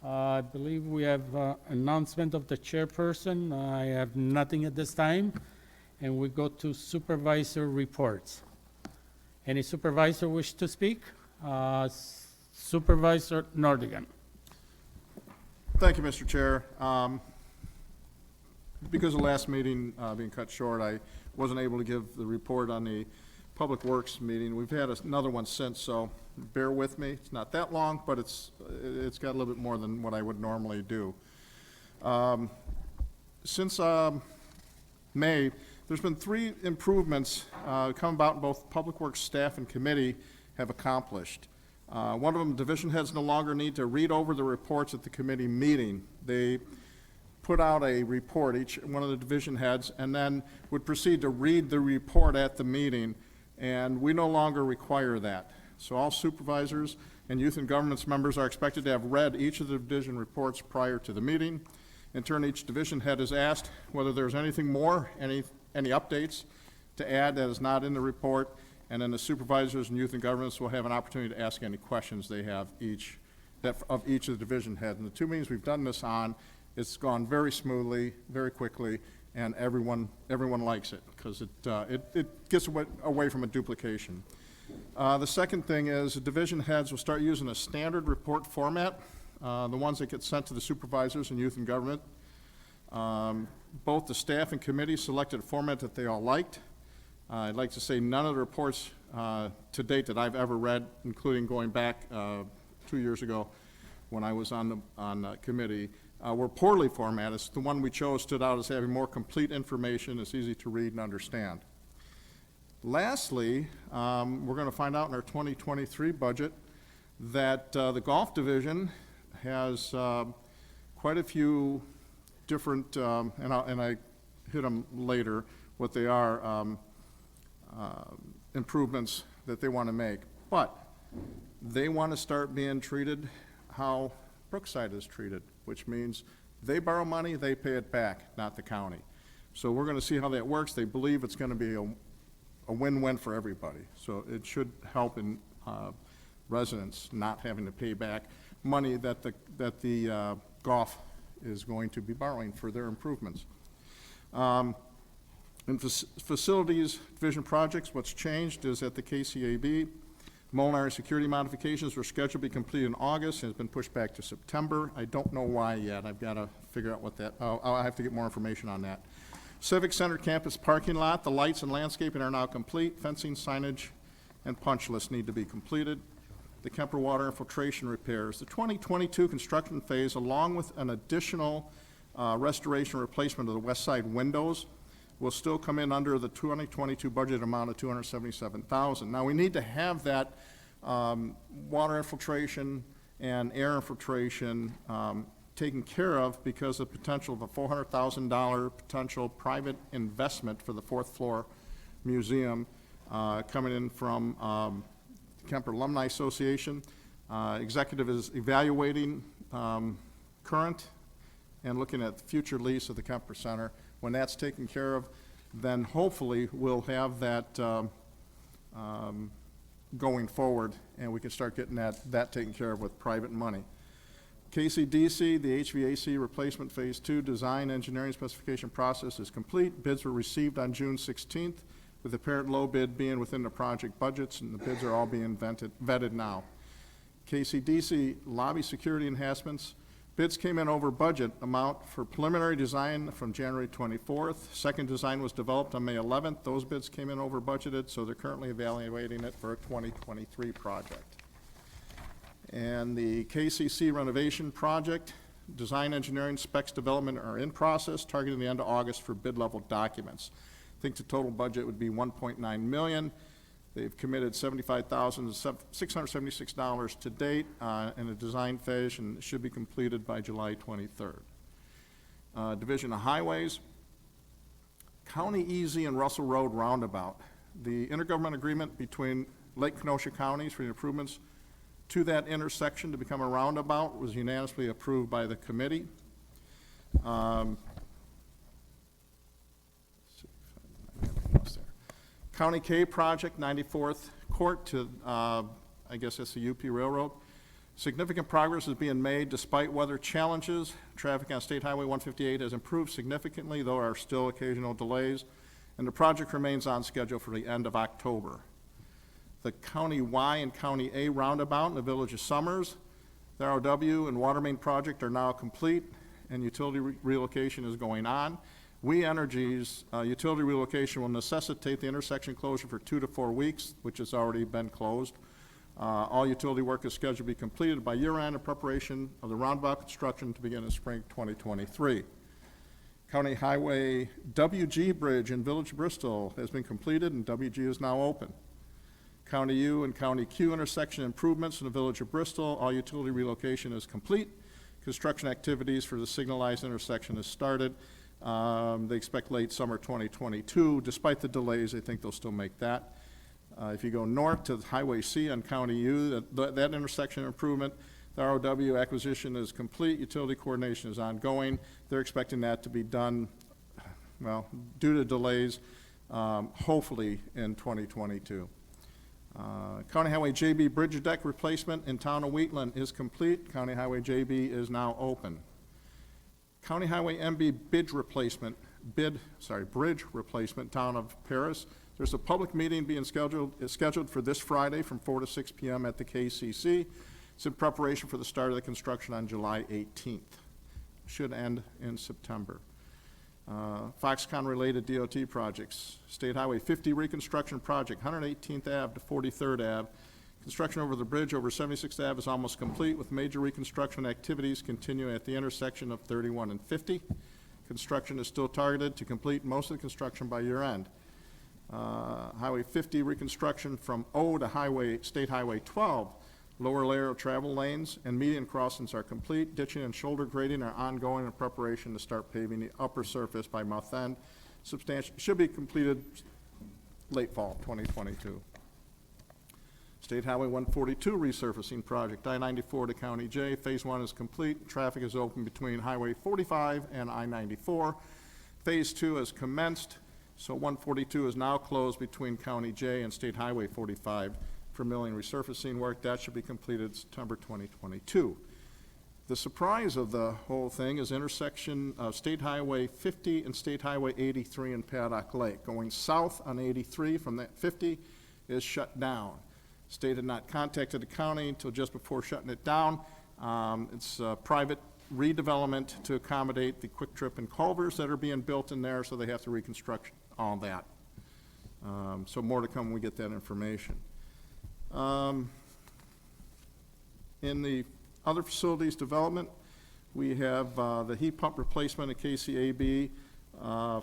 I believe we have announcement of the chairperson. I have nothing at this time. And we go to supervisor reports. Any supervisor wish to speak? Supervisor Nordigan. Thank you, Mr. Chair. Because of the last meeting being cut short, I wasn't able to give the report on the Public Works meeting. We've had another one since, so bear with me. It's not that long, but it's got a little bit more than what I would normally do. Since May, there's been 3 improvements come about in both Public Works staff and committee have accomplished. One of them, division heads no longer need to read over the reports at the committee meeting. They put out a report, each one of the division heads, and then would proceed to read the report at the meeting, and we no longer require that. So all supervisors and youth and governance members are expected to have read each of the division reports prior to the meeting. In turn, each division head is asked whether there's anything more, any updates to add that is not in the report, and then the supervisors and youth and governance will have an opportunity to ask any questions they have of each of the division heads. And the 2 meetings we've done this on, it's gone very smoothly, very quickly, and everyone likes it because it gets away from a duplication. The second thing is the division heads will start using a standard report format, the ones that get sent to the supervisors and youth and government. Both the staff and committee selected a format that they all liked. I'd like to say none of the reports to date that I've ever read, including going back 2 years ago when I was on the committee, were poorly formatted. The one we chose stood out as having more complete information. It's easy to read and understand. Lastly, we're going to find out in our 2023 budget that the golf division has quite a few different, and I hit them later, what they are, improvements that they want to make. But they want to start being treated how Brookside is treated, which means they borrow money, they pay it back, not the county. So we're going to see how that works. They believe it's going to be a win-win for everybody. So it should help in residents not having to pay back money that the golf is going to be borrowing for their improvements. In facilities division projects, what's changed is at the KCAB, Molinari security modifications were scheduled to be completed in August and has been pushed back to September. I don't know why yet. I've got to figure out what that, I'll have to get more information on that. Civic Center campus parking lot, the lights and landscaping are now complete. Fencing, signage, and punch lists need to be completed. The Kemper water infiltration repairs. The 2022 construction phase, along with an additional restoration replacement of the west side windows, will still come in under the 2022 budget amount of $277,000. Now, we need to have that water infiltration and air infiltration taken care of because of the potential of a $400,000 potential private investment for the fourth floor museum coming in from Kemper Alumni Association. Executive is evaluating current and looking at the future lease of the Kemper Center. When that's taken care of, then hopefully we'll have that going forward, and we can start getting that taken care of with private money. KCDC, the HVAC replacement phase 2 design engineering specification process is complete. Bids were received on June 16th, with the apparent low bid being within the project budgets, and the bids are all being vetted now. KCDC lobby security enhancements. Bids came in over budget amount for preliminary design from January 24th. Second design was developed on May 11th. Those bids came in over budgeted, so they're currently evaluating it for a 2023 project. And the KCC renovation project, design engineering specs development are in process, targeting the end of August for bid level documents. I think the total budget would be $1.9 million. They've committed $75,676 to date in a design phase, and it should be completed by July 23rd. Division of Highways, County Easy and Russell Road Roundabout. The intergovernmental agreement between Lake Kenosha counties for the improvements to that intersection to become a roundabout was unanimously approved by the committee. County K project, 94th Court to, I guess that's the UP Railroad. Significant progress is being made despite weather challenges. Traffic on State Highway 158 has improved significantly, though there are still occasional delays, and the project remains on schedule for the end of October. The County Y and County A roundabout in the Village of Summers, the ROW and water main project are now complete, and utility relocation is going on. We Energy's utility relocation will necessitate the intersection closure for 2 to 4 weeks, which has already been closed. All utility work is scheduled to be completed by year-end in preparation of the roundabout construction to begin in spring 2023. County Highway WG Bridge in Village of Bristol has been completed, and WG is now open. County U and County Q intersection improvements in the Village of Bristol, all utility relocation is complete. Construction activities for the signalized intersection has started. They expect late summer 2022. Despite the delays, they think they'll still make that. If you go north to Highway C on County U, that intersection improvement, the ROW acquisition is complete. Utility coordination is ongoing. They're expecting that to be done, well, due to delays, hopefully in 2022. County Highway JB bridge deck replacement in town of Wheatland is complete. County Highway JB is now open. County Highway MB bridge replacement, town of Paris. There's a public meeting being scheduled for this Friday from 4 to 6 p.m. at the KCC. It's in preparation for the start of the construction on July 18th. Should end in September. Foxconn-related DOT projects. State Highway 50 reconstruction project, 118th Ave to 43rd Ave. Construction over the bridge over 76th Ave is almost complete, with major reconstruction activities continuing at the intersection of 31 and 50. Construction is still targeted to complete most of the construction by year-end. Highway 50 reconstruction from O to State Highway 12. Lower layer of travel lanes and median crossings are complete. Ditching and shoulder grading are ongoing in preparation to start paving the upper surface by month end. Should be completed late fall 2022. State Highway 142 resurfacing project, I-94 to County J. Phase 1 is complete. Traffic is open between Highway 45 and I-94. Phase 2 has commenced, so 142 is now closed between County J and State Highway 45. for milling resurfacing work. That should be completed September 2022. The surprise of the whole thing is intersection of State Highway 50 and State Highway 83 in Paddock Lake. Going south on 83 from that 50 is shut down. State had not contacted the county until just before shutting it down. It's private redevelopment to accommodate the quick trip and culverts that are being built in there, so they have to reconstruct all that. So more to come when we get that information. In the other facilities development, we have the heat pump replacement at KCAB,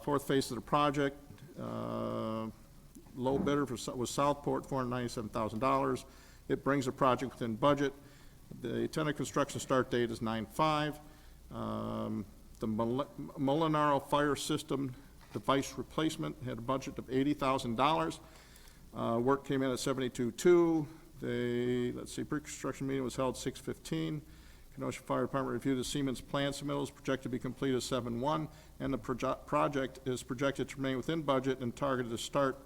fourth phase of the project. Low bidder was Southport, $497,000. It brings the project within budget. The tentative construction start date is 9/5. The Molinaro fire system device replacement had a budget of $80,000. Work came in at 72.2. Let's see, pre-construction meeting was held 6/15. Kenosha Fire Department reviewed the Simmons plan submittals, projected to be completed 7/1, and the project is projected to remain within budget and targeted to start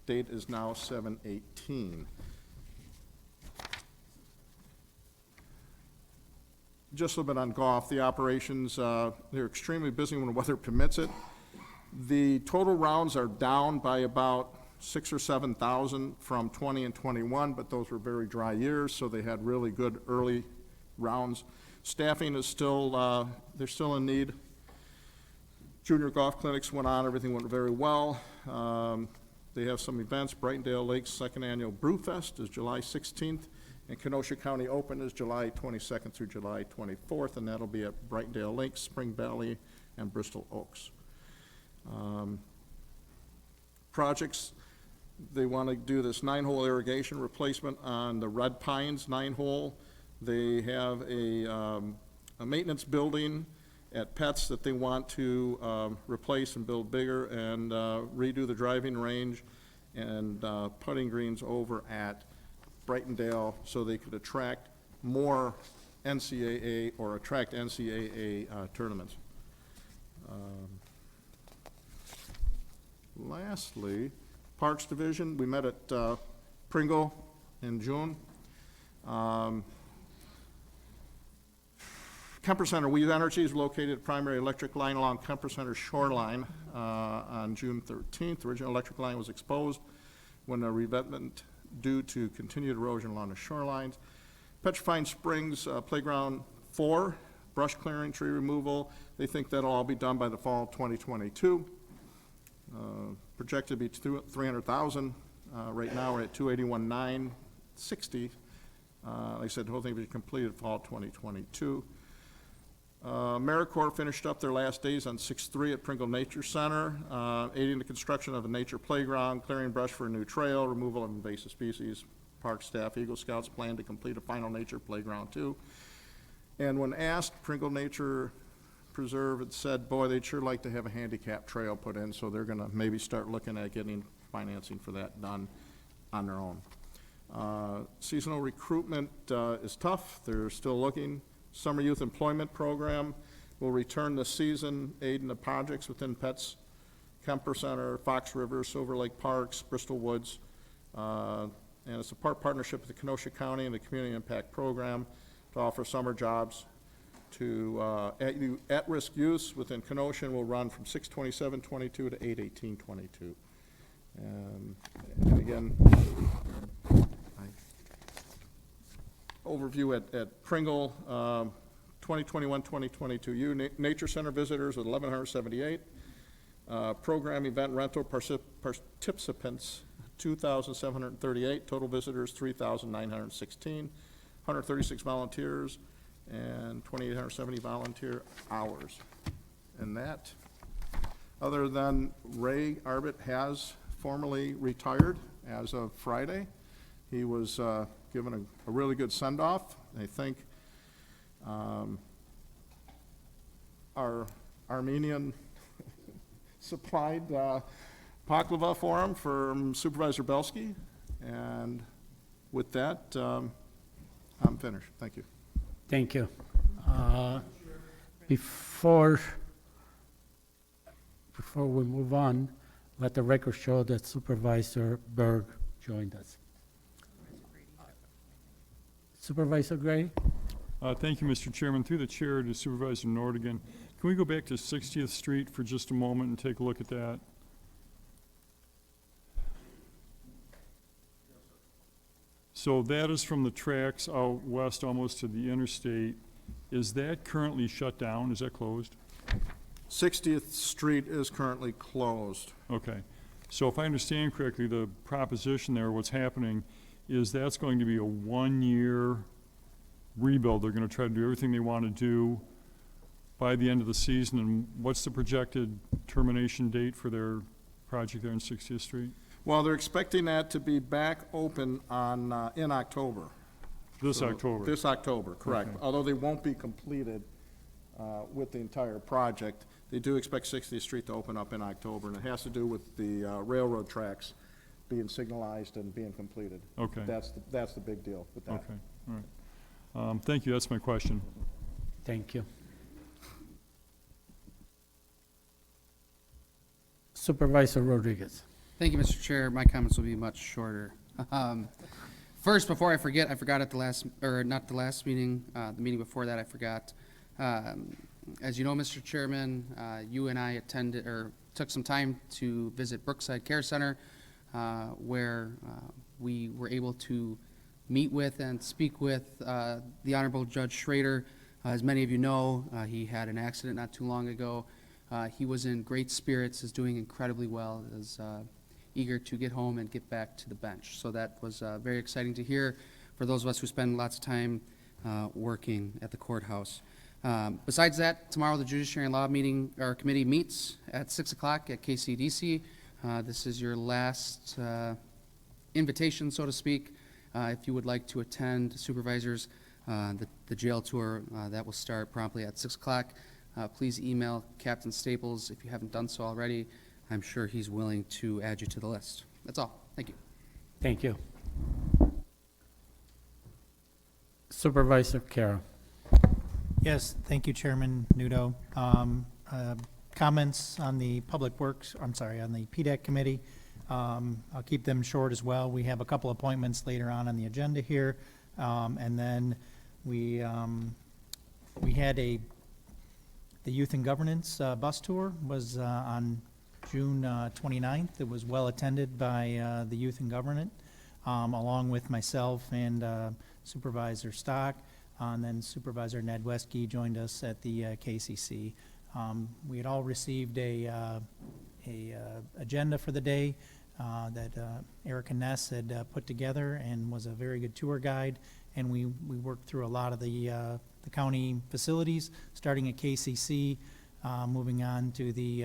date is now 7/18. Just a little bit on golf. The operations, they're extremely busy when the weather permits it. The total rounds are down by about 6,000 or 7,000 from 20 and 21, but those were very dry years, so they had really good early rounds. Staffing is still, they're still in need. Junior golf clinics went on, everything went very well. They have some events. Brightondale Lake's second annual Brewfest is July 16th, and Kenosha County Open is July 22nd through July 24th, and that'll be at Brightondale Lake, Spring Valley, and Bristol Oaks. Projects, they want to do this 9-hole irrigation replacement on the Red Pines 9-hole. They have a maintenance building at Pets that they want to replace and build bigger, and redo the driving range and putting greens over at Brightondale so they could attract more NCAA or attract NCAA tournaments. Lastly, Parks Division, we met at Pringle in June. Kemper Center Weave Energy is located at primary electric line along Kemper Center shoreline on June 13th. The original electric line was exposed when a revetment due to continued erosion along the shorelines. Petrifying Springs Playground 4, brush clearing, tree removal. They think that'll all be done by the fall of 2022. Projected to be $300,000. Right now we're at $281,960. Like I said, the whole thing will be completed fall 2022. AmeriCorps finished up their last days on 6/3 at Pringle Nature Center, aiding the construction of a nature playground, clearing brush for a new trail, removal of invasive species. Park staff, Eagle Scouts plan to complete a final nature playground too. And when asked, Pringle Nature Preserve had said, boy, they'd sure like to have a handicap trail put in, so they're gonna maybe start looking at getting financing for that done on their own. Seasonal recruitment is tough. They're still looking. Summer Youth Employment Program will return this season, aiding the projects within Pets, Kemper Center, Fox River, Silver Lake Parks, Bristol Woods. And it's a partnership with the Kenosha County and the Community Impact Program to offer summer jobs to at-risk youths within Kenosha, and will run from 6/27/22 to 8/18/22. And again, overview at Pringle, 2021-2022 Nature Center visitors at 1,178. Program event rental participants, 2,738. Total visitors, 3,916. 136 volunteers and 2,870 volunteer hours. And that, other than Ray Arbit has formally retired as of Friday. He was given a really good send-off. I think our Armenian supplied baklava for him from Supervisor Belsky. And with that, I'm finished. Thank you. Thank you. Before we move on, let the record show that Supervisor Berg joined us. Supervisor Gray? Thank you, Mr. Chairman. Through the chair to Supervisor Nordigan, can we go back to 60th Street for just a moment and take a look at that? So that is from the tracks out west almost to the interstate. Is that currently shut down? Is that closed? 60th Street is currently closed. Okay. So if I understand correctly, the proposition there, what's happening, is that's going to be a 1-year rebuild. They're going to try to do everything they want to do by the end of the season. And what's the projected termination date for their project there in 60th Street? Well, they're expecting that to be back open on, in October. This October? This October, correct. Okay. Although they won't be completed with the entire project, they do expect 60th Street to open up in October, and it has to do with the railroad tracks being signalized and being completed. Okay. That's the big deal with that. Okay, all right. Thank you, that's my question. Thank you. Supervisor Rodriguez. Thank you, Mr. Chair. My comments will be much shorter. First, before I forget, I forgot at the last, or not the last meeting, the meeting before that, I forgot. As you know, Mr. Chairman, you and I attended, or took some time to visit Brookside Care Center, where we were able to meet with and speak with the Honorable Judge Schrader. As many of you know, he had an accident not too long ago. He was in great spirits, is doing incredibly well, is eager to get home and get back to the bench. So that was very exciting to hear for those of us who spend lots of time working at the courthouse. Besides that, tomorrow the Judiciary and Law meeting, our committee meets at 6 o'clock at KCDC. This is your last invitation, so to speak. If you would like to attend, supervisors, the jail tour, that will start promptly at 6 o'clock. Please email Captain Staples if you haven't done so already. I'm sure he's willing to add you to the list. That's all. Thank you. Thank you. Supervisor Carroll. Yes, thank you, Chairman Nudo. Comments on the Public Works, I'm sorry, on the PDEC committee. I'll keep them short as well. We have a couple appointments later on the agenda here. And then we had the Youth and Governance bus tour was on June 29th. It was well attended by the Youth and Government, along with myself and Supervisor Stock. And then Supervisor Ned Wesky joined us at the KCC. We had all received a agenda for the day that Erica Ness had put together and was a very good tour guide. And we worked through a lot of the county facilities, starting at KCC, moving on to the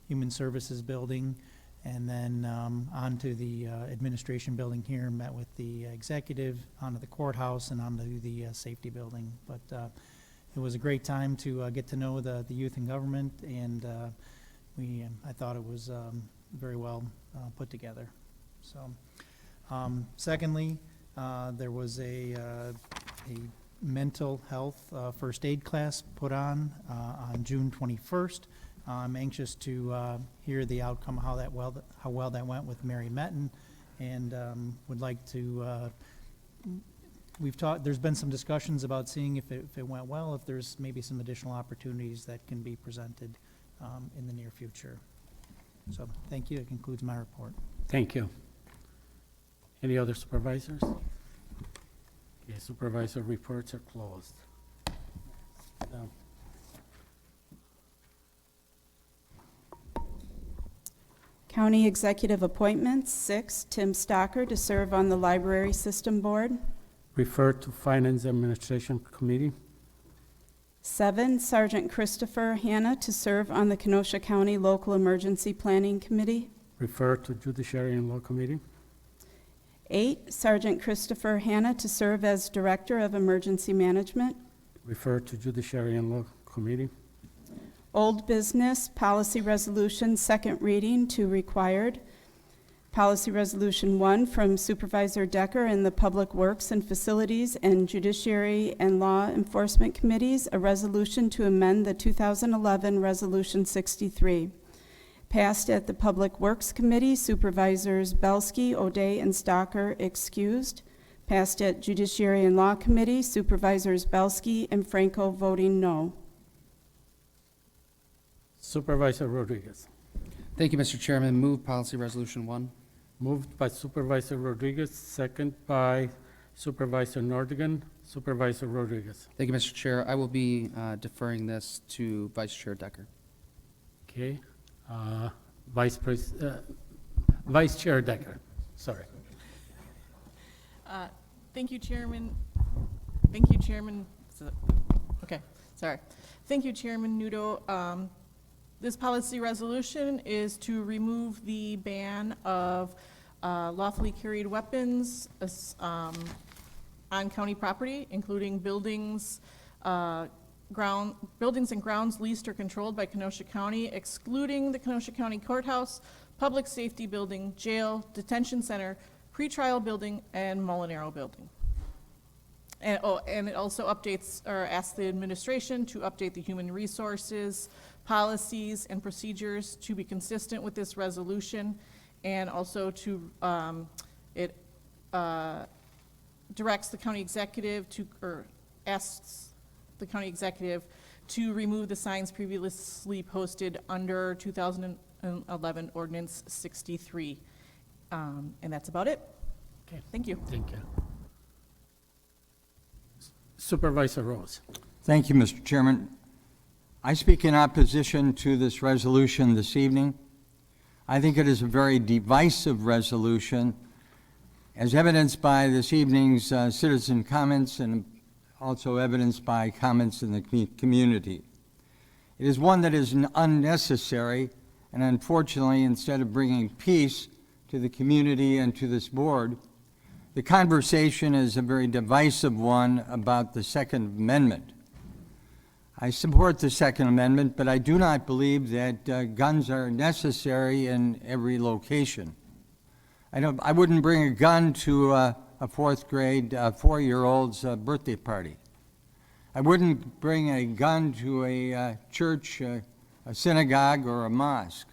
Human Services Building, and then on to the administration building here, met with the executive, onto the courthouse, and onto the safety building. But it was a great time to get to know the youth in government, and I thought it was very well put together. So, secondly, there was a mental health first aid class put on June 21st. I'm anxious to hear the outcome, how well that went with Mary Metton, and would like to. There's been some discussions about seeing if it went well, if there's maybe some additional opportunities that can be presented in the near future. So, thank you. That concludes my report. Thank you. Any other supervisors? Okay, supervisor reports are closed. No. County Executive Appointments, 6, Tim Stocker to serve on the Library System Board. Refer to Finance Administration Committee. 7, Sergeant Christopher Hanna to serve on the Kenosha County Local Emergency Planning Committee. Refer to Judiciary and Law Committee. 8, Sergeant Christopher Hanna to serve as Director of Emergency Management. Refer to Judiciary and Law Committee. Old Business, Policy Resolution, second reading to required. Policy Resolution 1 from Supervisor Decker in the Public Works and Facilities and Judiciary and Law Enforcement Committees, a resolution to amend the 2011 Resolution 63. Passed at the Public Works Committee, Supervisors Belsky, O'Day, and Stocker excused. Passed at Judiciary and Law Committee, Supervisors Belsky and Franco voting no. Supervisor Rodriguez. Thank you, Mr. Chairman. Move Policy Resolution 1. Moved by Supervisor Rodriguez, second by Supervisor Nordigan. Supervisor Rodriguez. Thank you, Mr. Chair. I will be deferring this to Vice Chair Decker. Okay. Vice Chair Decker, sorry. Thank you, Chairman. Thank you, Chairman. Okay, sorry. Thank you, Chairman Nudo. This policy resolution is to remove the ban of lawfully carried weapons on county property, including buildings and grounds leased or controlled by Kenosha County, excluding the Kenosha County Courthouse, Public Safety Building, Jail, Detention Center, Pretrial Building, and Molinaro Building. And it also updates, or asks the administration to update the human resources, policies, and procedures to be consistent with this resolution, and also to, it directs the county executive to, or asks the county executive to remove the signs previously posted under 2011 Ordinance 63. And that's about it. Okay. Thank you. Thank you. Supervisor Rose. Thank you, Mr. Chairman. I speak in opposition to this resolution this evening. I think it is a very divisive resolution, as evidenced by this evening's citizen comments and also evidenced by comments in the community. It is one that is unnecessary, and unfortunately, instead of bringing peace to the community and to this board, the conversation is a very divisive one about the Second Amendment. I support the Second Amendment, but I do not believe that guns are necessary in every location. I wouldn't bring a gun to a fourth grade 4-year-old's birthday party. I wouldn't bring a gun to a church, a synagogue, or a mosque.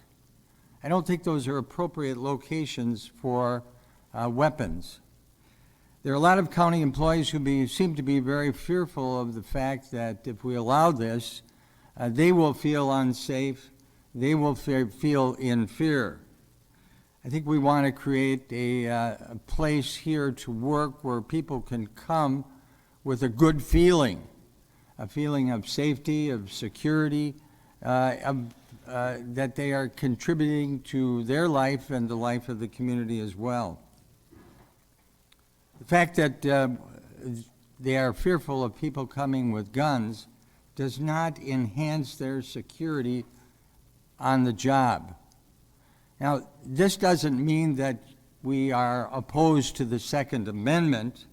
I don't think those are appropriate locations for weapons. There are a lot of county employees who seem to be very fearful of the fact that if we allow this, they will feel unsafe, they will feel in fear. I think we want to create a place here to work where people can come with a good feeling, a feeling of safety, of security, that they are contributing to their life and the life of the community as well. The fact that they are fearful of people coming with guns does not enhance their security on the job. Now, this doesn't mean that we are opposed to the Second Amendment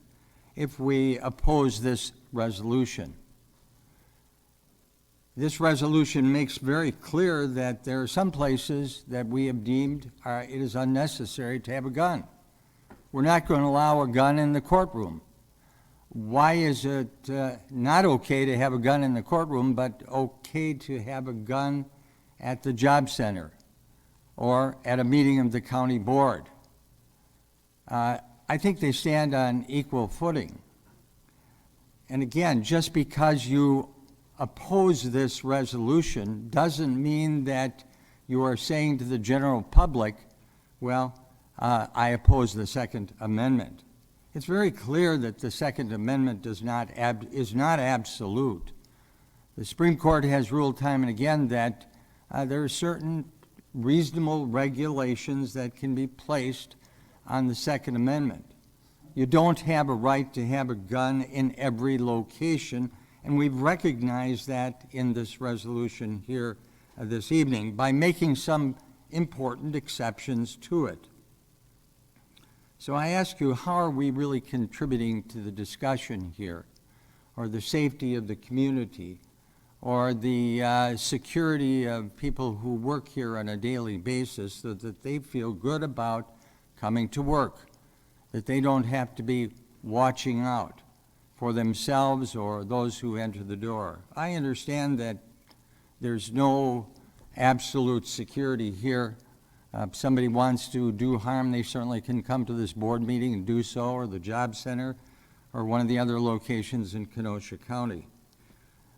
if we oppose this resolution. This resolution makes very clear that there are some places that we have deemed it is unnecessary to have a gun. We're not going to allow a gun in the courtroom. Why is it not okay to have a gun in the courtroom, but okay to have a gun at the job center or at a meeting of the county board? I think they stand on equal footing. And again, just because you oppose this resolution doesn't mean that you are saying to the general public, well, I oppose the Second Amendment. It's very clear that the Second Amendment is not absolute. The Supreme Court has ruled time and again that there are certain reasonable regulations that can be placed on the Second Amendment. You don't have a right to have a gun in every location, and we've recognized that in this resolution here this evening by making some important exceptions to it. So I ask you, how are we really contributing to the discussion here, or the safety of the community, or the security of people who work here on a daily basis so that they feel good about coming to work, that they don't have to be watching out for themselves or those who enter the door? I understand that there's no absolute security here If somebody wants to do harm, they certainly can come to this board meeting and do so, or the job center, or one of the other locations in Kenosha County.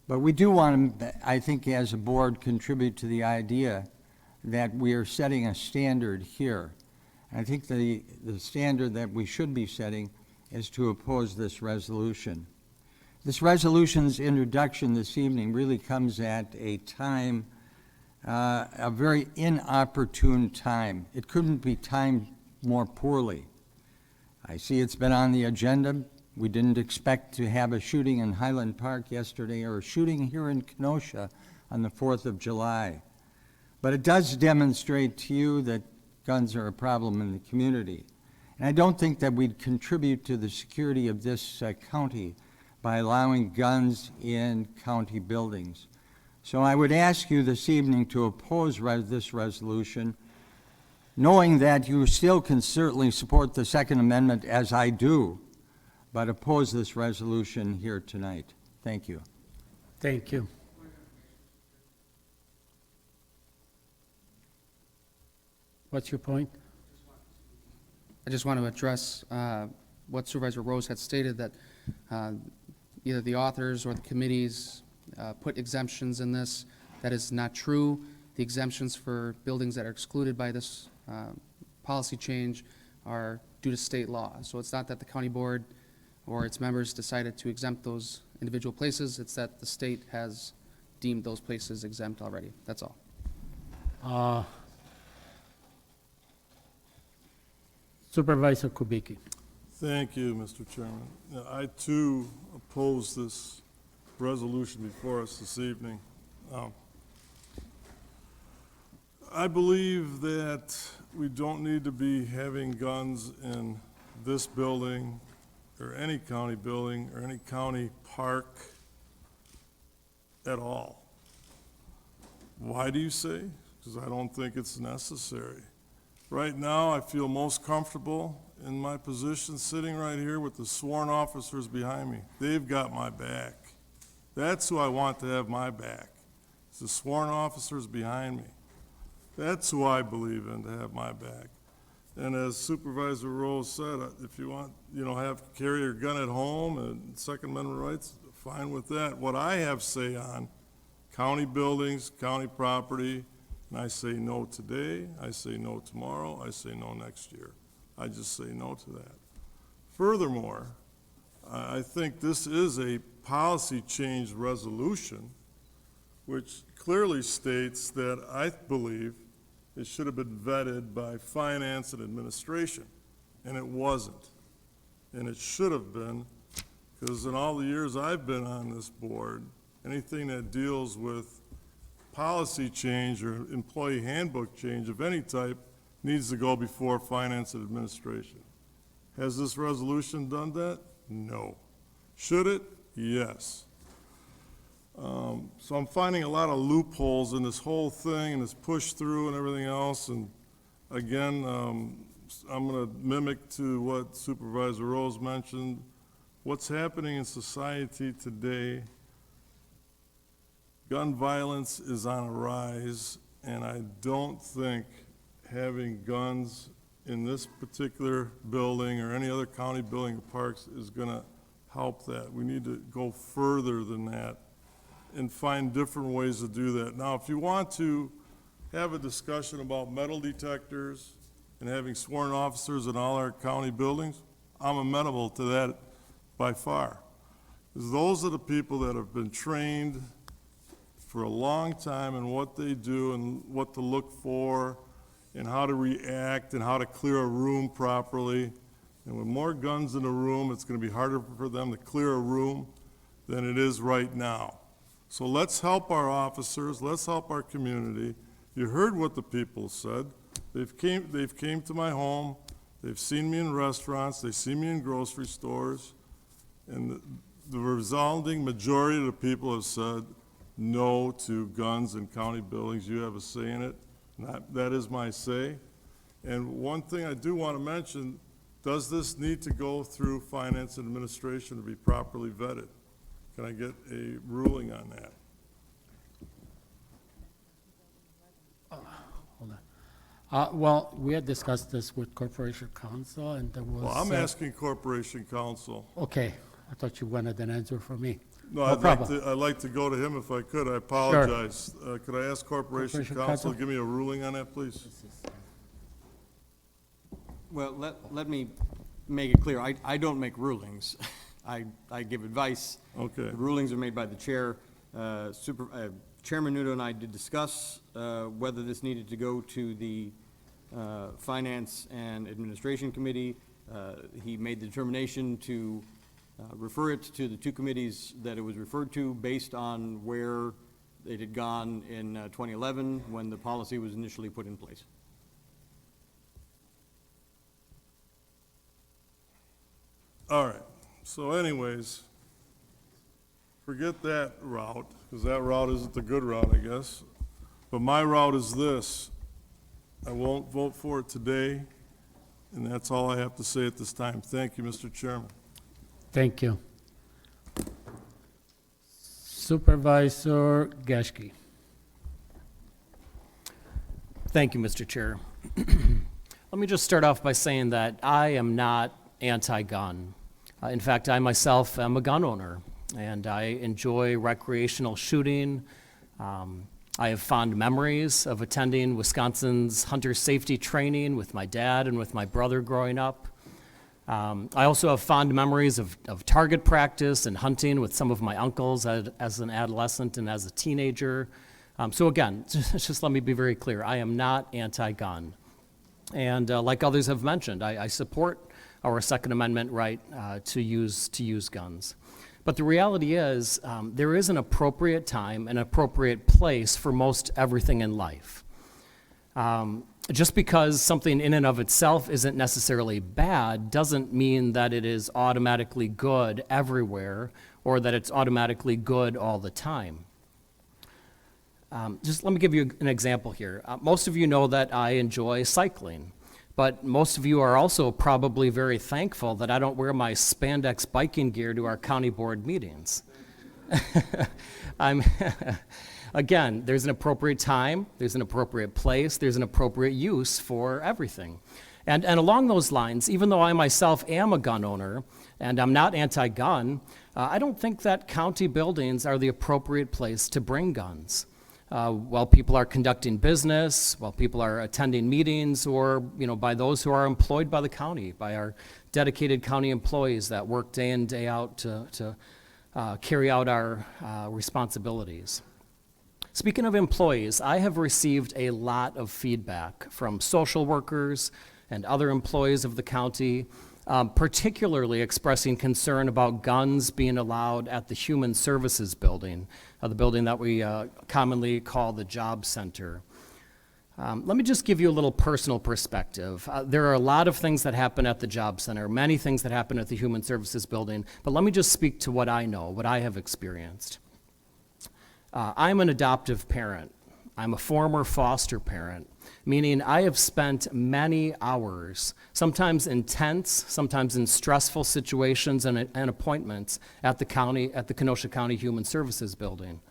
But we do want to, I think, as a board, contribute to the idea that we are setting a standard here. I think the standard that we should be setting is to oppose this resolution. This resolution's introduction this evening really comes at a time, a very inopportune time. It couldn't be timed more poorly. I see it's been on the agenda. We didn't expect to have a shooting in Highland Park yesterday or a shooting here in Kenosha on the 4th of July. But it does demonstrate to you that guns are a problem in the community. And I don't think that we'd contribute to the security of this county by allowing guns in county buildings. So I would ask you this evening to oppose this resolution, knowing that you still can certainly support the Second Amendment, as I do, but oppose this resolution here tonight. Thank you. Thank you. What's your point? I just want to address what Supervisor Rose had stated, that either the authors or the committees put exemptions in this. That is not true. The exemptions for buildings that are excluded by this policy change are due to state law. So it's not that the county board or its members decided to exempt those individual places. It's that the state has deemed those places exempt already. That's all. Supervisor Kubicki. Thank you, Mr. Chairman. I, too, oppose this resolution before us this evening. I believe that we don't need to be having guns in this building or any county building or any county park at all. Why do you say? Because I don't think it's necessary. Right now, I feel most comfortable in my position sitting right here with the sworn officers behind me. They've got my back. That's who I want to have my back. It's the sworn officers behind me. That's who I believe in to have my back. And as Supervisor Rose said, if you want, carry your gun at home and Second Amendment rights, fine with that. What I have say on county buildings, county property, and I say no today, I say no tomorrow, I say no next year. I just say no to that. Furthermore, I think this is a policy change resolution, which clearly states that I believe it should have been vetted by finance and administration, and it wasn't. And it should have been, because in all the years I've been on this board, anything that deals with policy change or employee handbook change of any type needs to go before finance and administration. Has this resolution done that? No. Should it? Yes. So I'm finding a lot of loopholes in this whole thing and this push through and everything else. And again, I'm going to mimic to what Supervisor Rose mentioned. What's happening in society today, gun violence is on a rise, and I don't think having guns in this particular building or any other county building or parks is going to help that. We need to go further than that and find different ways to do that. Now, if you want to have a discussion about metal detectors and having sworn officers in all our county buildings, I'm amenable to that by far. Because those are the people that have been trained for a long time in what they do and what to look for and how to react and how to clear a room properly. And with more guns in a room, it's going to be harder for them to clear a room than it is right now. So let's help our officers, let's help our community. You heard what the people said. They've came to my home, they've seen me in restaurants, they've seen me in grocery stores, and the resounding majority of the people have said no to guns in county buildings. You have a say in it. That is my say. And one thing I do want to mention, does this need to go through finance and administration to be properly vetted? Can I get a ruling on that? Hold Well, we had discussed this with Corporation Counsel, and there was... Well, I'm asking Corporation Counsel. Okay, I thought you wanted an answer from me. No, I'd like to go to him if I could. I apologize. Could I ask Corporation Counsel to give me a ruling on that, please? Well, let me make it clear. I don't make rulings. I give advice. Okay. The rulings are made by the chair. Chairman Nudo and I did discuss whether this needed to go to the Finance and Administration Committee. He made the determination to refer it to the two committees that it was referred to based on where it had gone in 2011 when the policy was initially put in place. All right. So anyways, forget that route, because that route isn't the good route, I guess. But my route is this. I won't vote for it today, and that's all I have to say at this time. Thank you, Mr. Chairman. Thank you. Supervisor Geschke. Thank you, Mr. Chair. Let me just start off by saying that I am not anti-gun. In fact, I myself am a gun owner, and I enjoy recreational shooting. I have fond memories of attending Wisconsin's hunter safety training with my dad and with my brother growing up. I also have fond memories of target practice and hunting with some of my uncles as an adolescent and as a teenager. So again, just let me be very clear. I am not anti-gun. And like others have mentioned, I support our Second Amendment right to use guns. But the reality is, there is an appropriate time and appropriate place for most everything in life. Just because something in and of itself isn't necessarily bad doesn't mean that it is automatically good everywhere or that it's automatically good all the time. Just let me give you an example here. Most of you know that I enjoy cycling, but most of you are also probably very thankful that I don't wear my spandex biking gear to our county board meetings. Again, there's an appropriate time, there's an appropriate place, there's an appropriate use for everything. And along those lines, even though I myself am a gun owner and I'm not anti-gun, I don't think that county buildings are the appropriate place to bring guns. While people are conducting business, while people are attending meetings, or by those who are employed by the county, by our dedicated county employees that work day in, day out to carry out our responsibilities. Speaking of employees, I have received a lot of feedback from social workers and other employees of the county, particularly expressing concern about guns being allowed at the Human Services Building, the building that we commonly call the Job Center. Let me just give you a little personal perspective. There are a lot of things that happen at the Job Center, many things that happen at the Human Services Building, but let me just speak to what I know, what I have experienced. I'm an adoptive parent. I'm a former foster parent, meaning I have spent many hours, sometimes intense, sometimes in stressful situations and appointments at the Kenosha County Human Services Building.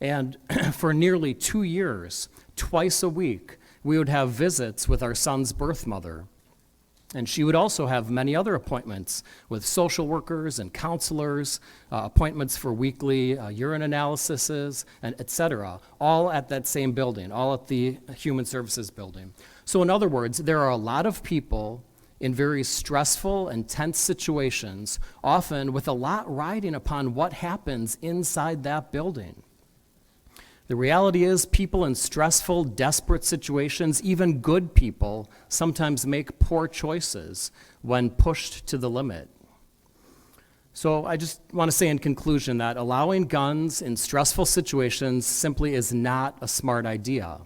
And for nearly 2 years, twice a week, we would have visits with our son's birth mother. And she would also have many other appointments with social workers and counselors, appointments for weekly urine analyses, and et cetera, all at that same building, all at the Human Services Building. So in other words, there are a lot of people in very stressful and tense situations, often with a lot riding upon what happens inside that building. The reality is, people in stressful, desperate situations, even good people, sometimes make poor choices when pushed to the limit. So I just want to say in conclusion that allowing guns in stressful situations simply is not a smart idea.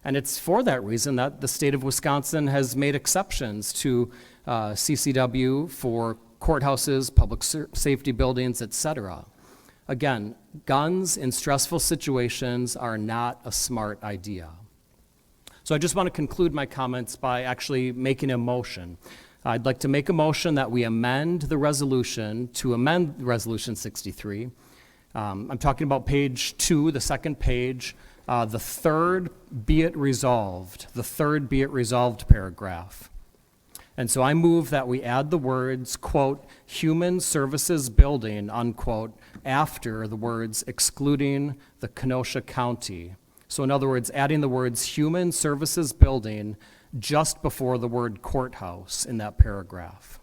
And it's for that reason that the state of Wisconsin has made exceptions to CCW for courthouses, public safety buildings, et cetera. Again, guns in stressful situations are not a smart idea. So I just want to conclude my comments by actually making a motion. I'd like to make a motion that we amend the resolution to amend Resolution 63. I'm talking about page 2, the second page, the third be it resolved paragraph. And so I move that we add the words, quote, "human services building," unquote, after the words excluding the Kenosha County. So in other words, adding the words "human services building" just before the word courthouse in that paragraph.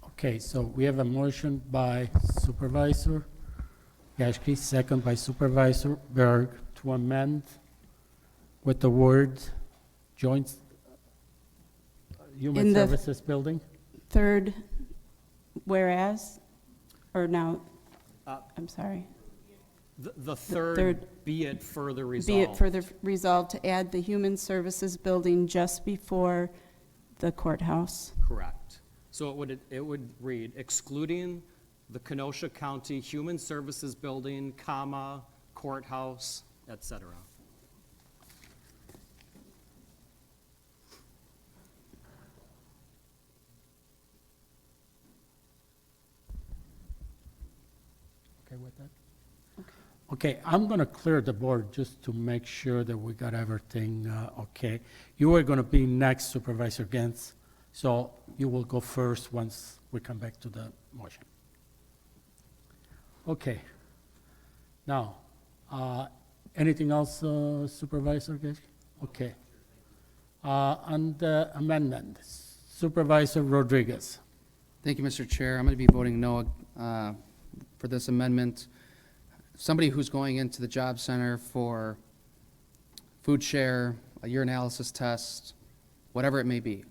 Okay, so we have a motion by Supervisor Yashki, second by Supervisor Berg, to amend with the word joint human In the services building. Third, whereas, or now, I'm sorry. The third, third- be it further resolved. Be it further resolved to add the Human Services Building just before the courthouse. Correct. So it would read, excluding the Kenosha County Human Services Building, comma, courthouse, et cetera. Okay with that? Okay, I'm going to clear the board just to make sure that we got everything okay. You are going to be next, Supervisor Gens, so you will go first once we come back to the motion. Okay. Now, anything else, Supervisor Gens? Okay. On the amendment, Supervisor Rodriguez. Thank you, Mr. Chair. I'm going to be voting no for this amendment. Somebody who's going into the job center for food share, a urinalysis test, whatever it may be.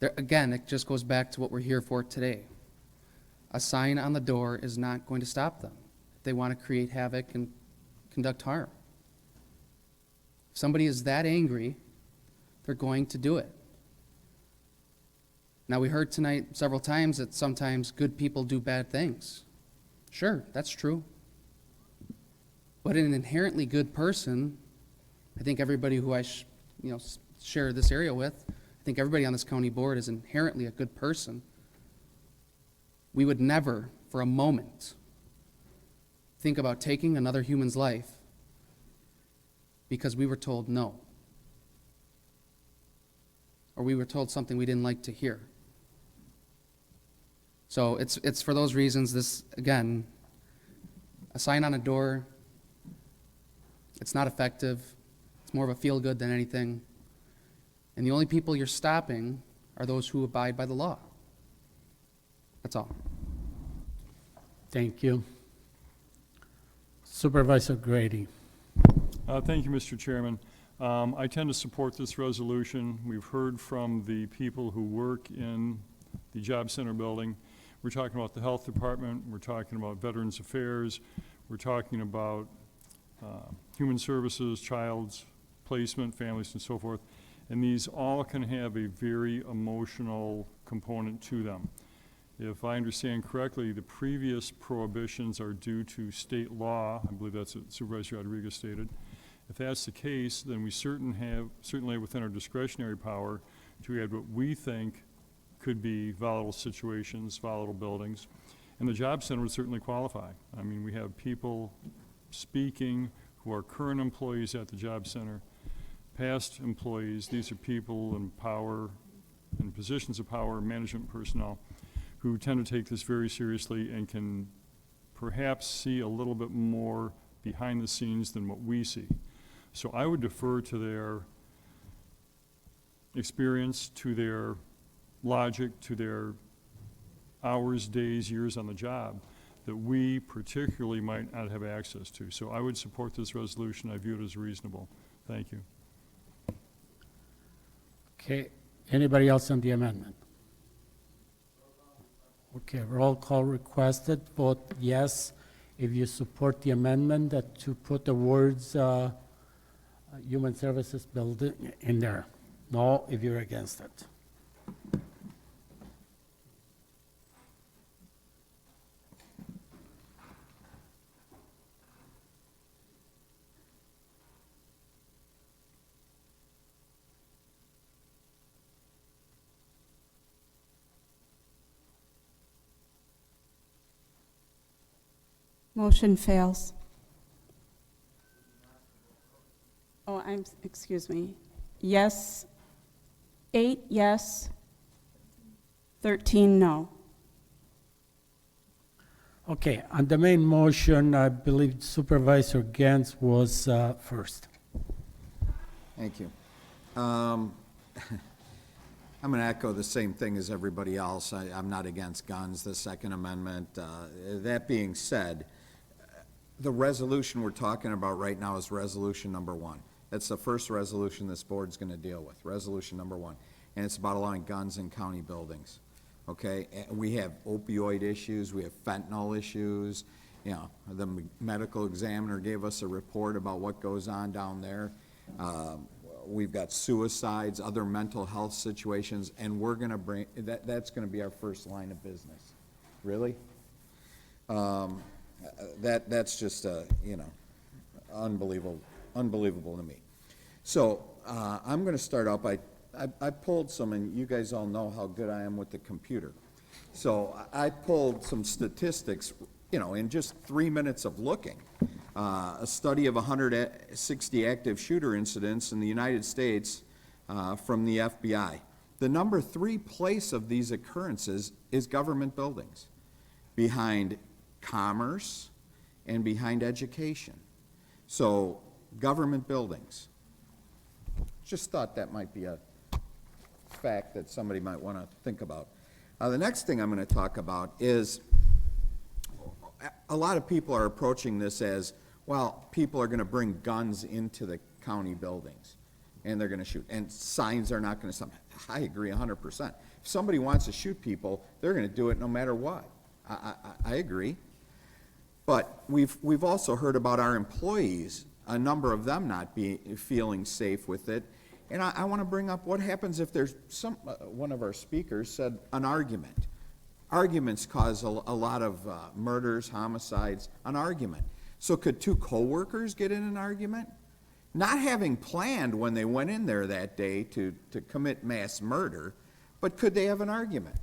There, again, it just goes back to what we're here for today. A sign on the door is not going to stop them if they want to create havoc and conduct harm. If somebody is that angry, they're going to do it. Now, we heard tonight several times that sometimes good people do bad things. Sure, that's true. But an inherently good person, I think everybody who I share this area with, I think everybody on this county board is inherently a good person. We would never, for a moment, think about taking another human's life because we were told no. Or we were told something we didn't like to hear. So it's for those reasons, this, again, a sign on a door, it's not effective. It's more of a feel-good than anything. And the only people you're stopping are those who abide by the law. That's all. Thank you. Supervisor Grady. Thank you, Mr. Chairman. I tend to support this resolution. We've heard from the people who work in the Job Center building. We're talking about the Health Department. We're talking about Veterans Affairs. We're talking about Human Services, Child's Placement, Families, and so forth. And these all can have a very emotional component to them. If I understand correctly, the previous prohibitions are due to state law. I believe that's what Supervisor Rodriguez stated. If that's the case, then we certainly within our discretionary power to add what we think could be volatile situations, volatile buildings. And the job center would certainly qualify. I mean, we have people speaking who are current employees at the job center, past employees. These are people in power, in positions of power, management personnel, who tend to take this very seriously and can perhaps see a little bit more behind the scenes than what we see. So I would defer to their experience, to their logic, to their hours, days, years on the job that we particularly might not have access to. So I would support this resolution. I view it as reasonable. Thank you. Okay, anybody else on the amendment? Okay, roll call requested. Vote yes if you support the amendment that to put the words Human Services Building in there. No if you're against it. Motion fails. Oh, excuse me. Yes, 8 yes, 13 no. Okay, on the main motion, I believe Supervisor Gantz was first. Thank you. I'm going to echo the same thing as everybody else. I'm not against guns, the Second Amendment. That being said, the resolution we're talking about right now is resolution number 1. That's the first resolution this board's going to deal with, resolution number 1. And it's about allowing guns in county buildings. Okay, and we have opioid issues, we have fentanyl issues. You know, the medical examiner gave us a report about what goes on down there. We've got suicides, other mental health situations, and we're going to bring that's going to be our first line of business. Really? That's just you know, unbelievable to me. So I'm going to start out by. I pulled some, and you guys all know how good I am with the computer. So I pulled some statistics, you know, in just 3 minutes of looking. A study of 160 active shooter incidents in the United States from the FBI. The number 3 place of these occurrences is government buildings, behind commerce and behind education. So government buildings. Just thought that might be a fact that somebody might want to think about. The next thing I'm going to talk about is a lot of people are approaching this as, well, people are going to bring guns into the county buildings and they're going to shoot, and signs are not going to stop. I agree 100%. If somebody wants to shoot people, they're going to do it no matter what. I agree. But we've also heard about our employees, a number of them not feeling safe with it. And I want to bring up what happens if there's one of our speakers said an argument. Arguments cause a lot of murders, homicides, an argument. So could 2 co-workers get in an argument? Not having planned when they went in there that day to commit mass murder, but could they have an argument?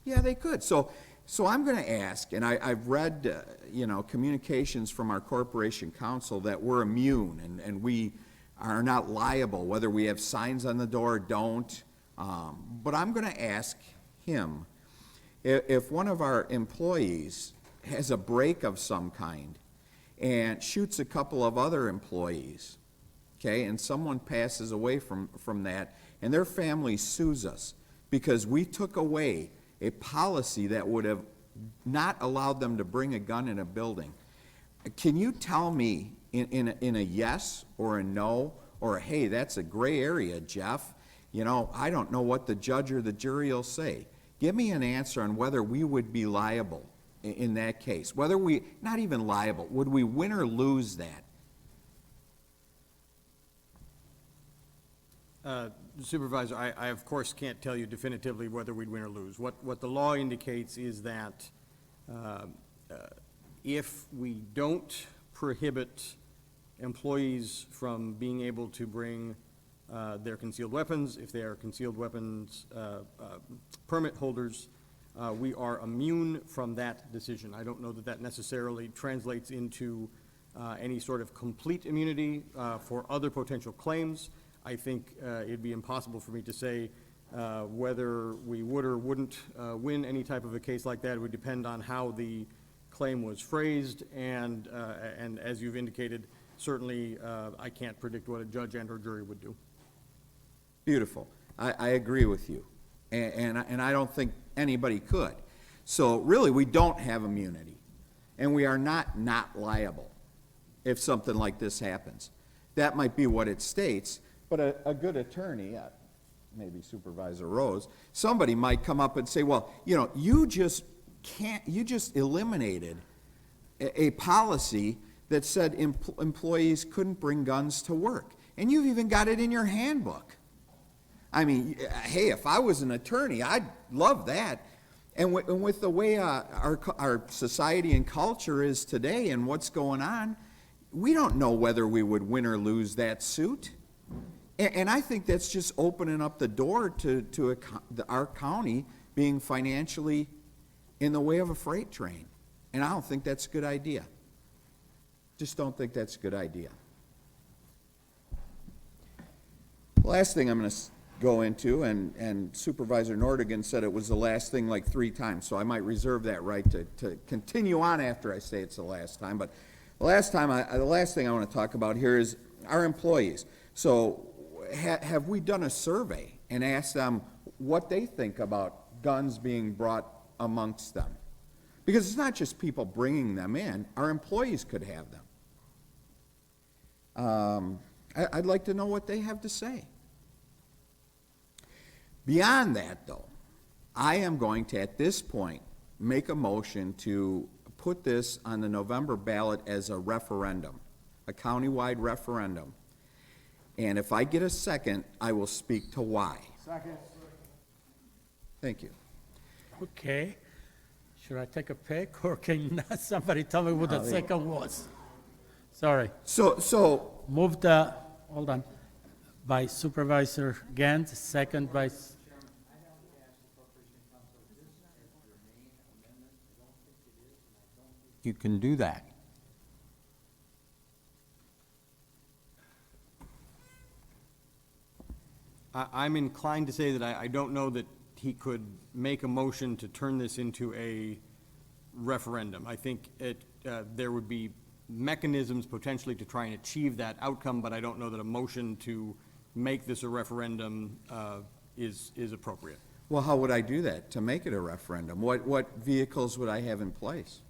Yeah, they could. So I'm going to ask, and I've read you know, communications from our corporation counsel that we're immune and we are not liable, whether we have signs on the door or don't. But I'm going to ask him, if one of our employees has a break of some kind and shoots a couple of other employees, okay, and someone passes away from that, and their family sues us because we took away a policy that would have not allowed them to bring a gun in a building. Can you tell me in a yes or a no, or a, hey, that's a gray area, Jeff? You know, I don't know what the judge or the jury will say. Give me an answer on whether we would be liable in that case. Whether we, not even liable, would we win or lose that? Supervisor, I of course can't tell you definitively whether we'd win or lose. What the law indicates is that if we don't prohibit employees from being able to bring their concealed weapons, if they are concealed weapons permit holders, we are immune from that decision. I don't know that that necessarily translates into any sort of complete immunity for other potential claims. I think it'd be impossible for me to say whether we would or wouldn't win any type of a case like that. It would depend on how the claim was phrased, and as you've indicated, certainly I can't predict what a judge and or jury would do. Beautiful. I agree with you, and I don't think anybody could. So really, we don't have immunity, and we are not liable if something like this happens. That might be what it states, but a good attorney, maybe Supervisor Rose, somebody might come up and say, well, you know, you just eliminated a policy that said employees couldn't bring guns to work, and you've even got it in your handbook. I mean, hey, if I was an attorney, I'd love that. And with the way our society and culture is today and what's going on, we don't know whether we would win or lose that suit. And I think that's just opening up the door to our county being financially in the way of a freight train. And I don't think that's a good idea. Just don't think that's a good idea. Last thing I'm going to go into, and Supervisor Nordigan said it was the last thing like 3 times, so I might reserve that right to continue on after I say it's the last time. But the last thing I want to talk about here is our employees. So have we done a survey and asked them what they think about guns being brought amongst them? Because it's not just people bringing them in. Our employees could have them. I'd like to know what they have to say. Beyond that, though, I am going to, at this point, make a motion to put this on the November ballot as a referendum, a countywide referendum. And if I get a second, I will speak to why. Second. Thank you. Okay. Should I take a pick, or can somebody tell me what the second was? Sorry. So Hold on, by Supervisor Gantz, second by... You can do that. I'm inclined to say that I don't know that he could make a motion to turn this into a referendum. I think there would be mechanisms potentially to try and achieve that outcome, but I don't know that a motion to make this a referendum is appropriate. Well, how would I do that to make it a referendum? What vehicles would I have in place?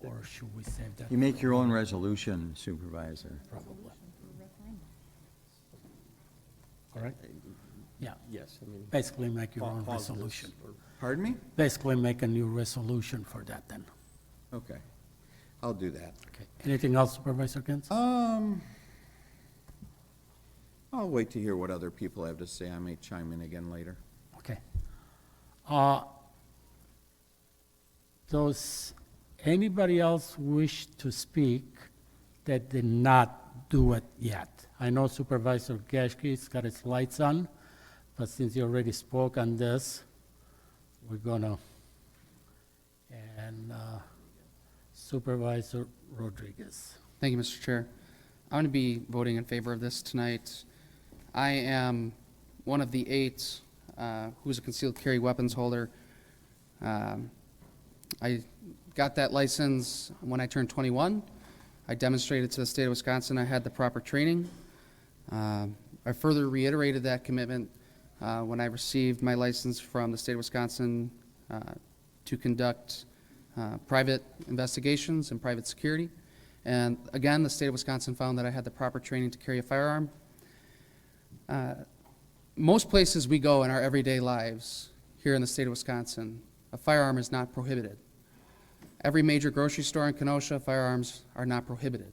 Or should we save that? You make your own resolution, Supervisor. Probably. All right? Yeah. Yes. I mean, Basically make your own resolution. Pardon me? Basically make a new resolution for that then. Okay, I'll do that. Okay. Anything else, Supervisor Gantz? I'll wait to hear what other people have to say. I may chime in again later. Okay. Does anybody else wish to speak that did not do it yet? I know Supervisor Geschke's got his lights on, but since you already spoke on this, we're gonna, and Supervisor Rodriguez. Thank you, Mr. Chair. I'm going to be voting in favor of this tonight. I am one of the 8 who's a concealed carry weapons holder. I got that license when I turned 21. I demonstrated to the state of Wisconsin I had the proper training. I further reiterated that commitment when I received my license from the state of Wisconsin to conduct private investigations and private security. And again, the state of Wisconsin found that I had the proper training to carry a firearm. Most places we go in our everyday lives here in the state of Wisconsin, a firearm is not prohibited. Every major grocery store in Kenosha, firearms are not prohibited.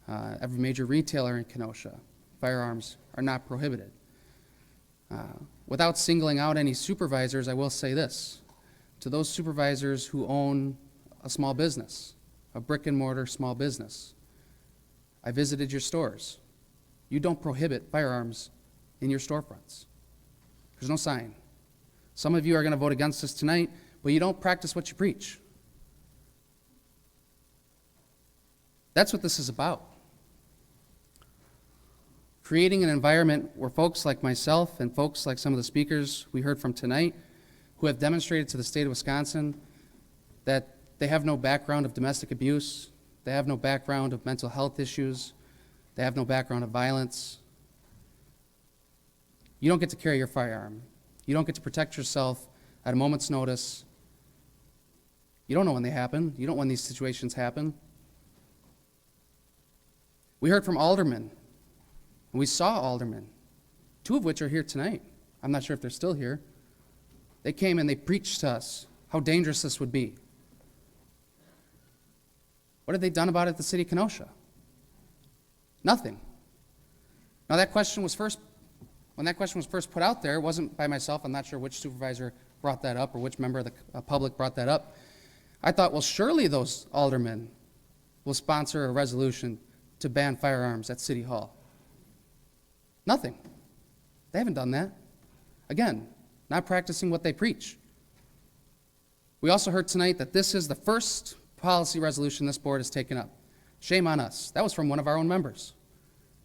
Every major retailer in Kenosha, firearms are not prohibited. Without singling out any supervisors, I will say this. To those supervisors who own a small business, a brick and mortar small business, I visited your stores. You don't prohibit firearms in your storefronts. There's no sign. Some of you are going to vote against this tonight, but you don't practice what you preach. That's what this is about. Creating an environment where folks like myself and folks like some of the speakers we heard from tonight, who have demonstrated to the state of Wisconsin that they have no background of domestic abuse, they have no background of mental health issues, they have no background of violence. You don't get to carry your firearm. You don't get to protect yourself at a moment's notice. You don't know when they happen. You don't know when these situations happen. We heard from aldermen, and we saw aldermen, 2 of which are here tonight. I'm not sure if they're still here. They came and they preached to us how dangerous this would be. What have they done about it at the city of Kenosha? Nothing. Now that question was when that question was first put out there, it wasn't by myself. I'm not sure which supervisor brought that up or which member of the public brought that up. I thought, well, surely those aldermen will sponsor a resolution to ban firearms at City Hall. Nothing. They haven't done that. Again, not practicing what they preach. We also heard tonight that this is the first policy resolution this board has taken up. Shame on us. That was from one of our own members.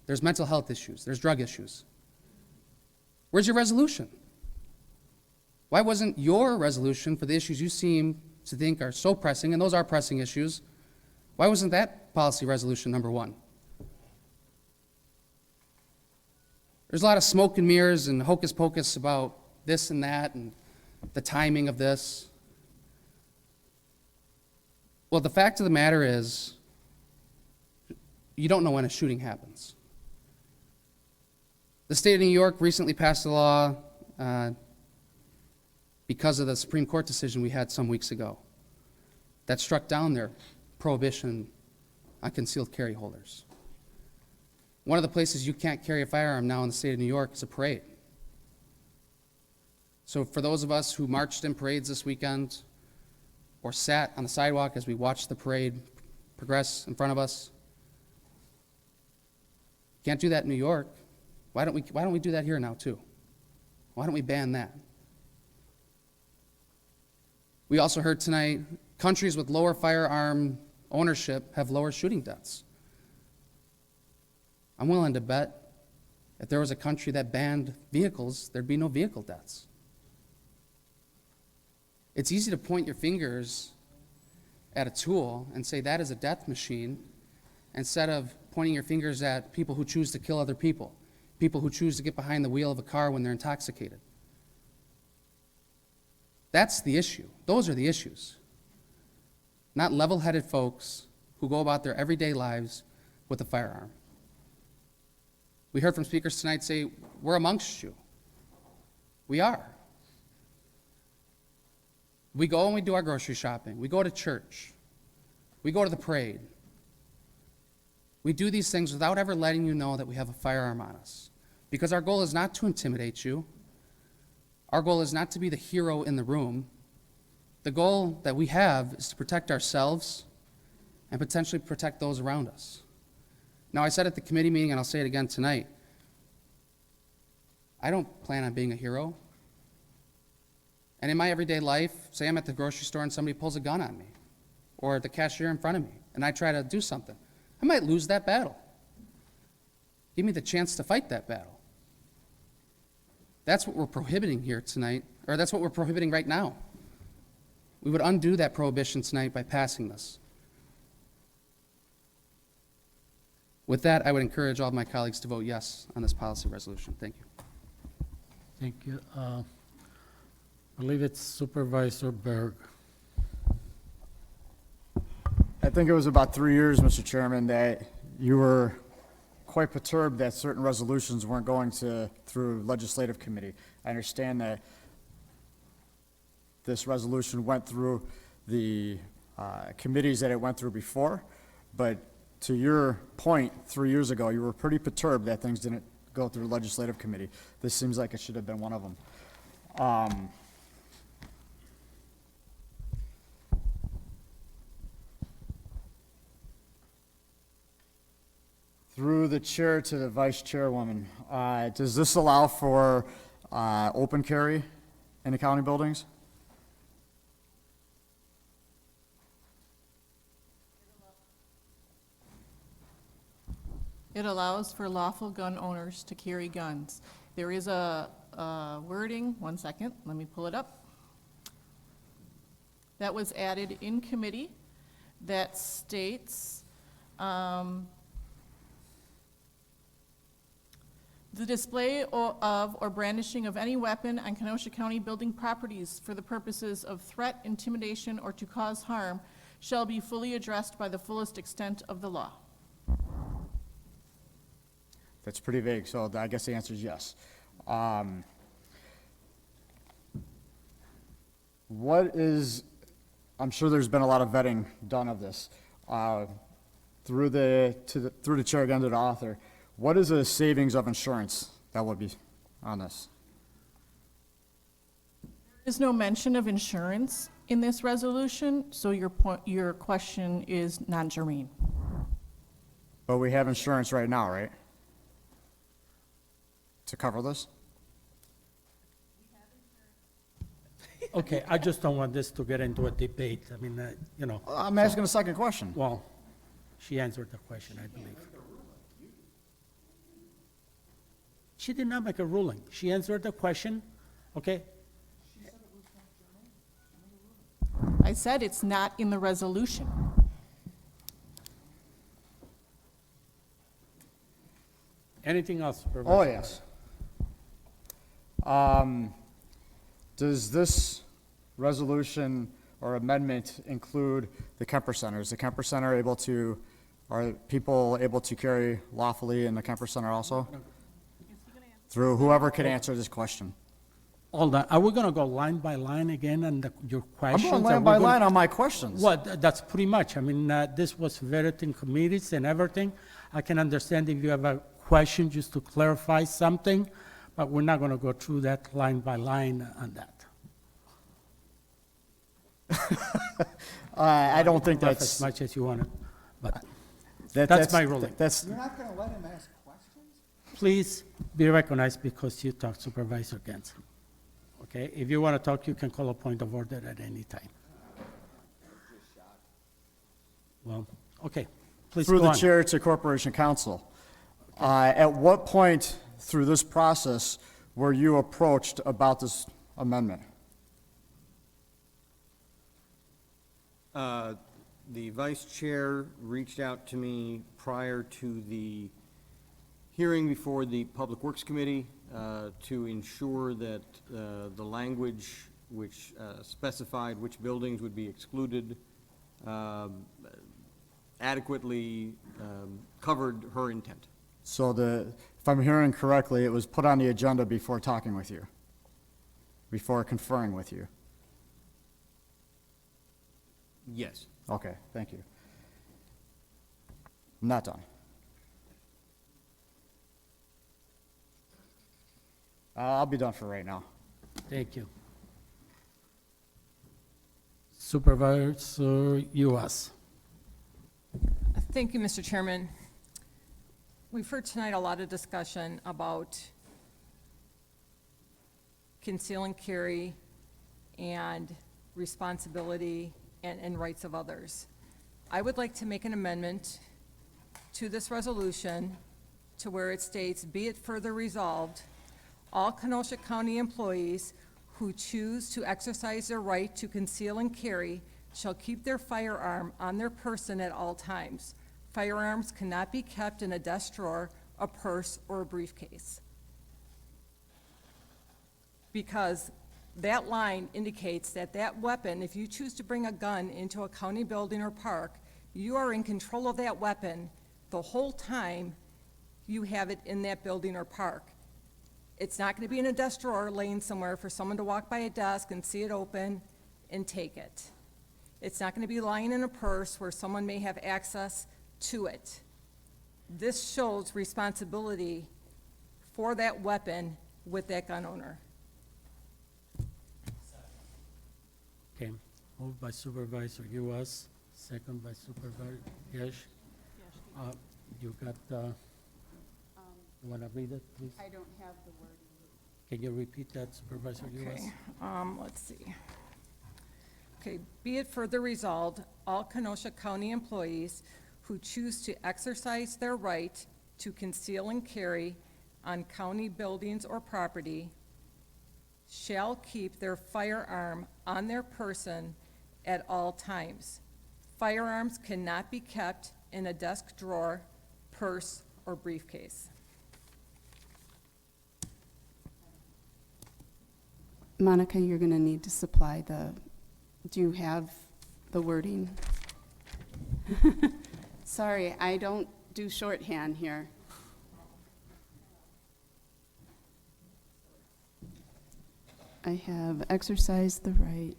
There's mental health issues. There's drug issues. Where's your resolution? Why wasn't your resolution for the issues you seem to think are so pressing, and those are pressing issues, why wasn't that policy resolution number one? There's a lot of smoke and mirrors and hocus pocus about this and that and the timing of this. Well, the fact of the matter is, you don't know when a shooting happens. The state of New York recently passed a law because of the Supreme Court decision we had some weeks ago that struck down their prohibition on concealed carry holders. One of the places you can't carry a firearm now in the state of New York is a parade. So for those of us who marched in parades this weekend or sat on the sidewalk as we watched the parade progress in front of us, can't do that in New York. Why don't we do that here now too? Why don't we ban that? We also heard tonight, countries with lower firearm ownership have lower shooting deaths. I'm willing to bet if there was a country that banned vehicles, there'd be no vehicle deaths. It's easy to point your fingers at a tool and say that is a death machine instead of pointing your fingers at people who choose to kill other people, people who choose to get behind the wheel of a car when they're intoxicated. That's the issue. Those are the issues. Not level-headed folks who go about their everyday lives with a firearm. We heard from speakers tonight say, we're amongst you. We are. We go and we do our grocery shopping. We go to church. We go to the parade. We do these things without ever letting you know that we have a firearm on us. Because our goal is not to intimidate you. Our goal is not to be the hero in the room. The goal that we have is to protect ourselves and potentially protect those around us. Now, I said at the committee meeting, and I'll say it again tonight, I don't plan on being a hero. And in my everyday life, say I'm at the grocery store and somebody pulls a gun on me, or the cashier in front of me, and I try to do something, I might lose that battle. Give me the chance to fight that battle. That's what we're prohibiting here tonight, or that's what we're prohibiting right now. We would undo that prohibition tonight by passing this. With that, I would encourage all of my colleagues to vote yes on this policy resolution. Thank you. Thank you. I believe it's Supervisor Berg. I think it was about 3 years, Mr. Chairman, that you were quite perturbed that certain resolutions weren't going through legislative committee. I understand that this resolution went through the committees that it went through before, but to your point, 3 years ago, you were pretty perturbed that things didn't go through legislative committee. This seems like it should have been one of them. Through the chair to the vice chairwoman, does this allow for open carry in the county buildings? It allows for lawful gun owners to carry guns. There is a wording, one second, let me pull it up, that was added in committee that states, the display of or brandishing of any weapon on Kenosha County building properties for the purposes of threat, intimidation, or to cause harm shall be fully addressed by the fullest extent of the law. That's pretty vague, so I guess the answer is yes. I'm sure there's been a lot of vetting done of this. Through the chair again to the author, what is the savings of insurance that would be on this? There's no mention of insurance in this resolution, so your question is non-germane. But we have insurance right now, right? To cover this? Okay, I just don't want this to get into a debate. I mean, you know. I'm asking a second question. Well, she answered the question, I believe. She did not make a ruling. She answered the question, okay? I said it's not in the resolution. Anything else, Supervisor? Oh, yes. Does this resolution or amendment include the Kemper Center? Is the Kemper Center able to, are people able to carry lawfully in the Kemper Center also? Through whoever could answer this question. Hold on, are we gonna go line by line again on your I'm questions? going Are line we by gonna- line on my questions. Well, that's pretty much. I mean, this was vetted in committees and everything. I can understand if you have a question just to clarify something, but we're not gonna go through that line by line on that. I don't think Laugh that's. as much as you want, but that- that's my ruling. That's, You're not gonna let him ask questions? Please be recognized because you talked, Supervisor Gens. Okay, if you want to talk, you can call a point of order at any time. Well, okay, please through go the on. chair to Corporation Counsel. At what point through this process were you approached about this amendment? The vice chair reached out to me prior to the hearing before the Public Works Committee to ensure that the language which specified which buildings would be excluded adequately covered her intent. So if I'm hearing correctly, it was put on the agenda before talking with you, before conferring with you. Yes. Okay, thank you. I'm not done. I'll be done for right now. Thank you. Supervisor US. Thank you, Mr. Chairman. We've heard tonight a lot of discussion about conceal and carry and responsibility and rights of others. I would like to make an amendment to this resolution to where it states, be it further resolved, all Kenosha County employees who choose to exercise their right to conceal and carry shall keep their firearm on their person at all times. Firearms cannot be kept in a desk drawer, a purse, or a briefcase. Because that line indicates that that weapon, if you choose to bring a gun into a county building or park, you are in control of that weapon the whole time you have it in that building or park. It's not going to be in a desk drawer laying somewhere for someone to walk by a desk and see it open and take it. It's not going to be lying in a purse where someone may have access to it. This shows responsibility for that weapon with that gun owner. Okay, moved by Supervisor US, second by Supervisor Yesh. You got, you want to read it, please? I don't have the wording. Can you repeat that, Supervisor US? Okay, let's see. Okay, be it further resolved, all Kenosha County employees who choose to exercise their right to conceal and carry on county buildings or property shall keep their firearm on their person at all times. Firearms cannot be kept in a desk drawer, purse, or briefcase. Monica, you're going to need to supply do you have the wording? Sorry, I don't do shorthand here. I have exercised the right.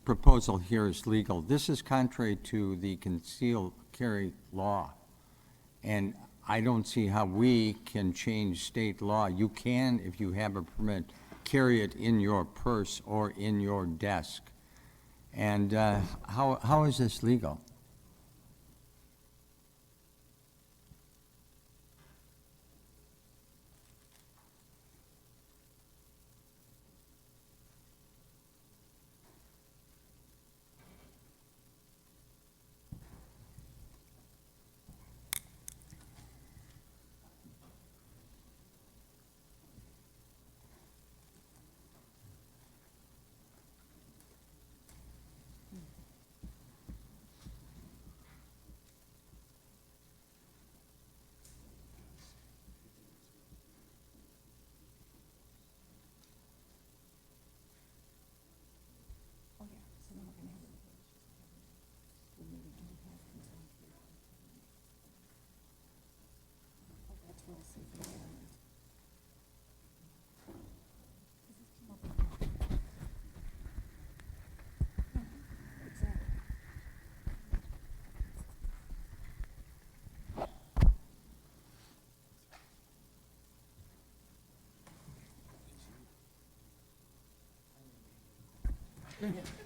proposal here is legal. This is contrary to the concealed carry law. And I don't see how we can change state law. You can, if you have a permit, carry it in your purse or in your desk. And how is this legal?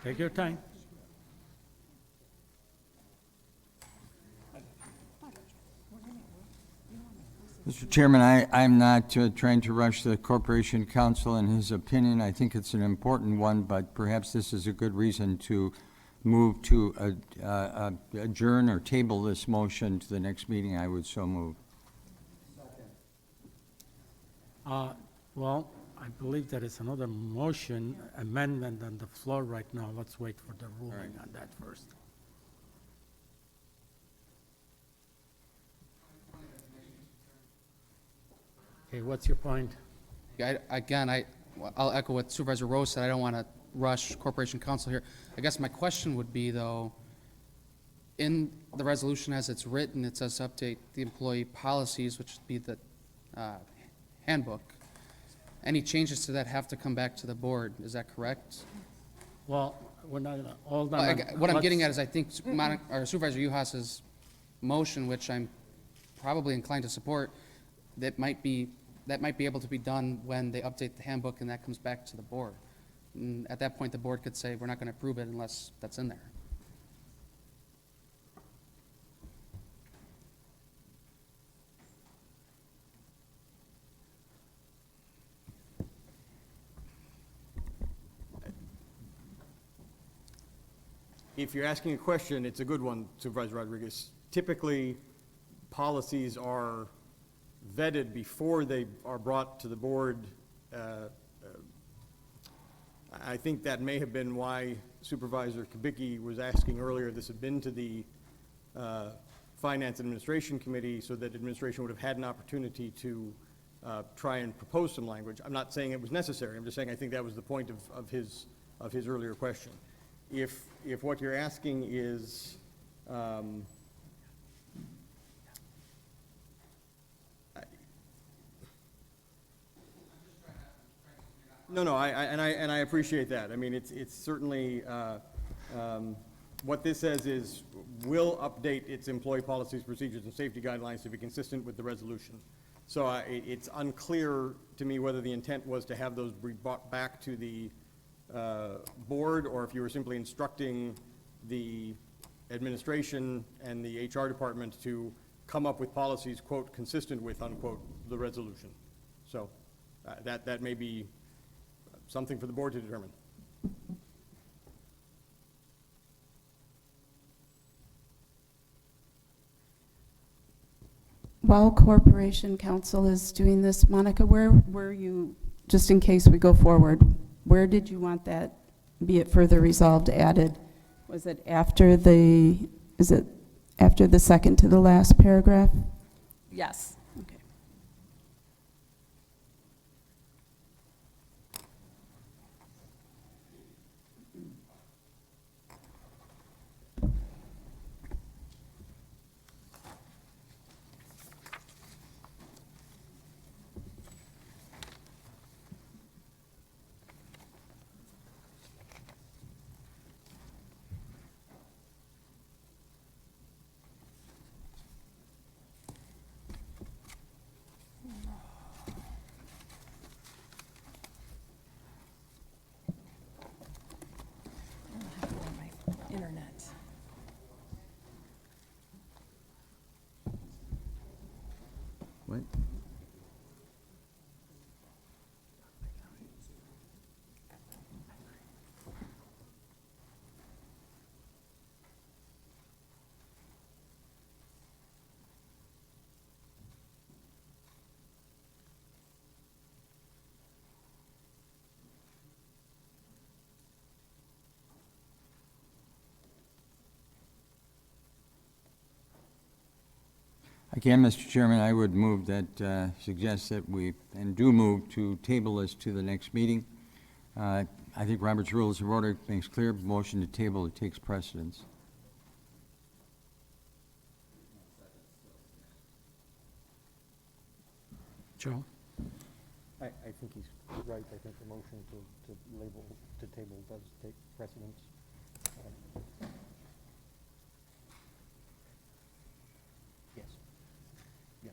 Take your time. Mr. Chairman, I'm not trying to rush the Corporation Counsel in his opinion. I think it's an important one, but perhaps this is a good reason to move to adjourn or table this motion to the next meeting. I would so move. Well, I believe there is another motion amendment on the floor right now. Let's wait for the ruling on that first. Okay, what's your point? I'll echo what Supervisor Rose said. I don't want to rush Corporation Counsel here. I guess my question would be, though, in the resolution as it's written, it says update the employee policies, which would be the handbook. Any changes to that have to come back to the board. Is that correct? Well, we're not gonna, hold on. What I'm Let's- getting at is I think Supervisor Uhas's motion, which I'm probably inclined to support, that might be able to be done when they update the handbook and that comes back to the board. And at that point, the board could say, we're not going to approve it unless that's in there. If you're asking a question, it's a good one, Supervisor Rodriguez. Typically, policies are vetted before they are brought to the board. I think that may have been why Supervisor Kubicki was asking earlier, this had been to the Finance and Administration Committee so that administration would have had an opportunity to try and propose some language. I'm not saying it was necessary. I'm just saying I think that was the point of his earlier question. If what you're asking is No, I appreciate that. I mean, it's certainly, what this says is, will update its employee policies, procedures, and safety guidelines to be consistent with the resolution. So it's unclear to me whether the intent was to have those be brought back to the board, or if you were simply instructing the administration and the HR department to come up with policies, quote, consistent with, unquote, the resolution. So that may be something for the board to determine. While Corporation Counsel is doing this, Monica, where were you, just in case we go forward, where did you want that, be it further resolved, added? Was it after the, is it after the second to the last paragraph? Yes. Okay. Again, Mr. Chairman, I would move that, suggest that we, and do move to table this to the next meeting. I think Robert's Rules of Order makes clear, motion to table, it takes precedence. Joe? I think he's right. I think the motion to label, to table does take precedence. Yes. Yeah.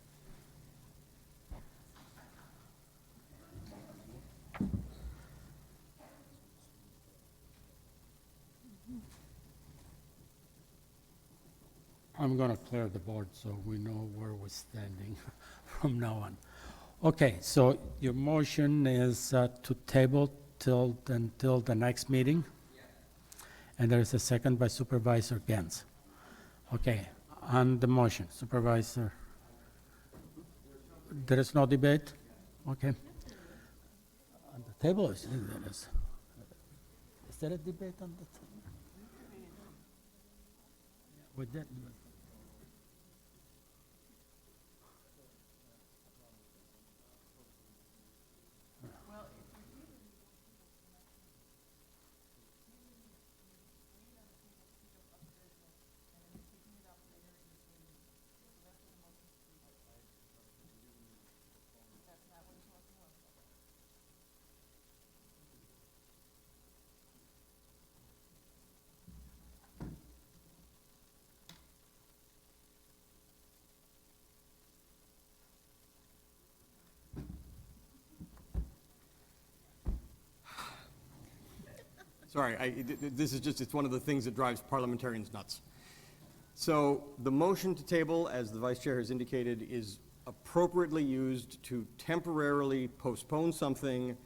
I'm going to clear the board so we know where we're standing from now on. Okay, so your motion is to table until the next meeting? And there is a second by Supervisor Gens. Okay, on the motion, Supervisor. There is no debate? Okay. On the table, is there a debate on the table? We did. Sorry, this is just, it's one of the things that drives parliamentarians nuts. So the motion to table, as the vice chair has indicated, is appropriately used to temporarily postpone something,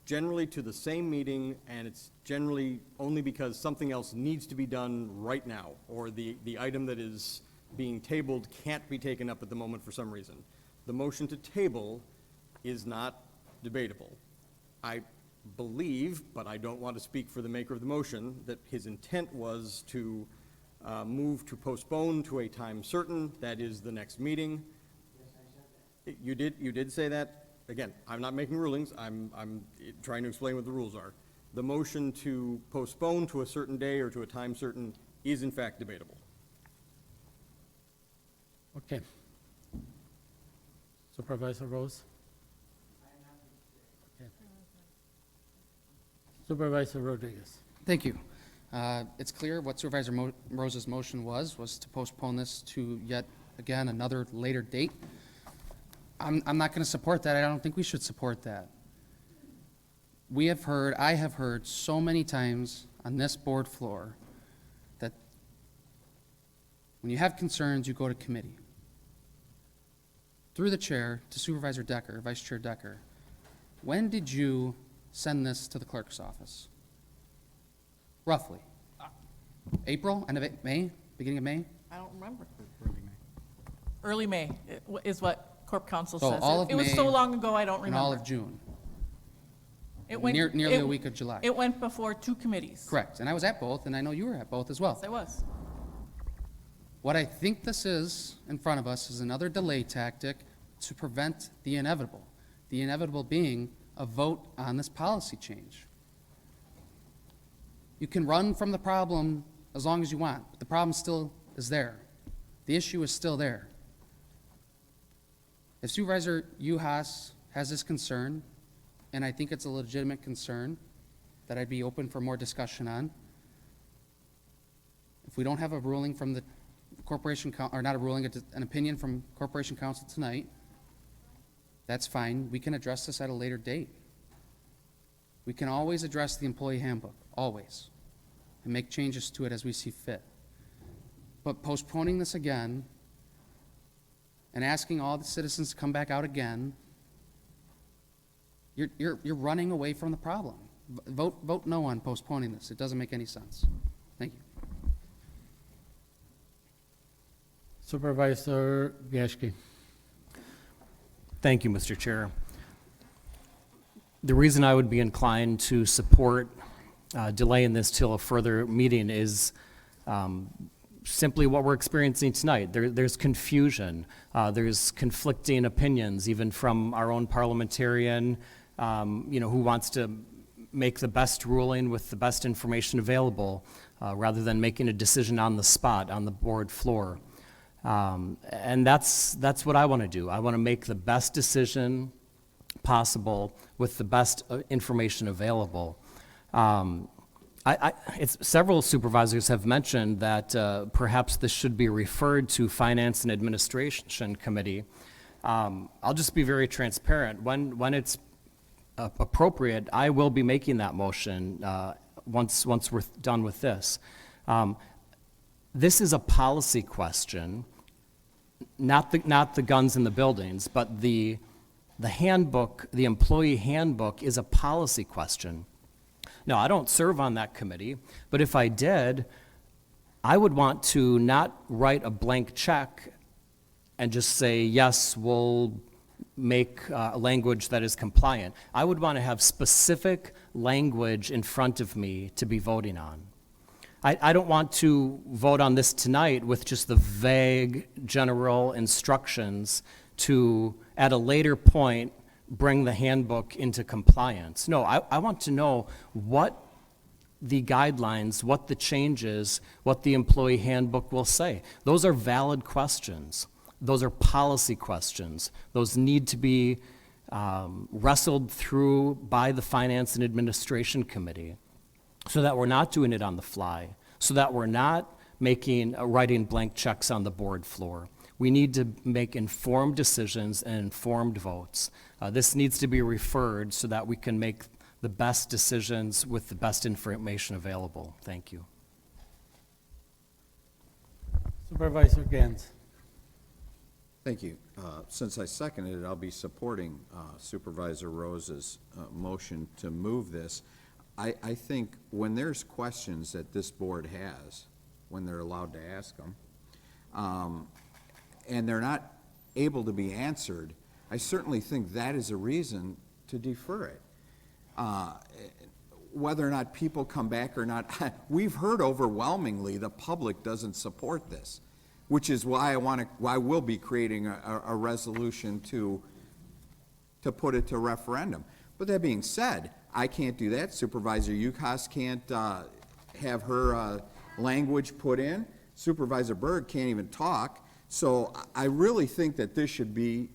generally to the same meeting, and it's generally only because something else needs to be done right now, or the item that is being tabled can't be taken up at the moment for some reason. The motion to table is not debatable. I believe, but I don't want to speak for the maker of the motion, that his intent was to move to postpone to a time certain, that is the next meeting. Yes, I said that. You did say that. Again, I'm not making rulings, I'm trying to explain what the rules are. The motion to postpone to a certain day or to a time certain is in fact debatable. Okay. Supervisor Rose? Okay. Supervisor Rodriguez? Thank you. It's clear what Supervisor Rose's motion was to postpone this to yet again another later date. I'm not going to support that. I don't think we should support that. I have heard so many times on this board floor that when you have concerns, you go to committee. Through the chair to Supervisor Decker, Vice Chair Decker, when did you send this to the clerk's office? Roughly. April, end of May, beginning of May? I don't remember. Early May is what Corp Counsel So says. all of It was May so long ago, I don't and remember. all of June. It went- Nearly a week of July. It went before 2 committees. Correct, and I was at both, and I know you were at both as well. Yes, I was. What I think this is in front of us is another delay tactic to prevent the inevitable being a vote on this policy change. You can run from the problem as long as you want, but the problem still is there. The issue is still there. If Supervisor Uhas has this concern, and I think it's a legitimate concern that I'd be open for more discussion on, if we don't have a ruling from the Corporation, or not a ruling, an opinion from Corporation Counsel tonight, that's fine. We can address this at a later date. We can always address the employee handbook, always, and make changes to it as we see fit. But postponing this again and asking all the citizens to come back out again, you're running away from the problem. Vote no on postponing this. It doesn't make any sense. Thank you. Supervisor Bieszki? Thank you, Mr. Chair. The reason I would be inclined to support delaying this till a further meeting is simply what we're experiencing tonight. There's confusion. There's conflicting opinions, even from our own parliamentarian, who wants to make the best ruling with the best information available, rather than making a decision on the spot, on the board floor. And that's what I want to do. I want to make the best decision possible with the best information available. Several supervisors have mentioned that perhaps this should be referred to Finance and Administration Committee. I'll just be very transparent. When it's appropriate, I will be making that motion once we're done with this. This is a policy question, not the guns in the buildings, but the handbook, the employee handbook is a policy question. Now, I don't serve on that committee, but if I did, I would want to not write a blank check and just say, yes, we'll make language that is compliant. I would want to have specific language in front of me to be voting on. I don't want to vote on this tonight with just the vague general instructions to, at a later point, bring the handbook into compliance. No, I want to know what the guidelines, what the changes, what the employee handbook will say. Those are valid questions. Those are policy questions. Those need to be wrestled through by the Finance and Administration Committee so that we're not doing it on the fly, so that we're not writing blank checks on the board floor. We need to make informed decisions and informed votes. This needs to be referred so that we can make the best decisions with the best information available. Thank you. Supervisor Gantz. Thank you. Since I seconded it, I'll be supporting Supervisor Rose's motion to move this. I think when there's questions that this board has, when they're allowed to ask them, and they're not able to be answered, I certainly think that is a reason to defer it. Whether or not people come back or not, we've heard overwhelmingly the public doesn't support this, which is why I will be creating a resolution to put it to referendum. But that being said, I can't do that. Supervisor Yukos can't have her language put in. Supervisor Berg can't even talk. So I really think that this should be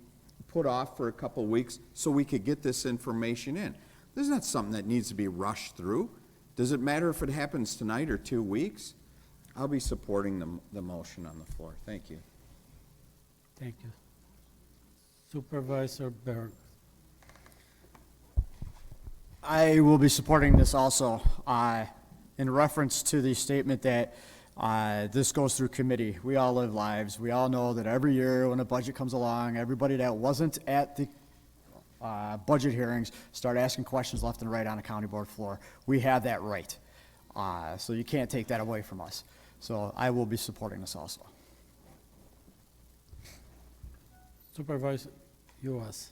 put off for a couple weeks so we could get this information in. This is not something that needs to be rushed through. Does it matter if it happens tonight or 2 weeks? I'll be supporting the motion on the floor. Thank you. Thank you. Supervisor Berg. I will be supporting this also in reference to the statement that this goes through committee. We all live lives. We all know that every year when a budget comes along, everybody that wasn't at the budget hearings start asking questions left and right on a county board floor. We have that right. So you can't take that away from us. So I will be supporting this also. Supervisor Yukos.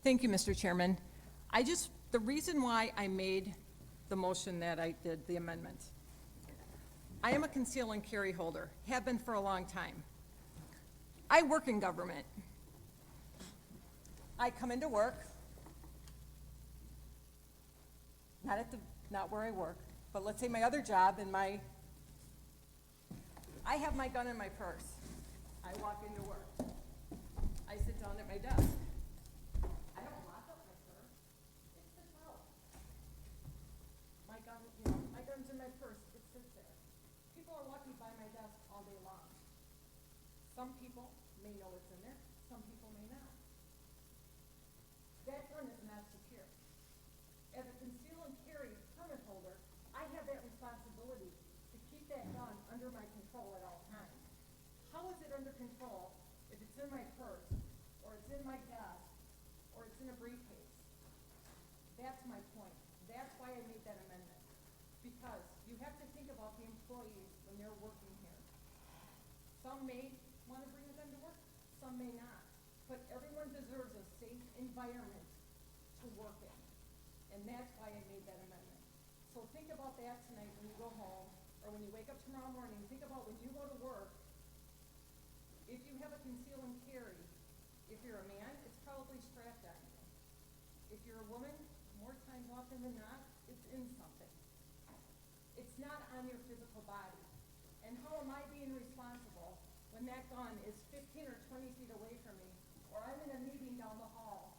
Thank you, Mr. Chairman. The reason why I made the motion that I did, the amendment, I am a conceal and carry holder, have been for a long time. I work in government. I come into work, not where I work, but let's say my other job I have my gun in my purse. I walk into work. I sit down at my desk. I don't lock up my purse. It sits out. My gun's in my purse. It sits there. People are walking by my desk all day long. Some people may know it's in there. Some people may not. That gun is not secure. As a conceal and carry permit holder, I have that responsibility to keep that gun under my control at all times. How is it under control if it's in my purse, or it's in my desk, or it's in a briefcase? That's my point. That's why I made that amendment. Because you have to think about the employees when they're working here. Some may want to bring a gun to work, some may not. But everyone deserves a safe environment to work in. And that's why I made that amendment. So think about that tonight when you go home, or or when you wake up tomorrow morning, think about when you go to work, if you have a conceal and carry, if you're a man, it's probably strapped on you. If you're a woman, more times often than not, it's in something. It's not on your physical body. And how am I being responsible when that gun is 15 or 20 feet away from me, or I'm in a meeting down the hall,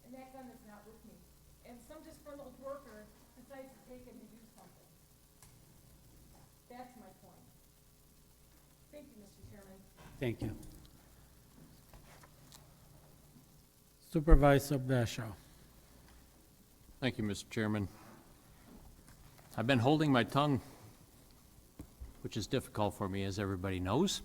and that gun is not with me, and some disgruntled worker decides to take it and do something? That's my point. Thank you, Mr. Chairman. Thank you. Supervisor Bashaw. Thank you, Mr. Chairman. I've been holding my tongue, which is difficult for me, as everybody knows.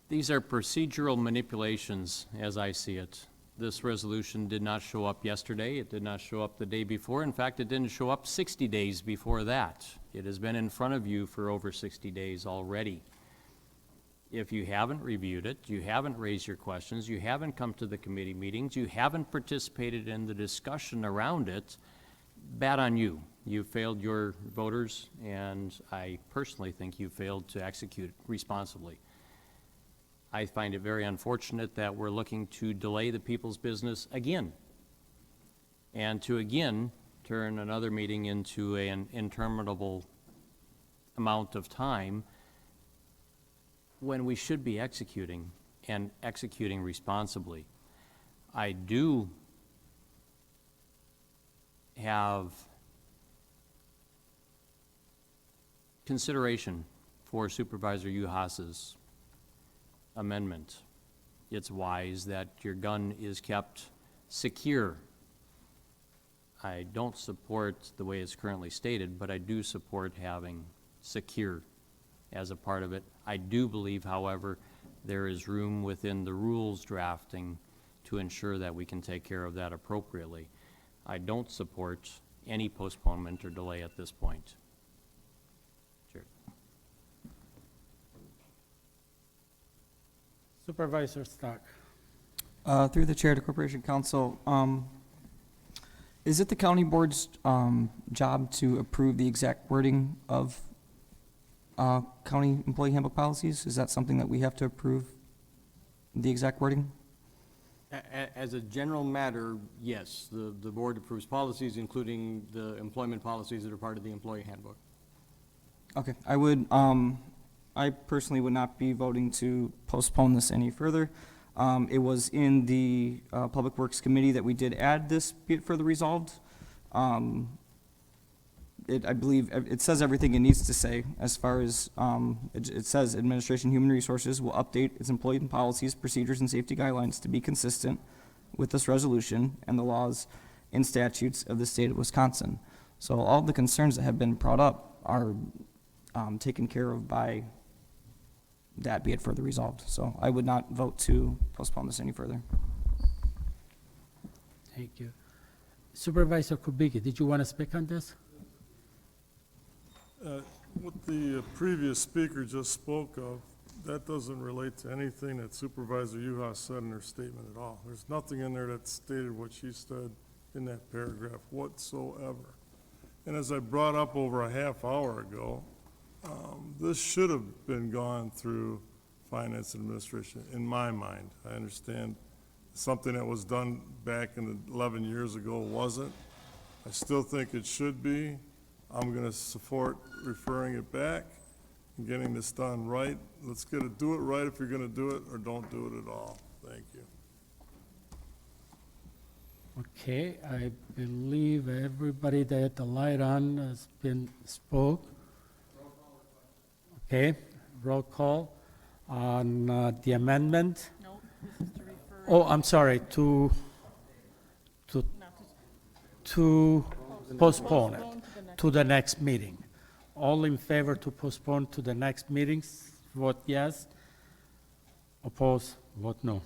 These are procedural manipulations, as I see it. This resolution did not show up yesterday. It did not show up the day before. In fact, it didn't show up 60 days before that. It has been in front of you for over 60 days already. If you haven't reviewed it, you haven't raised your questions, you haven't come to the committee meetings, you haven't participated in the discussion around it, bad on you. You failed your voters, and I personally think you failed to execute responsibly. I find it very unfortunate that we're looking to delay the people's business again, and to again turn another meeting into an interminable amount of time when we should be executing, and executing responsibly. I do have consideration for Supervisor Uhas's amendment. It's wise that your gun is kept secure. I don't support the way it's currently stated, but I do support having secure as a part of it. I do believe, however, there is room within the rules drafting to ensure that we can take care of that appropriately. I don't support any postponement or delay at this point. Chair. Supervisor Stock. Through the chair to Corporation Council, is it the county board's job to approve the exact wording of county employee handbook policies? Is that something that we have to approve, the exact wording? As a general matter, yes, the board approves policies, including the employment policies that are part of the employee handbook. Okay, I personally would not be voting to postpone this any further. It was in the Public Works Committee that we did add this, be it further resolved. I believe it says everything it needs to say as far as, it says Administration Human Resources will update its employee policies, procedures, and safety guidelines to be consistent with this resolution and the laws and statutes of the state of Wisconsin. So all the concerns that have been brought up are taken care of by that, be it further resolved. So I would not vote to postpone this any further. Thank you. Supervisor Kubicki, did you want to speak on this? What the previous speaker just spoke of, that doesn't relate to anything that Supervisor Uhas said in her statement at all. There's nothing in there that stated what she said in that paragraph whatsoever. And as I brought up over a half hour ago, this should have been gone through Finance and Administration, in my mind. I understand something that was done back in 11 years ago wasn't. I still think it should be. I'm going to support referring it back and getting this done right. Let's do it right if you're going to do it, or don't do it at all. Thank you. Okay, I believe everybody that had the light on has been spoke. Okay, roll call on the amendment. No, this is to refer. Oh, I'm sorry, to postpone it to the next meeting. All in favor to postpone to the next meetings, vote yes. Oppose, vote no.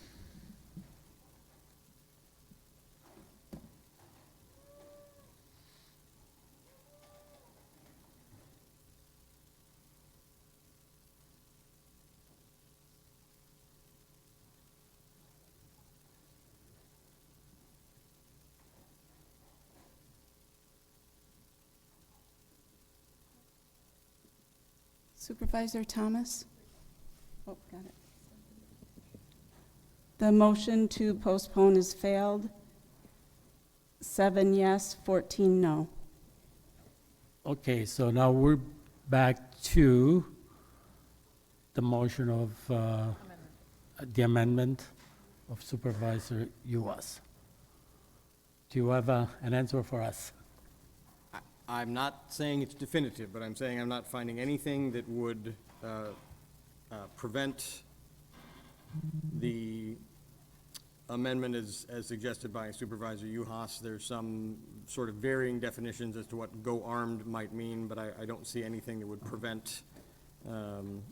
Supervisor Thomas? Oh, got it. The motion to postpone has failed. 7 yes, 14 no. Okay, so now we're back to the motion of the amendment of Supervisor Uwas. Do you have an answer for us? I'm not saying it's definitive, but I'm saying I'm not finding anything that would prevent the amendment as suggested by Supervisor Uhas. There's some sort of varying definitions as to what go armed might mean, but I don't see anything that would prevent, I'm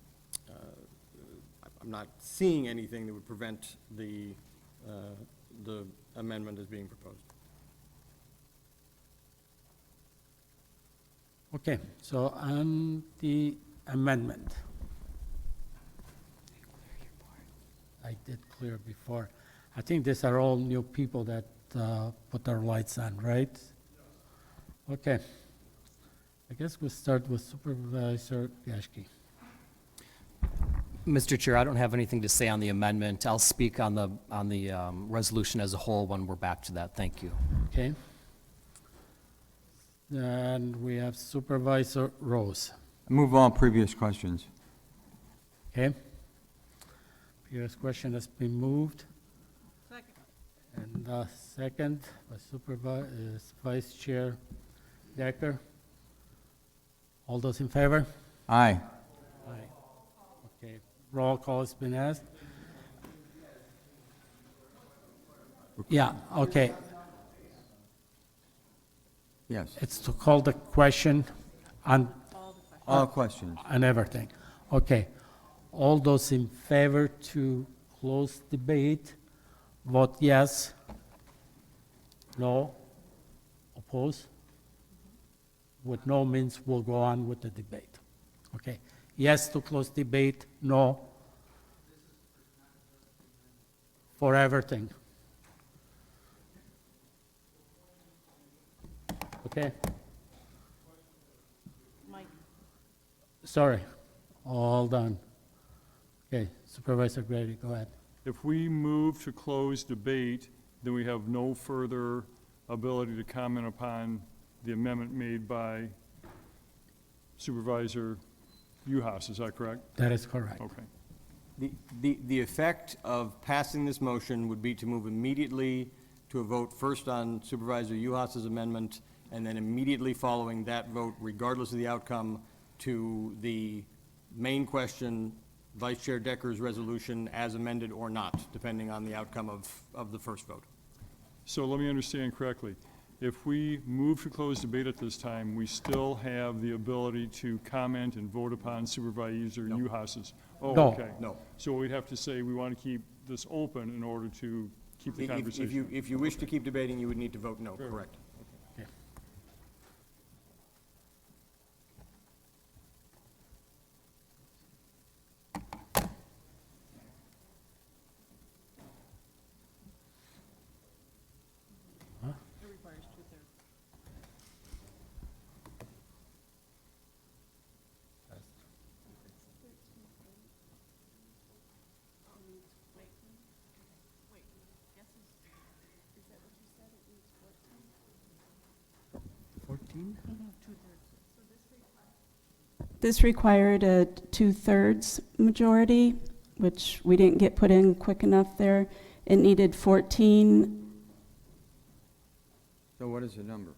not seeing anything that would prevent the amendment as being proposed. Okay, so on the amendment. I did clear before. I think these are all new people that put their lights on, right? Okay. I guess we'll start with Supervisor Yashki. Mr. Chair, I don't have anything to say on the amendment. I'll speak on the resolution as a whole when we're back to that. Thank you. Okay. And we have Supervisor Rose. Move all previous questions. Okay. Previous question has been moved. Second. And second by Vice Chair Decker. All those in favor? Aye. Aye. Okay. Roll call has been asked. Yeah, okay. Yes. It's to call the question on. All questions. On everything. Okay. All those in favor to close debate, vote yes. No? Oppose? With no means we'll go on with the debate. Okay. Yes to close debate, no. For everything. Okay? Mike. Sorry, all done. Okay, Supervisor Grady, go ahead. If we move to close debate, then we have no further ability to comment upon the amendment made by Supervisor Uhas, is that correct? That is correct. Okay. The effect of passing this motion would be to move immediately to a vote first on Supervisor Uhas's amendment, and then immediately following that vote, regardless of the outcome, to the main question, Vice Chair Decker's resolution as amended or not, depending on the outcome of the first vote. So let me understand correctly. If we move to close debate at this time, we still have the ability to comment and vote upon Supervisor Uhas's? Oh, No. okay. No. So we'd have to say we want to keep this open in order to keep the conversation. If you wish to keep debating, you would need to vote no, correct? Okay. It requires 2/3. Is that what you said? It needs 14? 14? This required a 2/3 majority, which we didn't get put in quick enough there. It needed 14. So what is the number?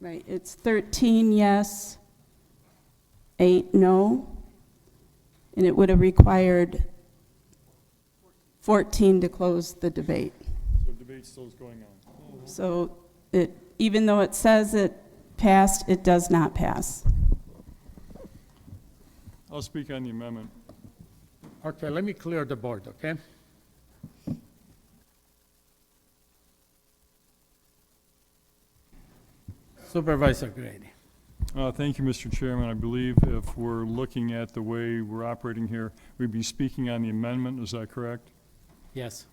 Right, it's 13 yes, 8 no, and it would have required 14 to close the debate. So debate still is going on. So even though it says it passed, it does not pass. I'll speak on the amendment. Okay, let me clear the board, okay? Supervisor Grady. Thank you, Mr. Chairman. I believe if we're looking at the way we're operating here, we'd be speaking on the amendment, is that correct? Yes.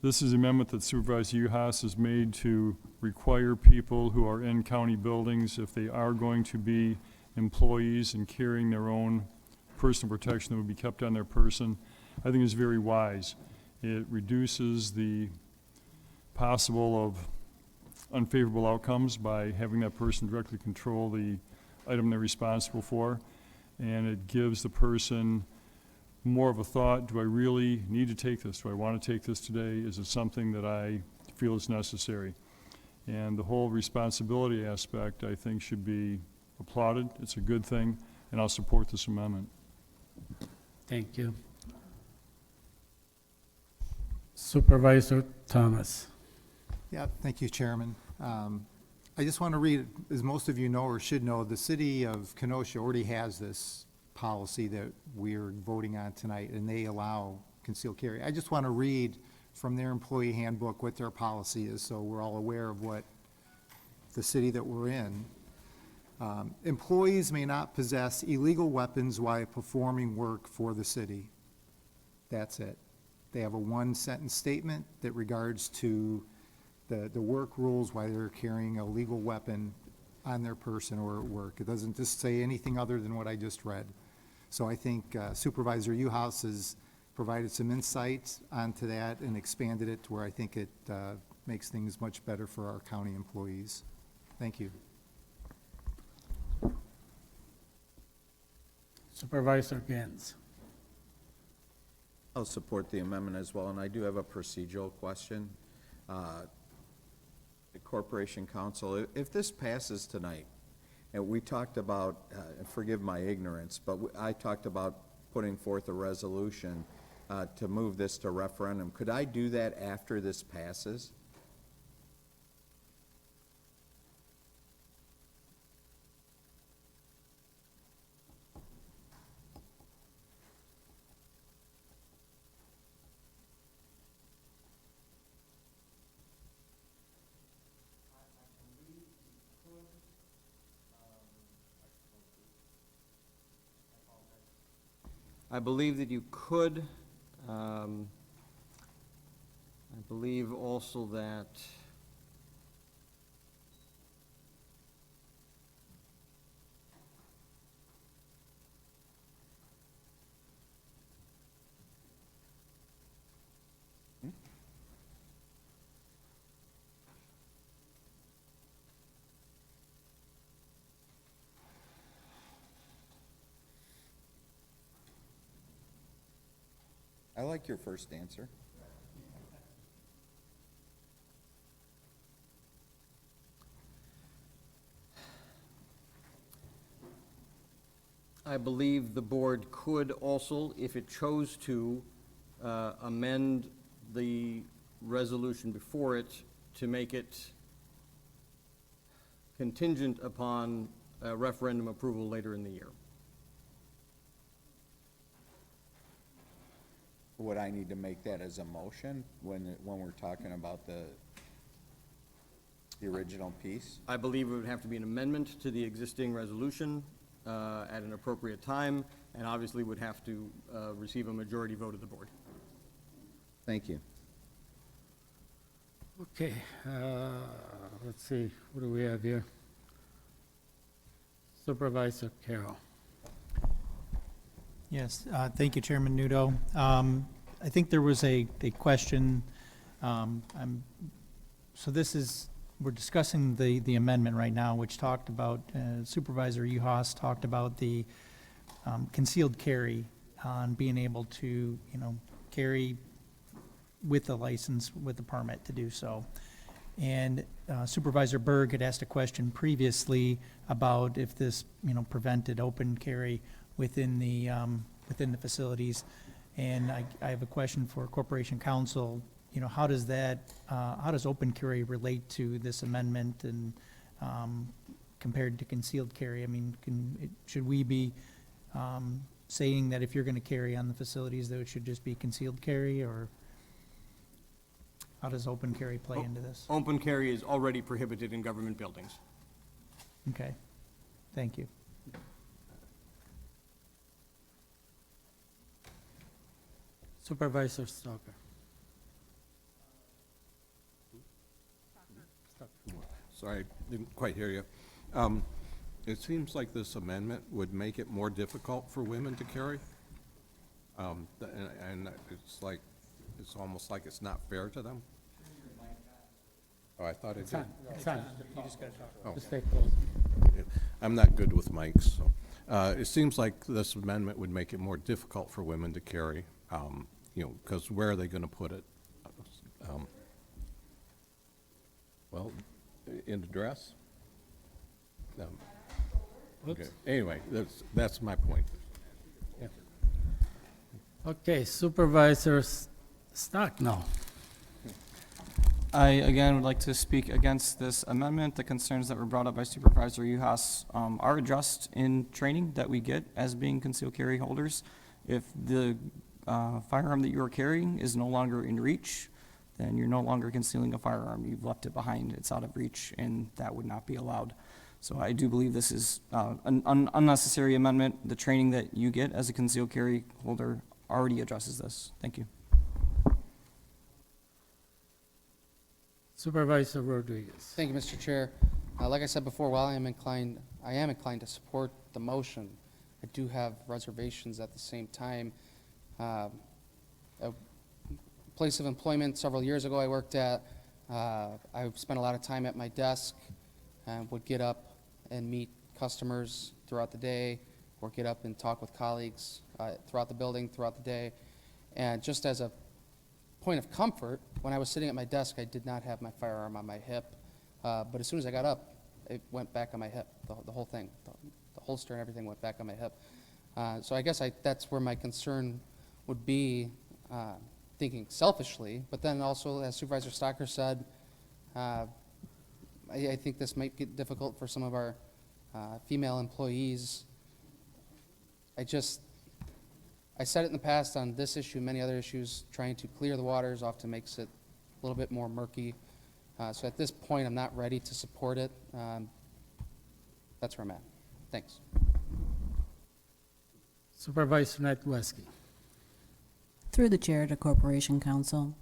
This is the amendment that Supervisor Uhas has made to require people who are in county buildings, if they are going to be employees in carrying their own personal protection that would be kept on their person, I think is very wise. It reduces the possible of unfavorable outcomes by having that person directly control the item they're responsible for, and it gives the person more of a thought, do I really need to take this? Do I want to take this today? Is it something that I feel is necessary? And the whole responsibility aspect, I think, should be applauded. It's a good thing, and I'll support this amendment. Thank you. Supervisor Thomas. Yeah, thank you, Chairman. I just want to read, as most of you know or should know, the city of Kenosha already has this policy that we're voting on tonight, and they allow concealed carry. I just want to read from their employee handbook what their policy is, so we're all aware of what the city that we're in. Employees may not possess illegal weapons while performing work for the city. That's it. They have a one-sentence statement that regards to the work rules while they're carrying a legal weapon on their person or at work. It doesn't just say anything other than what I just read. So I think Supervisor Uhouse has provided some insight onto that and expanded it to where I think it makes things much better for our county employees. Thank you. Supervisor Gans. I'll support the amendment as well, and I do have a procedural question. The Corporation Council, if this passes tonight, and we talked about, forgive my ignorance, but I talked about putting forth a resolution to move this to referendum. Could I do that after this passes? I believe that you could. I believe also that I like your first answer. I believe the board could also, if it chose to, amend the resolution before it to make it contingent upon referendum approval later in the year. Would I need to make that as a motion when we're talking about the original piece? I believe it would have to be an amendment to the existing resolution at an appropriate time, and obviously would have to receive a majority vote of the board. Thank you. Okay, let's see, what do we have here? Supervisor Carroll. Yes, thank you, Chairman Nudo. I think there was a question, so this is, we're discussing the amendment right now, which talked about, Supervisor Uhas talked about the concealed carry on being able to, carry with the license, with the permit to do so. And Supervisor Berg had asked a question previously about if this, prevented open carry within the facilities. And I have a question for Corporation Counsel. How does open carry relate to this amendment and compared to concealed carry? I mean, should we be saying that if you're going to carry on the facilities, that it should just be concealed carry, or how does open carry play into this? Open carry is already prohibited in government buildings. Okay, thank you. Supervisor Stalker. Sorry, didn't quite hear you. It seems like this amendment would make it more difficult for women to carry. And it's like, it's almost like it's not fair to them. Oh, I thought it did. It's on. You just gotta talk. Oh. Just stay close. I'm not good with mics, so. It seems like this amendment would make it more difficult for women to carry, because where are they gonna put it? Well, in the dress? Okay, anyway, that's my point. Yeah. Okay, Supervisor Stock, no. I, again, would like to speak against this amendment. The concerns that were brought up by Supervisor Uhas are addressed in training that we get as being concealed carry holders. If the firearm that you are carrying is no longer in reach, then you're no longer concealing a firearm. You've left it behind. It's out of reach, and that would not be allowed. So I do believe this is an unnecessary amendment. The training that you get as a concealed carry holder already addresses this. Thank you. Supervisor Rodriguez. Thank you, Mr. Chair. Like I said before, while I am inclined to support the motion, I do have reservations at the same time. A place of employment several years ago I worked at, I spent a lot of time at my desk and would get up and meet customers throughout the day, or get up and talk with colleagues throughout the building, throughout the day. And just as a point of comfort, when I was sitting at my desk, I did not have my firearm on my hip. But as soon as I got up, it went back on my hip, the whole thing. The holster and everything went back on my hip. So I guess that's where my concern would be, thinking selfishly. But then also, as Supervisor Stocker said, I think this might get difficult for some of our female employees. I said it in the past on this issue, many other issues, trying to clear the waters often makes it a little bit more murky. So at this point, I'm not ready to support it. That's where I'm at. Thanks. Supervisor Natweski. Through the chair to Corporation Counsel,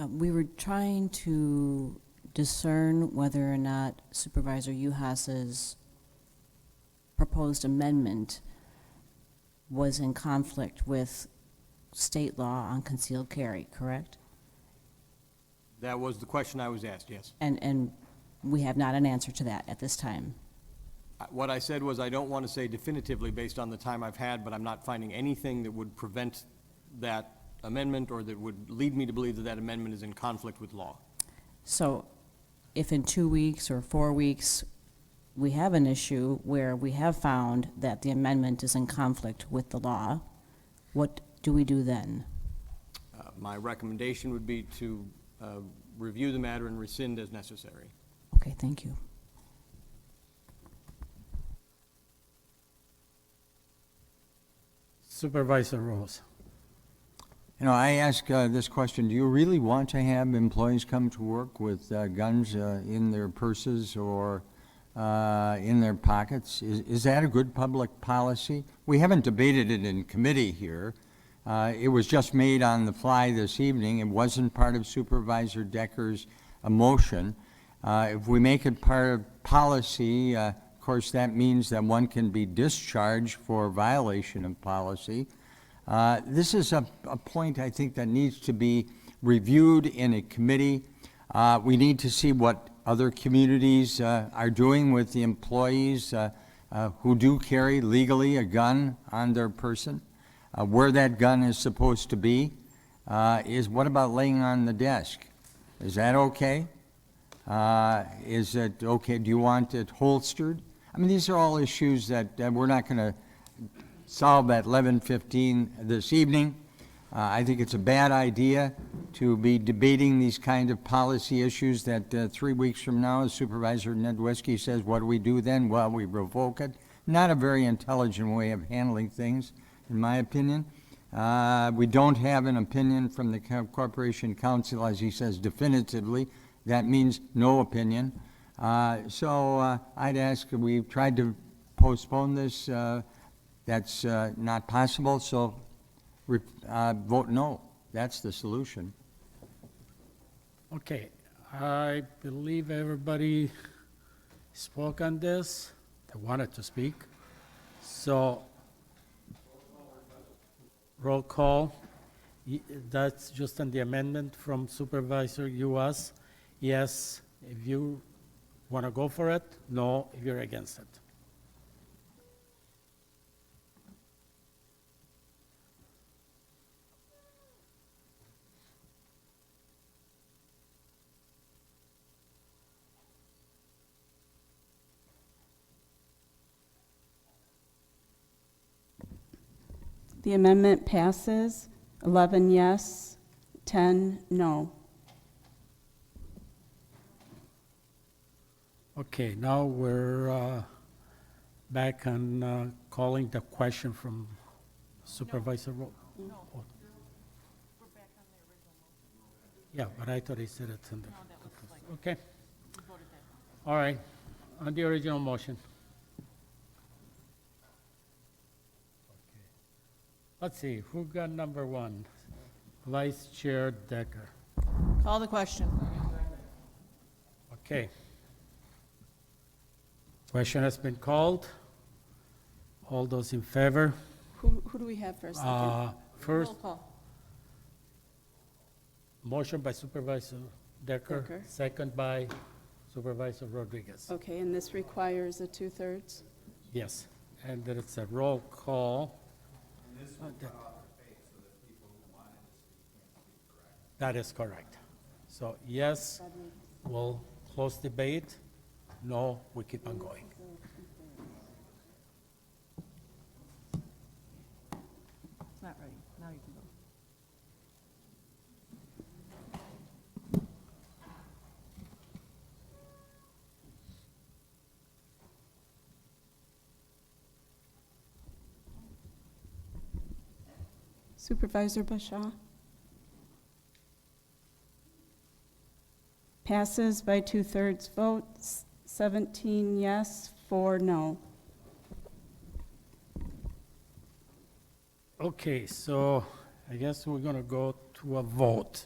we were trying to discern whether or not Supervisor Uhas's proposed amendment was in conflict with state law on concealed carry, correct? That was the question I was asked, yes. And we have not an answer to that at this time. What I said was I don't want to say definitively based on the time I've had, but I'm not finding anything that would prevent that amendment or that would lead me to believe that that amendment is in conflict with law. So if in 2 weeks or 4 weeks we have an issue where we have found that the amendment is in conflict with the law, what do we do then? My recommendation would be to review the matter and rescind as necessary. Okay, thank you. Supervisor Rose. You know, I ask this question, do you really want to have employees come to work with guns in their purses or in their pockets? Is that a good public policy? We haven't debated it in committee here. It was just made on the fly this evening. It wasn't part of Supervisor Decker's motion. If we make it part of policy, of course, that means that one can be discharged for violation of policy. This is a point, I think, that needs to be reviewed in a committee. We need to see what other communities are doing with the employees who do carry legally a gun on their person. Where that gun is supposed to be is what about laying on the desk? Is that okay? Is it okay? Do you want it holstered? I mean, these are all issues that we're not going to solve at 11:15 this evening. I think it's a bad idea to be debating these kind of policy issues that 3 weeks from now, as Supervisor Nedwiski says, what do we do then? Well, we revoke it. Not a very intelligent way of handling things, in my opinion. We don't have an opinion from the Corporation Counsel, as he says, definitively. That means no opinion. So I'd ask, we've tried to postpone this. That's not possible, so vote no. That's the solution. Okay, I believe everybody spoke on this. that wanted to speak. So, roll call. That's just on the amendment from Supervisor US. Yes, if you want to go for it. No, if you're against it. The amendment passes, 11 yes, 10 no. Okay, now we're back on calling the question from Supervisor Ro. Yeah, but I thought he said it's in the. Okay. All right, on the original motion. Let's see, who got number one? Vice Chair Decker. Call the question. Okay. Question has been called. All those in favor? Who do we have first? First, Roll call. motion by Supervisor Decker, Decker. second by Supervisor Rodriguez. Okay, and this requires a 2/3? Yes, and then it's a roll call. That is correct. So yes, we'll close debate. No, we keep on going. It's not ready. Now you can go. Supervisor Bashaw? Passes by 2/3 votes, 17 yes, 4 no. Okay, so I guess we're going to go to a vote.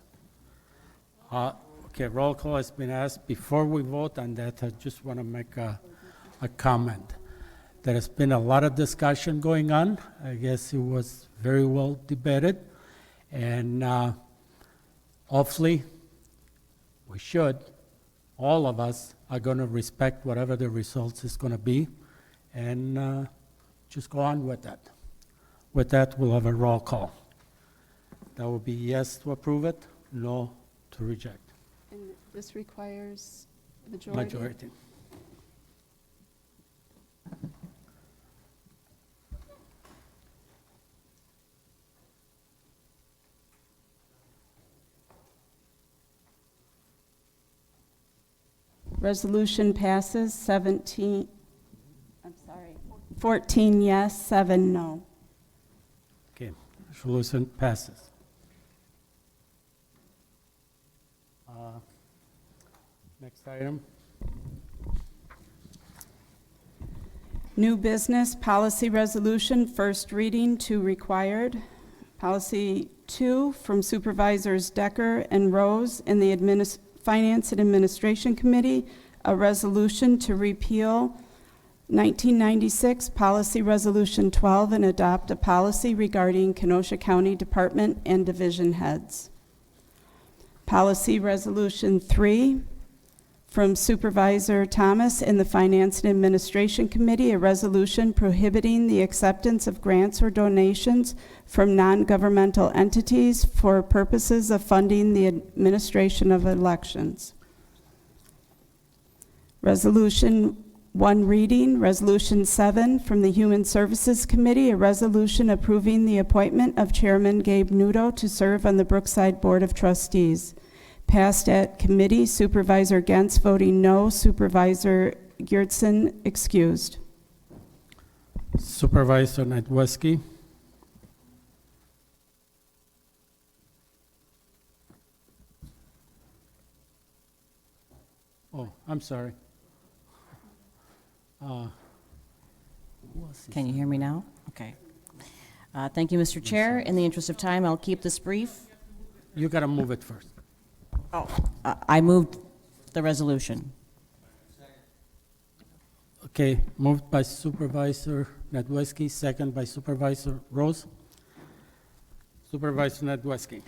Okay, roll call has been asked. Before we vote on that, I just want to make a comment. There has been a lot of discussion going on. I guess it was very well debated. And hopefully, we should, all of us are going to respect whatever the results is going to be and just go on with that. With that, we'll have a roll call. That will be yes to approve it, no to reject. And this requires majority? Majority. Resolution passes 14 yes, 7 no. Okay, resolution passes. Next item. New business policy resolution, first reading, 2 required. Policy 2 from Supervisors Decker and Rose in the Finance and Administration Committee, a resolution to repeal 1996 Policy Resolution 12 and adopt a policy regarding Kenosha County Department and Division Heads. Policy Resolution 3 from Supervisor Thomas in the Finance and Administration Committee, a resolution prohibiting the acceptance of grants or donations from non-governmental entities for purposes of funding the administration of elections. Resolution 1 reading, Resolution 7 from the Human Services Committee, a resolution approving the appointment of Chairman Gabe Nudo to serve on the Brookside Board of Trustees. Passed at committee, Supervisor Gentz voting no, Supervisor Geertsen excused. Supervisor Nadweski. Oh, I'm sorry. Can you hear me now? Okay. Thank you, Mr. Chair. In the interest of time, I'll keep this brief. You got to move it first. I moved the resolution. Okay, moved by Supervisor Nadweski, second by Supervisor Rose. Supervisor Nadweski.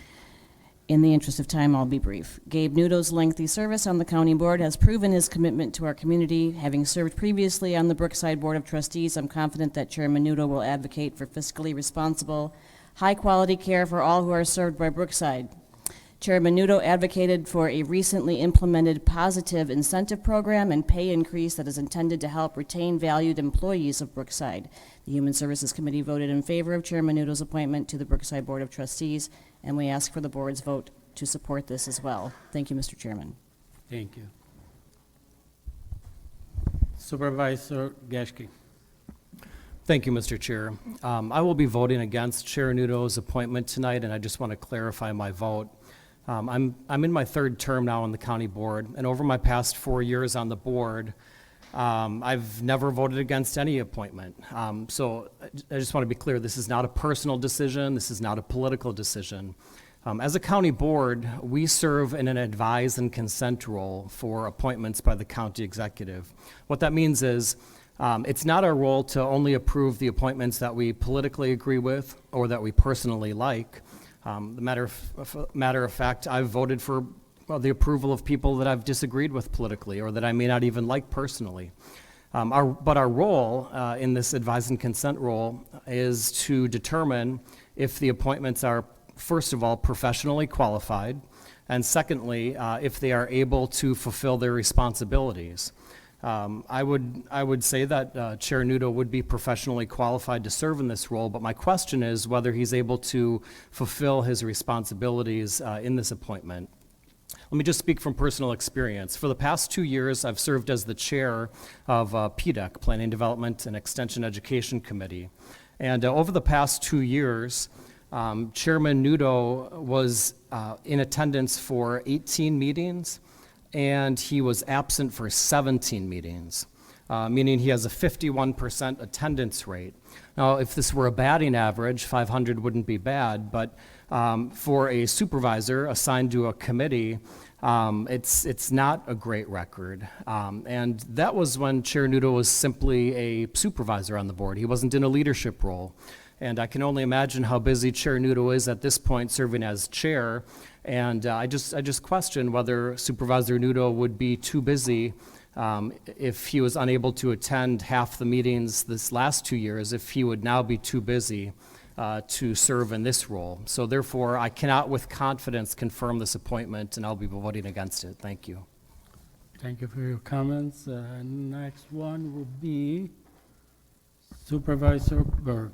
In the interest of time, I'll be brief. Gabe Nudo's lengthy service on the county board has proven his commitment to our community. Having served previously on the Brookside Board of Trustees, I'm confident that Chairman Nudo will advocate for fiscally responsible, high-quality care for all who are served by Brookside. Chairman Nudo advocated for a recently implemented positive incentive program and pay increase that is intended to help retain valued employees of Brookside. The Human Services Committee voted in favor of Chairman Nudo's appointment to the Brookside Board of Trustees, and we ask for the board's vote to support this as well. Thank you, Mr. Chairman. Thank you. Supervisor Geschke. Thank you, Mr. Chair. I will be voting against Chair Nudo's appointment tonight, and I just want to clarify my vote. I'm in my third term now on the county board, and over my past 4 years on the board, I've never voted against any appointment. So I just want to be clear, this is not a personal decision, this is not a political decision. As a county board, we serve in an advise and consent role for appointments by the county executive. What that means is, it's not our role to only approve the appointments that we politically agree with or that we personally like. The matter of fact, I've voted for the approval of people that I've disagreed with politically or that I may not even like personally. But our role in this advise and consent role is to determine if the appointments are, first of all, professionally qualified, and secondly, if they are able to fulfill their responsibilities. I would say that Chair Nudo would be professionally qualified to serve in this role, but my question is whether he's able to fulfill his responsibilities in this appointment. Let me just speak from personal experience. For the past 2 years, I've served as the chair of PDEC, Planning Development and Extension Education Committee. And over the past 2 years, Chairman Nudo was in attendance for 18 meetings, and he was absent for 17 meetings, meaning he has a 51% attendance rate. Now, if this were a batting average, 500 wouldn't be bad, but for a supervisor assigned to a committee, it's not a great record. And that was when Chair Nudo was simply a supervisor on the board. He wasn't in a leadership role. And I can only imagine how busy Chair Nudo is at this point serving as chair. And I just question whether Supervisor Nudo would be too busy if he was unable to attend half the meetings this last 2 years, if he would now be too busy to serve in this role. So therefore, I cannot with confidence confirm this appointment, and I'll be voting against it. Thank you. Thank you for your comments. Next one will be Supervisor Berg.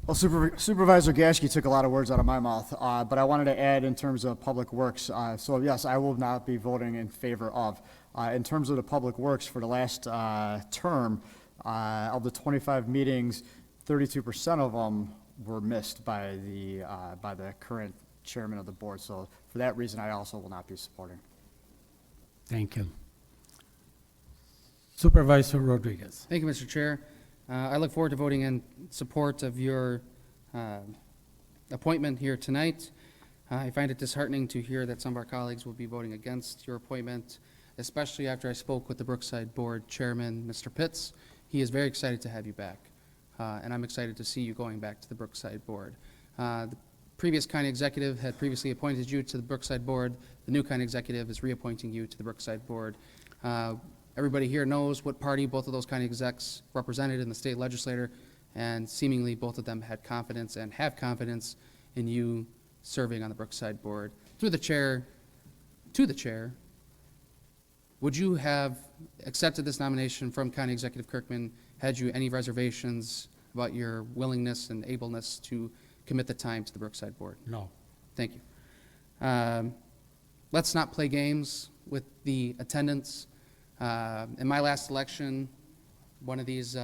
Well, Supervisor Gashke took a lot of words out of my mouth, but I wanted to add in terms of Public Works. So yes, I will not be voting in favor of. In terms of the Public Works for the last term, of the 25 meetings, 32% of them were missed by the current chairman of the board. So for that reason, I also will not be supporting. Thank you. Supervisor Rodriguez. Thank you, Mr. Chair. I look forward to voting in support of your appointment here tonight. I find it disheartening to hear that some of our colleagues will be voting against your appointment, especially after I spoke with the Brookside Board Chairman, Mr. Pitts. He is very excited to have you back, and I'm excited to see you going back to the Brookside Board. The previous county executive had previously appointed you to the Brookside Board. The new county executive is reappointing you to the Brookside Board. Everybody here knows what party both of those county execs represented in the state legislature, and seemingly both of them had confidence and have confidence in you serving on the Brookside Board. Through the chair, to the chair, would you have accepted this nomination from County Executive Kirkman had you any reservations about your willingness and ableness to commit the time to the Brookside Board? No. Thank you. Let's not play games with the attendance. In my last election, one of these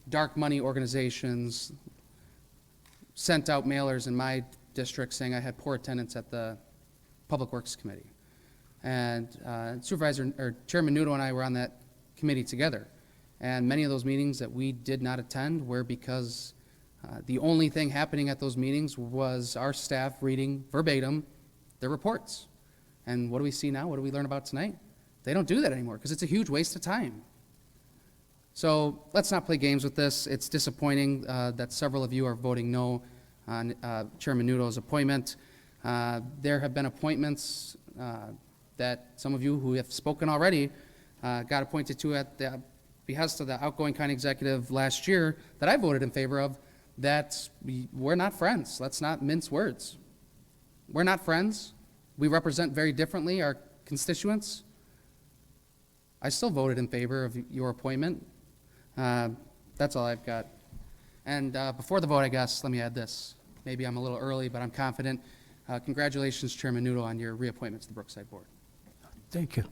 dark money organizations sent out mailers in my district saying I had poor attendance at the Public Works Committee. And Chairman Nudo and I were on that committee together. And many of those meetings that we did not attend were because the only thing happening at those meetings was our staff reading verbatim their reports. And what do we see now? What do we learn about tonight? They don't do that anymore because it's a huge waste of time. So let's not play games with this. It's disappointing that several of you are voting no on Chairman Nudo's appointment. There have been appointments that some of you who have spoken already got appointed to at the behest of the outgoing county executive last year that I voted in favor of, that we're not friends. Let's not mince words. We're not friends. We represent very differently our constituents. I still voted in favor of your appointment. That's all I've got. And before the vote, I guess, let me add this. Maybe I'm a little early, but I'm confident. Congratulations, Chairman Nudo, on your reappointment to the Brookside Board. Thank you.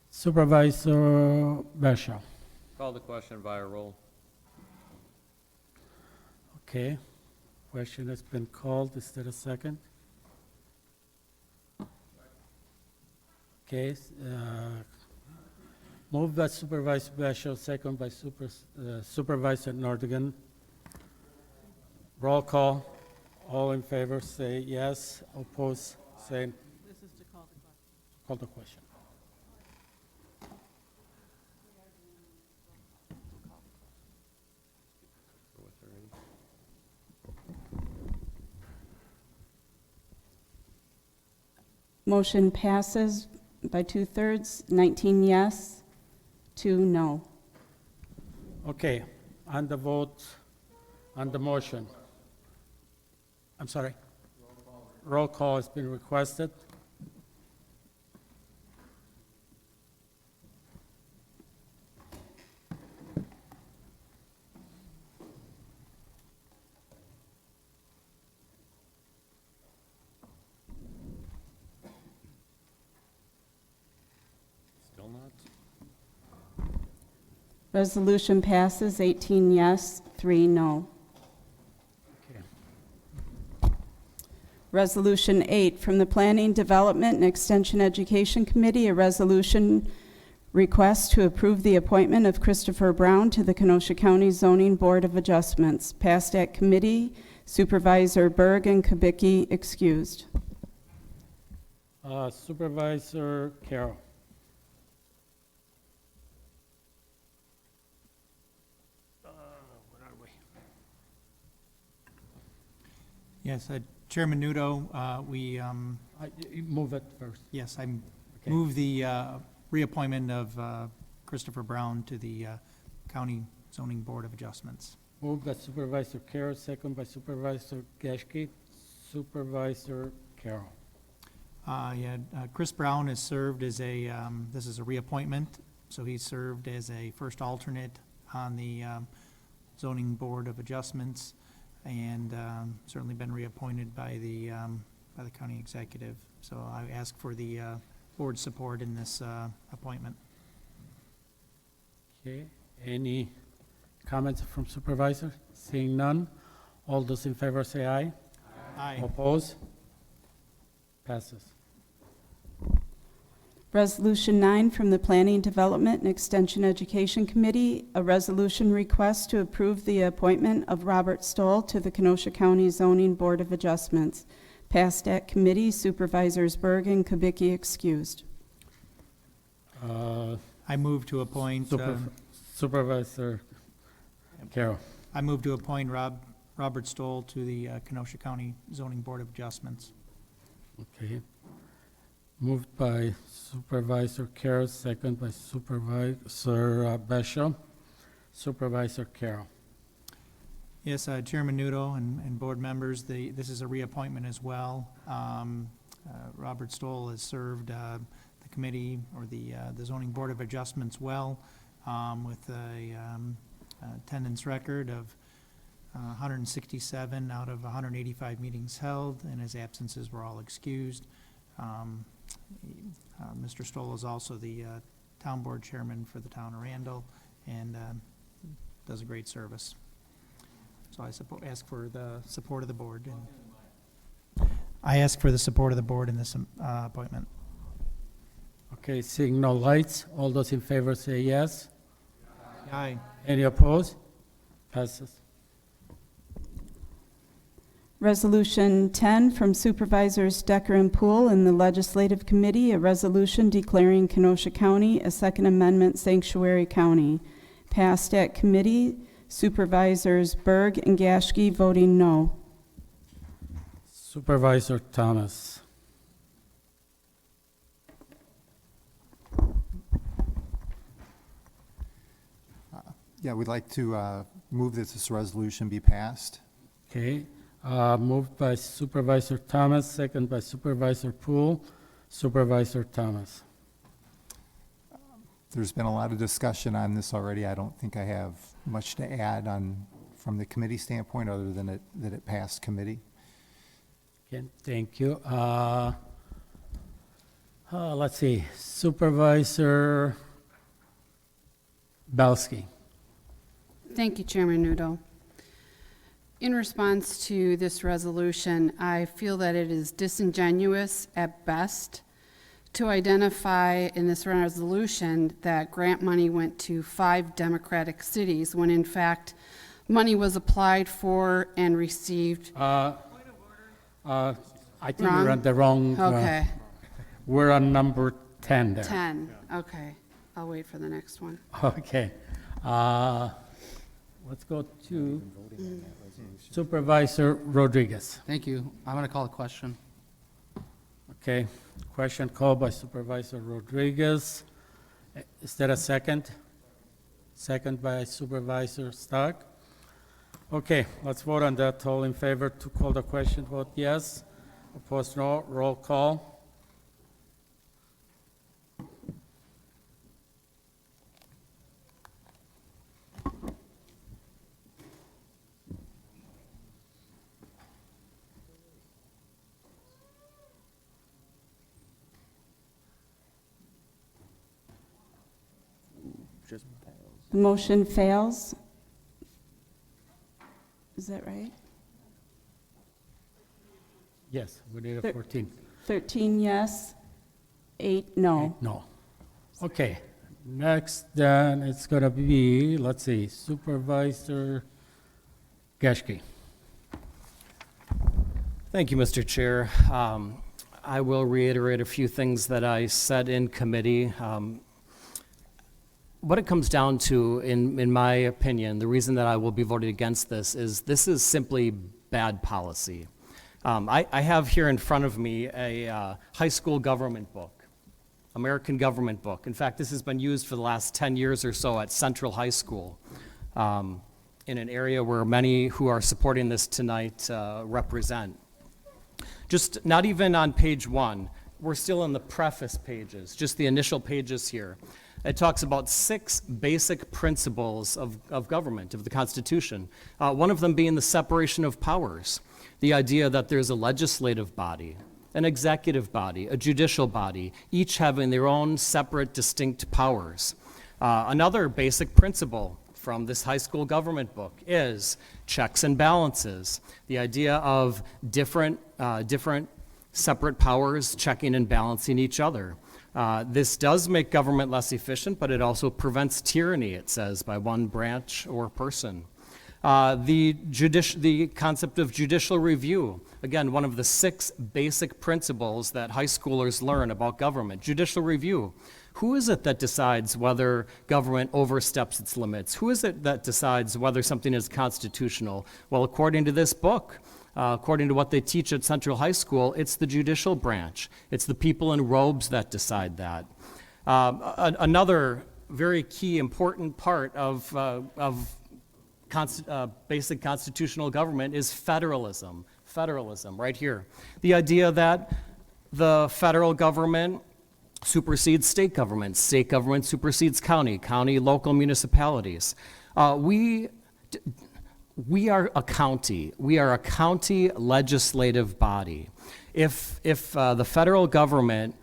Supervisor Verzel. Call the question via roll. Okay. Question has been called. Is there a second? Okay. Moved by Supervisor Verzel, second by Supervisor Nordigan. Roll call. All in favor say yes. Oppose say. This is to call the question. Call the question. Motion passes by 2/3, 19 yes, 2 no. Okay, on the vote, on the motion. I'm sorry? Roll call has been requested. Still not? Resolution passes 18 yes, 3 no. Resolution 8, from the Planning, Development, and Extension Education Committee, a resolution request to approve the appointment of Christopher Brown to the Kenosha County Zoning Board of Adjustments. Passed at committee, Supervisor Berg and Kubicki excused. Supervisor Carroll. Where are we? Yes, Chairman Nudo, You move it first. yes, I Okay. move the reappointment of Christopher Brown to the County Zoning Board of Adjustments. Moved by Supervisor Carroll, second by Supervisor Geschke. Supervisor Carroll. Chris Brown has served as this is a reappointment, so he served as a first alternate on the Zoning Board of Adjustments, and certainly been reappointed by the county executive. So I ask for the board support in this appointment. Okay, any comments from supervisor? Seeing none, all those in favor say aye. Aye. Oppose? Passes. Resolution 9, from the Planning, Development, and Extension Education Committee, a resolution request to approve the appointment of Robert Stoll to the Kenosha County Zoning Board of Adjustments. Passed at committee, Supervisors Berg and Kubicki excused. I move to appoint, Supervisor Carroll. I move to appoint Robert Stoll to the Kenosha County Zoning Board of Adjustments. Okay. Moved by Supervisor Carroll, second by Supervisor Verzel. Supervisor Carroll. Yes, Chairman Nudo and board members, this is a reappointment as well. Robert Stoll has served the committee or the Zoning Board of Adjustments well, with a attendance record of 167 out of 185 meetings held, and his absences were all excused. Mr. Stoll is also the town board chairman for the town of Randall, and does a great service. So I ask for the support of the board. I ask for the support of the board in this appointment. Okay, seeing no lights, all those in favor say yes. Aye. Any opposed? Passes. Resolution 10 from Supervisors Decker and Poole in the Legislative Committee, a resolution declaring Kenosha County a Second Amendment sanctuary county. Passed at committee, Supervisors Berg and Gaschke voting no. Supervisor Thomas. Yeah, we'd like to move that this resolution be passed. Okay, moved by Supervisor Thomas, second by Supervisor Poole. Supervisor Thomas. There's been a lot of discussion on this already. I don't think I have much to add from the committee standpoint, other than that it passed committee. Okay, thank you. Let's see, Supervisor Balsky. Thank you, Chairman Nudo. In response to this resolution, I feel that it is disingenuous at best to identify in this resolution that grant money went to 5 Democratic cities, when in fact money was applied for and received. I think Wrong? we're on the wrong. Okay. We're on number 10 there. 10, okay. I'll wait for the next one. Okay. Let's go to Supervisor Rodriguez. Thank you. I'm going to call a question. Okay, question called by Supervisor Rodriguez. Is there a second? Second by Supervisor Stark. Okay, let's vote on that. All in favor to call the question, vote yes. Opposed, no. Roll call. The motion fails. Is that right? Yes, we need a 14. 13 yes, 8 no. No. Okay, next then it's gonna be, let's see, Supervisor Gaschke. Thank you, Mr. Chair. I will reiterate a few things that I said in committee. What it comes down to, in my opinion, the reason that I will be voting against this is simply bad policy. I have here in front of me a high school government book, American government book. In fact, this has been used for the last 10 years or so at Central High School, in an area where many who are supporting this tonight represent. Just not even on page 1, we're still in the preface pages, just the initial pages here. It talks about 6 basic principles of government, of the Constitution. One of them being the separation of powers, the idea that there's a legislative body, an executive body, a judicial body, each having their own separate, distinct powers. Another basic principle from this high school government book is checks and balances, the idea of different separate powers checking and balancing each other. This does make government less efficient, but it also prevents tyranny, it says, by one branch or person. The concept of judicial review, again, one of the 6 basic principles that high schoolers learn about government. Judicial review. Who is it that decides whether government oversteps its limits? Who is it that decides whether something is constitutional? Well, according to this book, according to what they teach at Central High School, it's the judicial branch. It's the people in robes that decide that. Another very key, important part of basic constitutional government is federalism. Federalism, right here. The idea that the federal government supersedes state government supersedes county, local municipalities. We are a county. We are a county legislative body. If the federal government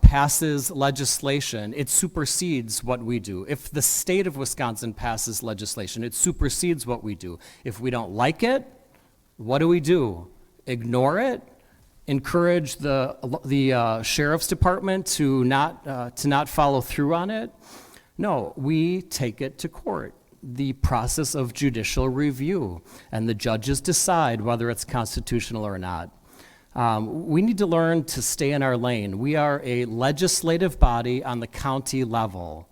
passes legislation, it supersedes what we do. If the state of Wisconsin passes legislation, it supersedes what we do. If we don't like it, what do? Ignore it? Encourage the sheriff's department to not follow through on it? No, we take it to court. the process of judicial review, and the judges decide whether it's constitutional or not. We need to learn to stay in our lane. We are a legislative body on the county level.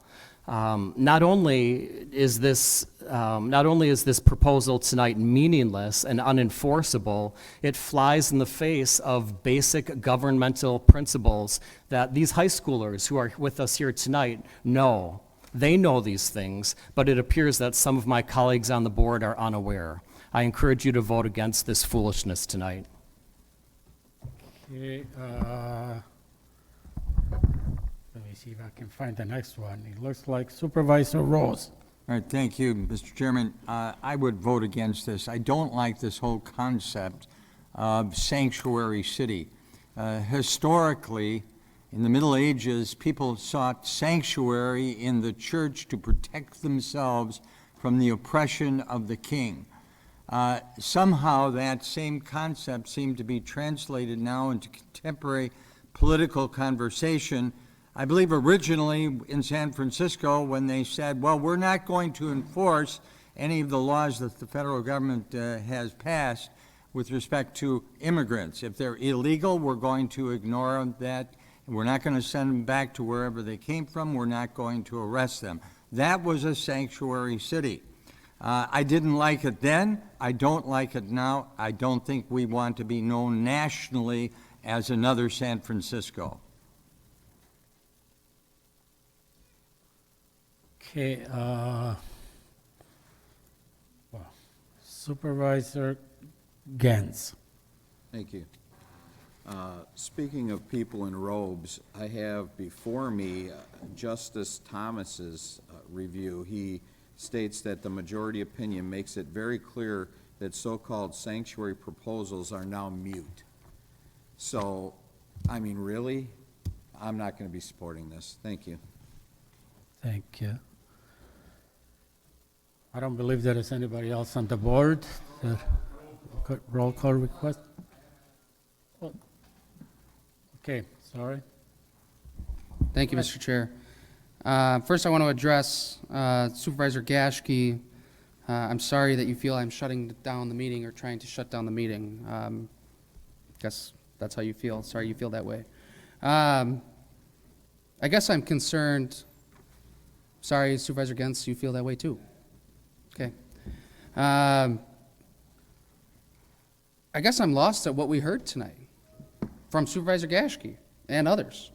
Not only is this proposal tonight meaningless and unenforceable, it flies in the face of basic governmental principles that these high schoolers who are with us here tonight know. They know these things, but it appears that some of my colleagues on the board are unaware. I encourage you to vote against this foolishness tonight. Okay, let me see if I can find the next one. It looks like Supervisor Rose. All right, thank you, Mr. Chairman. I would vote against this. I don't like this whole concept of sanctuary city. Historically, in the Middle Ages, people sought sanctuary in the church to protect themselves from the oppression of the king. Somehow that same concept seemed to be translated now into contemporary political conversation. I believe originally in San Francisco when they said, well, we're not going to enforce any of the laws that the federal government has passed with respect to immigrants. If they're illegal, we're going to ignore that. We're not going to send them back to wherever they came from. We're not going to arrest them. That was a sanctuary city. I didn't like it then. I don't like it now. I don't think we want to be known nationally as another San Francisco. Okay, Supervisor Gantz. Thank you. Speaking of people in robes, I have before me Justice Thomas's review. He states that the majority opinion makes it very clear that so-called sanctuary proposals are now mute. So, I mean, really? I'm not going to be supporting this. Thank you. Thank you. I don't believe there is anybody else on the board. Roll call request? Oh. Okay, sorry. Thank you, Mr. Chair. First, I want to address Supervisor Gashke. I'm sorry that you feel I'm shutting down the meeting or trying to shut down the meeting. Guess that's how you feel. Sorry you feel that way. I guess I'm concerned. Sorry, Supervisor Gantz, you feel that way too. Okay. I guess I'm lost at what we heard tonight from Supervisor Gashke and others.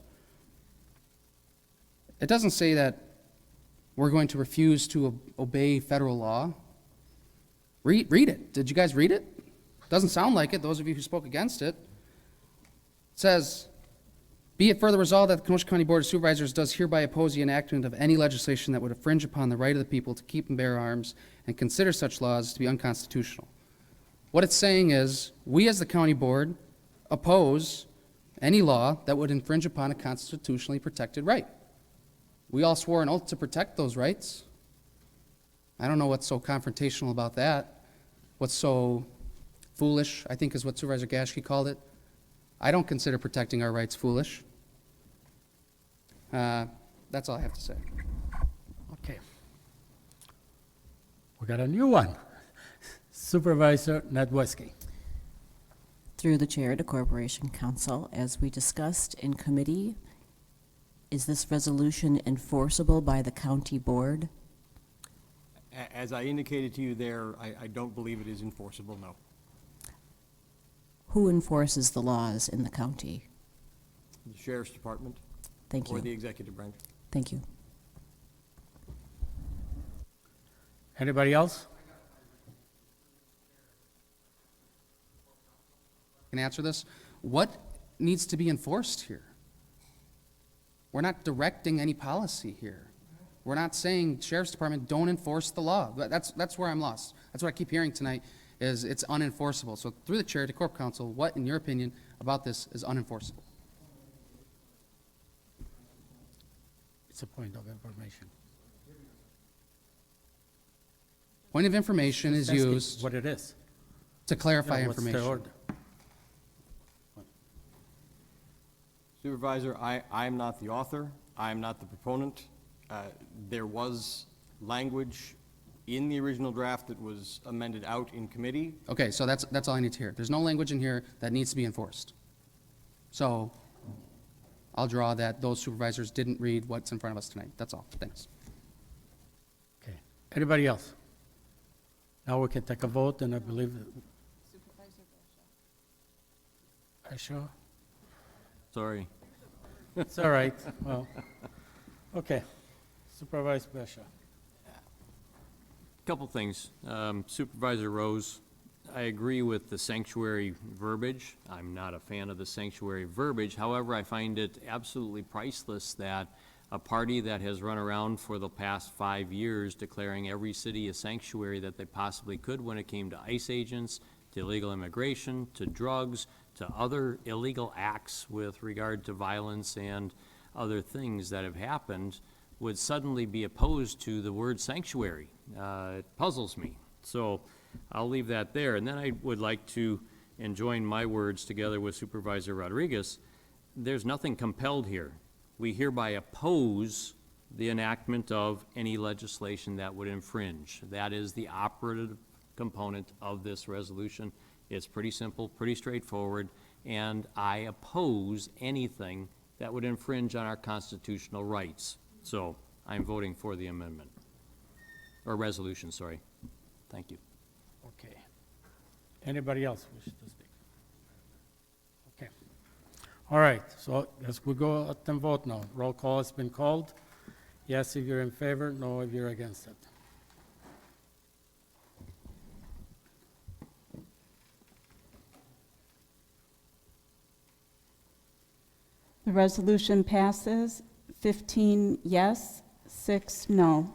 It doesn't say that we're going to refuse to obey federal law. Read it. Did you guys read it? Doesn't sound like it, those of you who spoke against it. It says, be it further resolved that the Kenosha County Board of Supervisors does hereby oppose the enactment of any legislation that would infringe upon the right of the people to keep and bear arms and consider such laws to be unconstitutional. What it's saying is, we as the county board oppose any law that would infringe upon a constitutionally protected right. We all swore an oath to protect those rights. I don't know what's so confrontational about that. What's so foolish, I think is what Supervisor Gashke called it. I don't consider protecting our rights foolish. That's all I have to say. Okay. We got a new one. Supervisor Nadweski. Through the chair to Corporation Counsel, as we discussed in committee, is this resolution enforceable by the county board? As I indicated to you there, I don't believe it is enforceable, no. Who enforces the laws in the county? The Sheriff's Department. Thank you. Or the executive branch. Thank you. Anybody else? Can I answer this? What needs to be enforced here? We're not directing any policy here. We're not saying Sheriff's Department don't enforce the law. That's where I'm lost. That's what I keep hearing tonight, is it's unenforceable. So through the chair to Corp Counsel, what, in your opinion, about this is unenforceable? It's a point of information. Point of information is That's used what it is. to clarify What's the information. order? Supervisor, I'm not the author. I'm not the proponent. There was language in the original draft that was amended out in committee. Okay, so that's all I need to hear. There's no language in here that needs to be enforced. So I'll draw that those supervisors didn't read what's in front of us tonight. That's all. Thanks. Okay. Anybody else? Now we can take a vote, and I believe. Sure. Sorry. It's all right. Well, okay. Supervisor Besha. Couple things. Supervisor Rose, I agree with the sanctuary verbiage. I'm not a fan of the sanctuary verbiage. However, I find it absolutely priceless that a party that has run around for the past 5 years declaring every city a sanctuary that they possibly could when it came to ICE agents, to illegal immigration, to drugs, to other illegal acts with regard to violence and other things that have happened, would suddenly be opposed to the word sanctuary. It puzzles me. So I'll leave that there. And then I would like to, and join my words together with Supervisor Rodriguez, there's nothing compelled here. We hereby oppose the enactment of any legislation that would infringe. That is the operative component of this resolution. It's pretty simple, pretty straightforward, and I oppose anything that would infringe on our constitutional rights. So I'm voting for the amendment, or resolution, sorry. Thank you. Okay. Anybody else wish to speak? Okay. All right, so as we go at and vote now. Roll call has been called. Yes if you're in favor, no if you're against it. The resolution passes 15 yes, 6 no.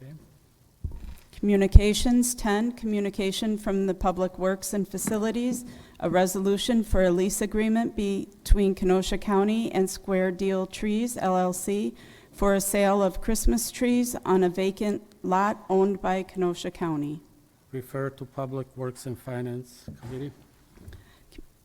Okay. Communications, 10, communication from the Public Works and Facilities, a resolution for a lease agreement between Kenosha County and Square Deal Trees, LLC, for a sale of Christmas trees on a vacant lot owned by Kenosha County. Refer to Public Works and Finance Committee.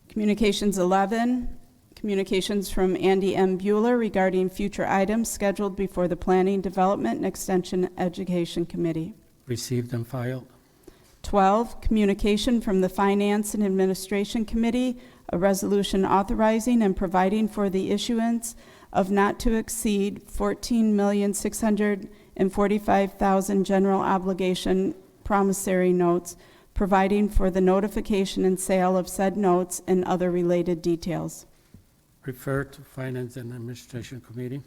Communications 11, communications from Andy M. Bueller regarding future items scheduled before the Planning, Development, and Extension Education Committee. Received and filed. 12, communication from the Finance and Administration Committee, a resolution authorizing and providing for the issuance of not to exceed $14,645,000 general obligation promissory notes, providing for the notification and sale of said notes and other related details. Refer to Finance and Administration Committee.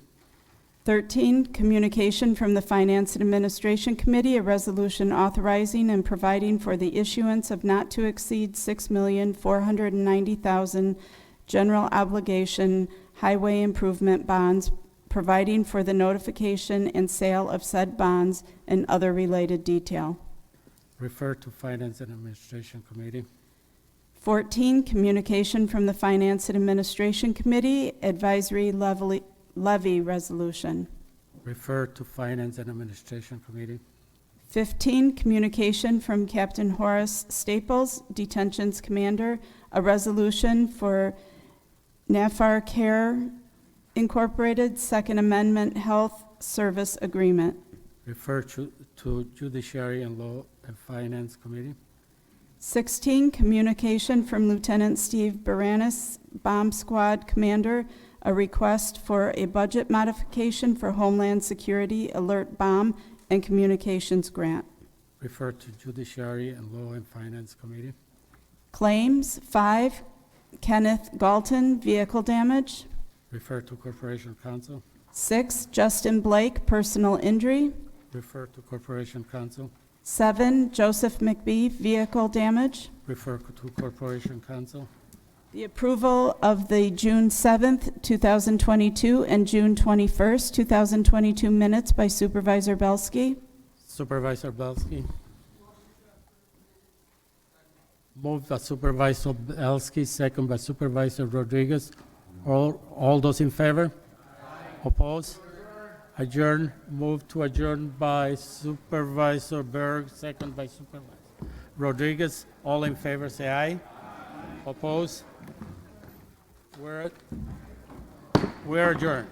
13, communication from the Finance and Administration Committee, a resolution authorizing and providing for the issuance of not to exceed $6,490,000 general obligation highway improvement bonds, providing for the notification and sale of said bonds and other related detail. Refer to Finance and Administration Committee. 14, communication from the Finance and Administration Committee, advisory levy resolution. Refer to Finance and Administration Committee. 15, communication from Captain Horace Staples, Detentions Commander, a resolution for NAFAR Care Incorporated Second Amendment Health Service Agreement. Refer to Judiciary and Law and Finance Committee. 16, communication from Lieutenant Steve Baranis, Bomb Squad Commander, a request for a budget modification for Homeland Security Alert Bomb and Communications Grant. Refer to Judiciary and Law and Finance Committee. Claims, 5, Kenneth Galton, vehicle damage. Refer to Corporation Council. 6, Justin Blake, personal injury. Refer to Corporation Council. 7, Joseph McBee, vehicle damage. Refer to Corporation Council. The approval of the June 7th, 2022 and June 21st, 2022 minutes by Supervisor Belsky. Supervisor Belsky. Moved by Supervisor Belsky, second by Supervisor Rodriguez. All those in favor? Oppose? Adjourn. Move to adjourn by Supervisor Berg, second by Supervisor Rodriguez. All in favor, say aye. Oppose? We're adjourned.